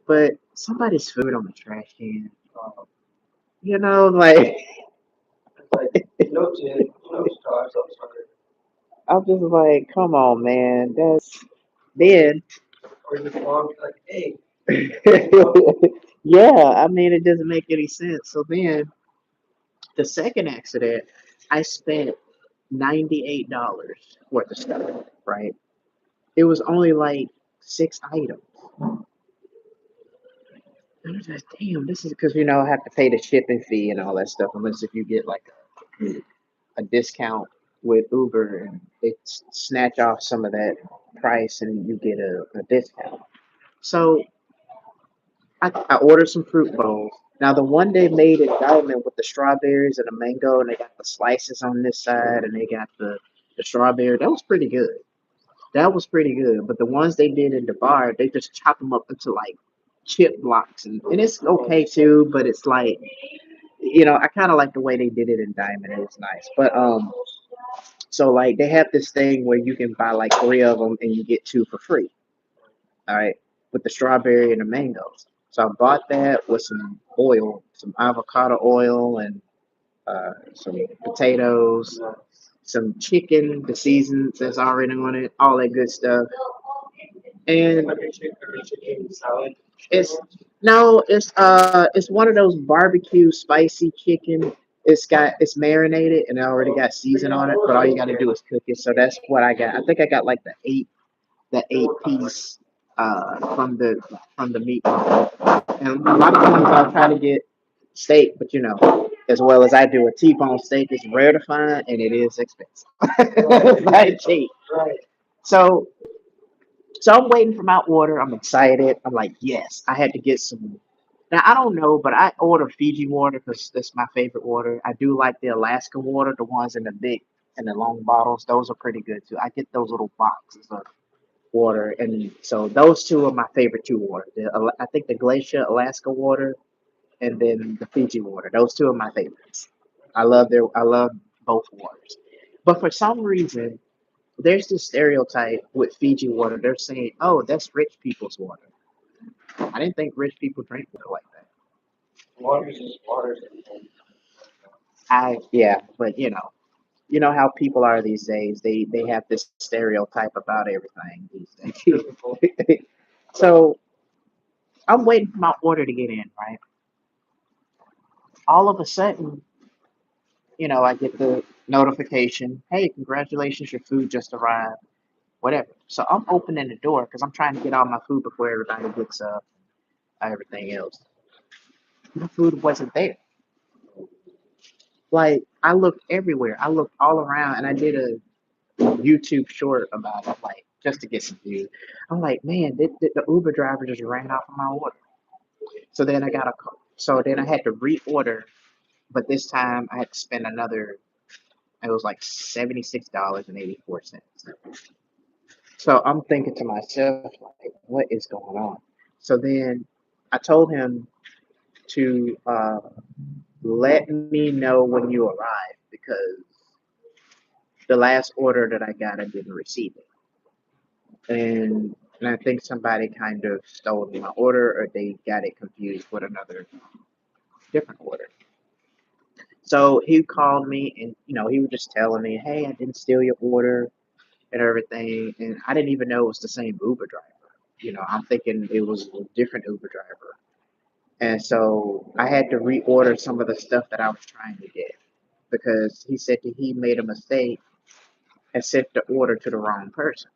But somebody's food on the trash can, like I'm just like, come on, man. That's then. Yeah, I mean, it doesn't make any sense. So then, the second accident, I spent $98 worth of stuff. Right? It was only like 6 items. I was like, damn, this is because I have to pay the shipping fee and all that stuff, unless if you get like a discount with Uber and they snatch off some of that price and you get a discount. So I ordered some fruit bowls. Now the one they made in Diamond with the strawberries and the mango, and they got the slices on this side, and they got the strawberry. That was pretty good. That was pretty good. But the ones they did in the bar, they just chop them up into like chip blocks, and it's okay too. But it's like I kind of like the way they did it in Diamond. It was nice. But so like they have this thing where you can buy like 3 of them and you get 2 for free. All right, with the strawberry and the mangoes. So I bought that with some oil, some avocado oil, and some potatoes, some chicken, the seasons that's already on it, all that good stuff. And it's no, it's one of those barbecue spicy chicken. It's marinated and it already got season on it, but all you got to do is cook it. So that's what I got. I think I got like the eight piece from the meat market. And a lot of times I'll try to get steak, but as well as I do, a T-bone steak is rare to find and it is expensive. It's not cheap. So so I'm waiting for my order. I'm excited. I'm like, yes, I had to get some. Now I don't know, but I order Fiji water because that's my favorite water. I do like the Alaska water, the ones in the big and the long bottles. Those are pretty good too. I get those little boxes of water, and so those two are my favorite two water. I think the Glacier Alaska water, and then the Fiji water. Those two are my favorites. I love both waters, but for some reason there's this stereotype with Fiji water. They're saying, "Oh, that's rich people's water." I didn't think rich people drink water like that. Yeah, but how people are these days. They have this stereotype about everything these days. So I'm waiting for my order to get in, right? All of a sudden, I get the notification, "Hey, congratulations, your food just arrived." whatever. So I'm opening the door because I'm trying to get all my food before everybody gets up, everything else. My food wasn't there. Like I looked everywhere. I looked all around, and I did a YouTube short about it, like just to get some views. I'm like, man, the Uber driver just ran off of my order. So then I got a call. So then I had to reorder, but this time I had to spend another. It was like $76.84. So I'm thinking to myself, like, what is going on? So then I told him to let me know when you arrive because the last order that I got, I didn't receive it. And I think somebody kind of stole my order or they got it confused with another different order. So he called me and he was just telling me, hey, I didn't steal your order and everything. And I didn't even know it was the same Uber driver. I'm thinking it was a different Uber driver. And so I had to reorder some of the stuff that I was trying to get because he said that he made a mistake and sent the order to the wrong person.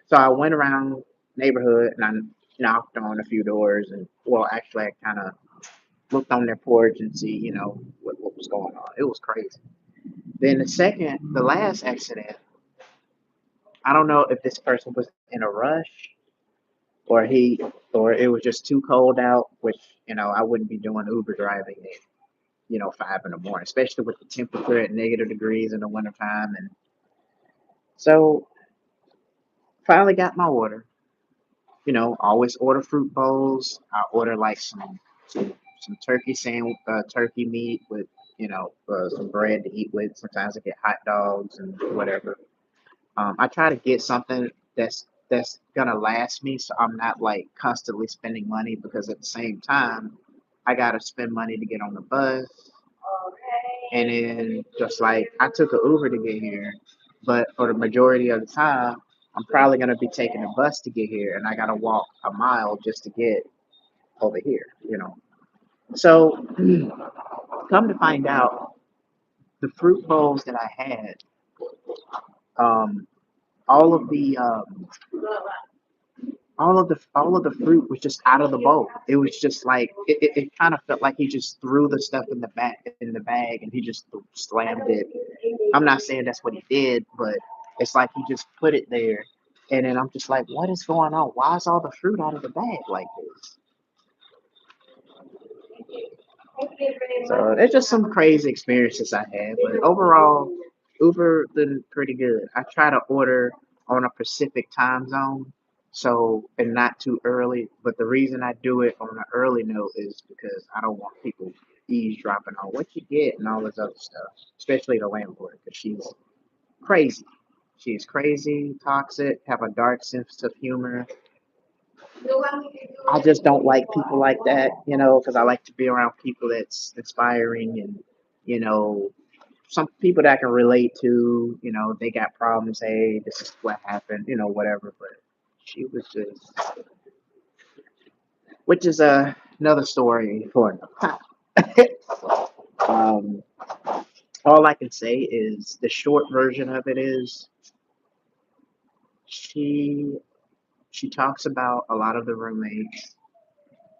So I went around neighborhood and I knocked on a few doors and well actually I kind of looked on their porch and see, what was going on. It was crazy. Then the last accident, I don't know if this person was in a rush or or it was just too cold out, which, I wouldn't be doing Uber driving at, 5 in the morning, especially with the temperature at negative degrees in the wintertime. And so finally got my order. Always order fruit bowls. I order like some turkey sandwich, turkey meat with some bread to eat with. Sometimes I get hot dogs and whatever. I try to get something that's gonna last me, so I'm not like constantly spending money because at the same time I gotta spend money to get on the bus, and then just like I took an Uber to get here, but for the majority of the time I'm probably gonna be taking a bus to get here, and I gotta walk a mile just to get over here. So come to find out, the fruit bowls that I had, um, all of the all of the fruit was just out of the bowl. It was just like it kind of felt like he just threw the stuff in the bag and he just slammed it. I'm not saying that's what he did, but it's like he just put it there, and then I'm just like, what is going on? Why is all the fruit out of the bag like this? So it's just some crazy experiences I had, but overall, Uber been pretty good. I try to order on a Pacific time zone, so and not too early. But the reason I do it on an early note is because I don't want people eavesdropping on what you get and all this other stuff, especially the landlord, because she's crazy. She's crazy, toxic, have a dark sense of humor. I just don't like people like that, because I like to be around people that's inspiring and, you know, some people that I can relate to, they got problems. Hey, this is what happened, whatever. But she was just, which is another story for another time. um, all I can say is the short version of it is she she talks about a lot of the roommates,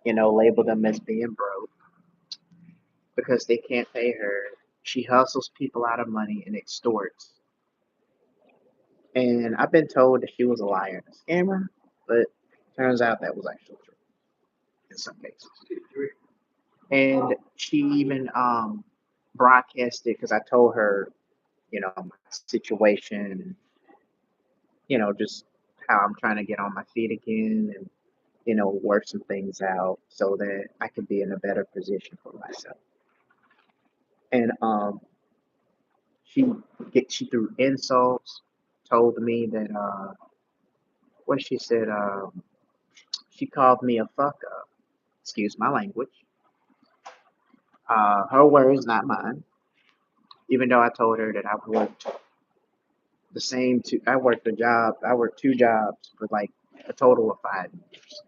label them as being broke because they can't pay her. She hustles people out of money and extorts. And I've been told that she was a liar and a scammer, but turns out that was actually true in some cases. And she even broadcasted because I told her, my situation, just how I'm trying to get on my feet again and, work some things out so that I can be in a better position for myself. And she threw insults, told me that what she said, she called me a fuck up. Excuse my language. Her words, not mine. Even though I told her that I've worked I worked 2 jobs for like a total of 5 years.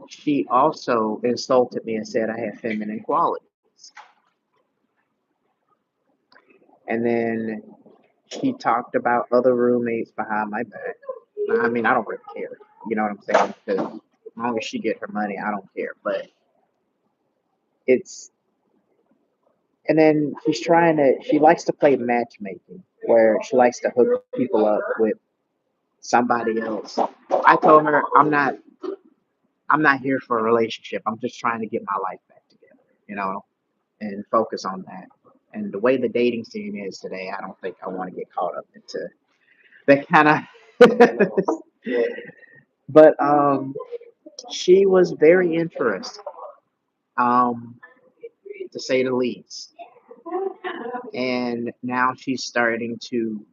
She also insulted me and said I had feminine qualities. And then She talked about other roommates behind my back. I mean, I don't really care. You know what I'm saying? Because as long as she get her money, I don't care. But it's and then she likes to play matchmaking, where she likes to hook people up with somebody else. I told her I'm not here for a relationship. I'm just trying to get my life back together, you know, and focus on that. And the way the dating scene is today, I don't think I want to get caught up into that kind of. But she was very interested, um, to say the least. And now she's starting to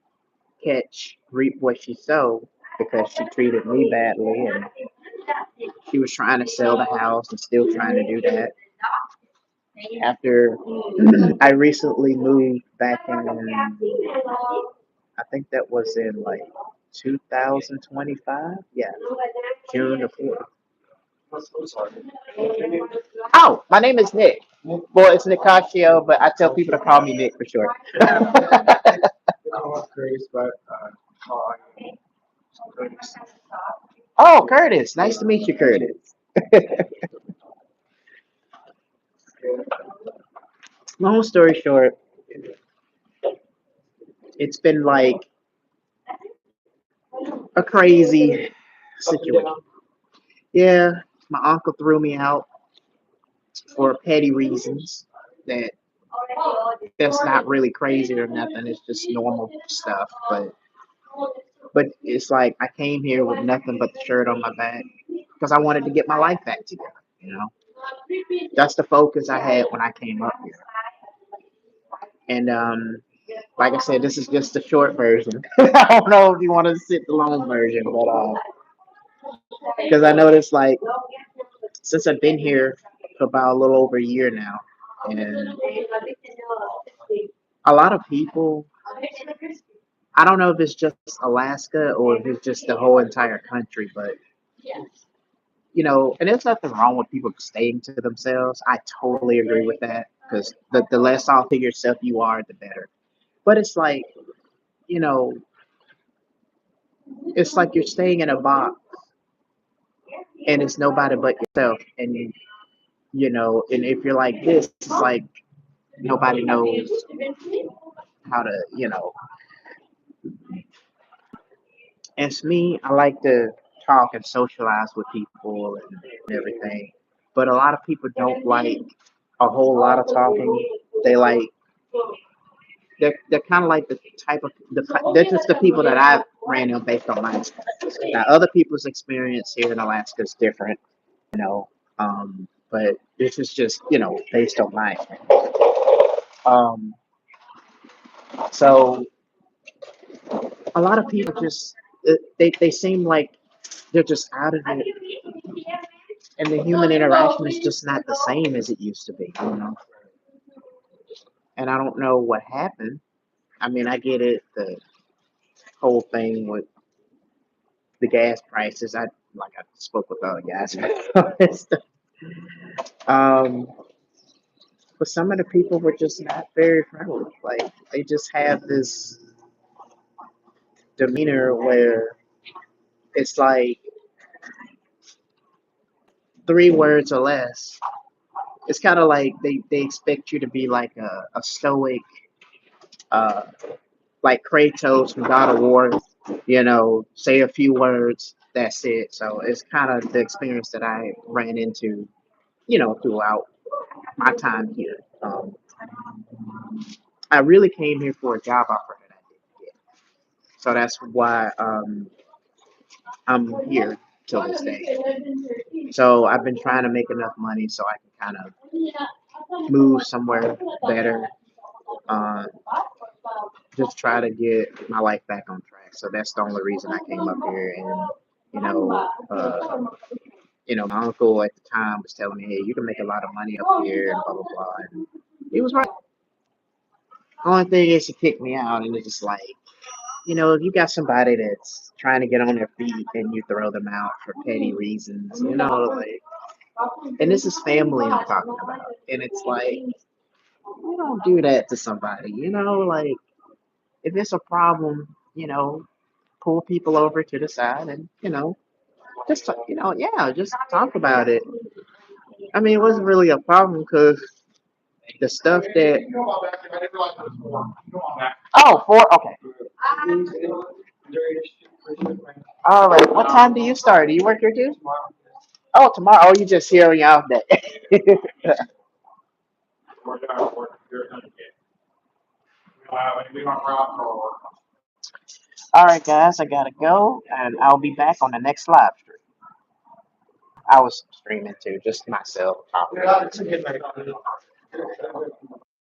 reap what she sowed because she treated me badly and she was trying to sell the house and still trying to do that. After I recently moved back in, I think that was in like 2025. Yeah, June the 4th. Oh, my name is Nick. Well, it's Nicasio, but I tell people to call me Nick for short. Oh, Curtis. Nice to meet you, Curtis. Long story short, it's been like a crazy situation. Yeah, my uncle threw me out for petty reasons that that's not really crazy or nothing. It's just normal stuff. But it's like I came here with nothing but the shirt on my back because I wanted to get my life back together. You know, that's the focus I had when I came up here. And like I said, this is just the short version. I don't know if you want to sit the long version, but because I noticed like since I've been here for about a little over a year now, and a lot of people, I don't know if it's just Alaska or if it's just the whole entire country, but and there's nothing wrong with people staying to themselves. I totally agree with that because the less off to yourself you are, the better. But you know, it's like you're staying in a box and it's nobody but yourself. And if you're like this, it's like nobody knows how to, It's me, I like to talk and socialize with people and everything. But a lot of people don't like a whole lot of talking. They like they're kind of like the type of they're just the people that I've ran into based on my experience. Now other people's experience here in Alaska is different, you know. But this is just based on my experience. Um, so a lot of people just they seem like they're just out of it, and the human interaction is just not the same as it used to be. And I don't know what happened. I mean, I get it, the whole thing with the gas prices. I spoke with other guys about this stuff. Um, but some of the people were just not very friendly. Like they just have this demeanor where it's like 3 words or less. It's kind of like they expect you to be like a stoic, uh, like Kratos from God of War, say a few words, that's it. So it's kind of the experience that I ran into, throughout my time here. I really came here for a job offer that I didn't get. So that's why I'm here till this day. So I've been trying to make enough money so I can kind of move somewhere better. Uh, just try to get my life back on track. So that's the only reason I came up here. And my uncle at the time was telling me, "Hey, you can make a lot of money up here," and blah blah blah. And he was right. Only thing is, he kicked me out, and it's just like, if you got somebody that's trying to get on their feet and you throw them out for petty reasons, like, and this is family I'm talking about, and it's like, you don't do that to somebody, like. if it's a problem, pull people over to the side and, just, yeah, just talk about it. I mean, it wasn't really a problem because the stuff that, oh, okay. All right. What time do you start? Do you work here too? Oh, tomorrow. Oh, you just here on your off day. All right, guys, I gotta go, and I'll be back on the next live stream. I was streaming too, just myself.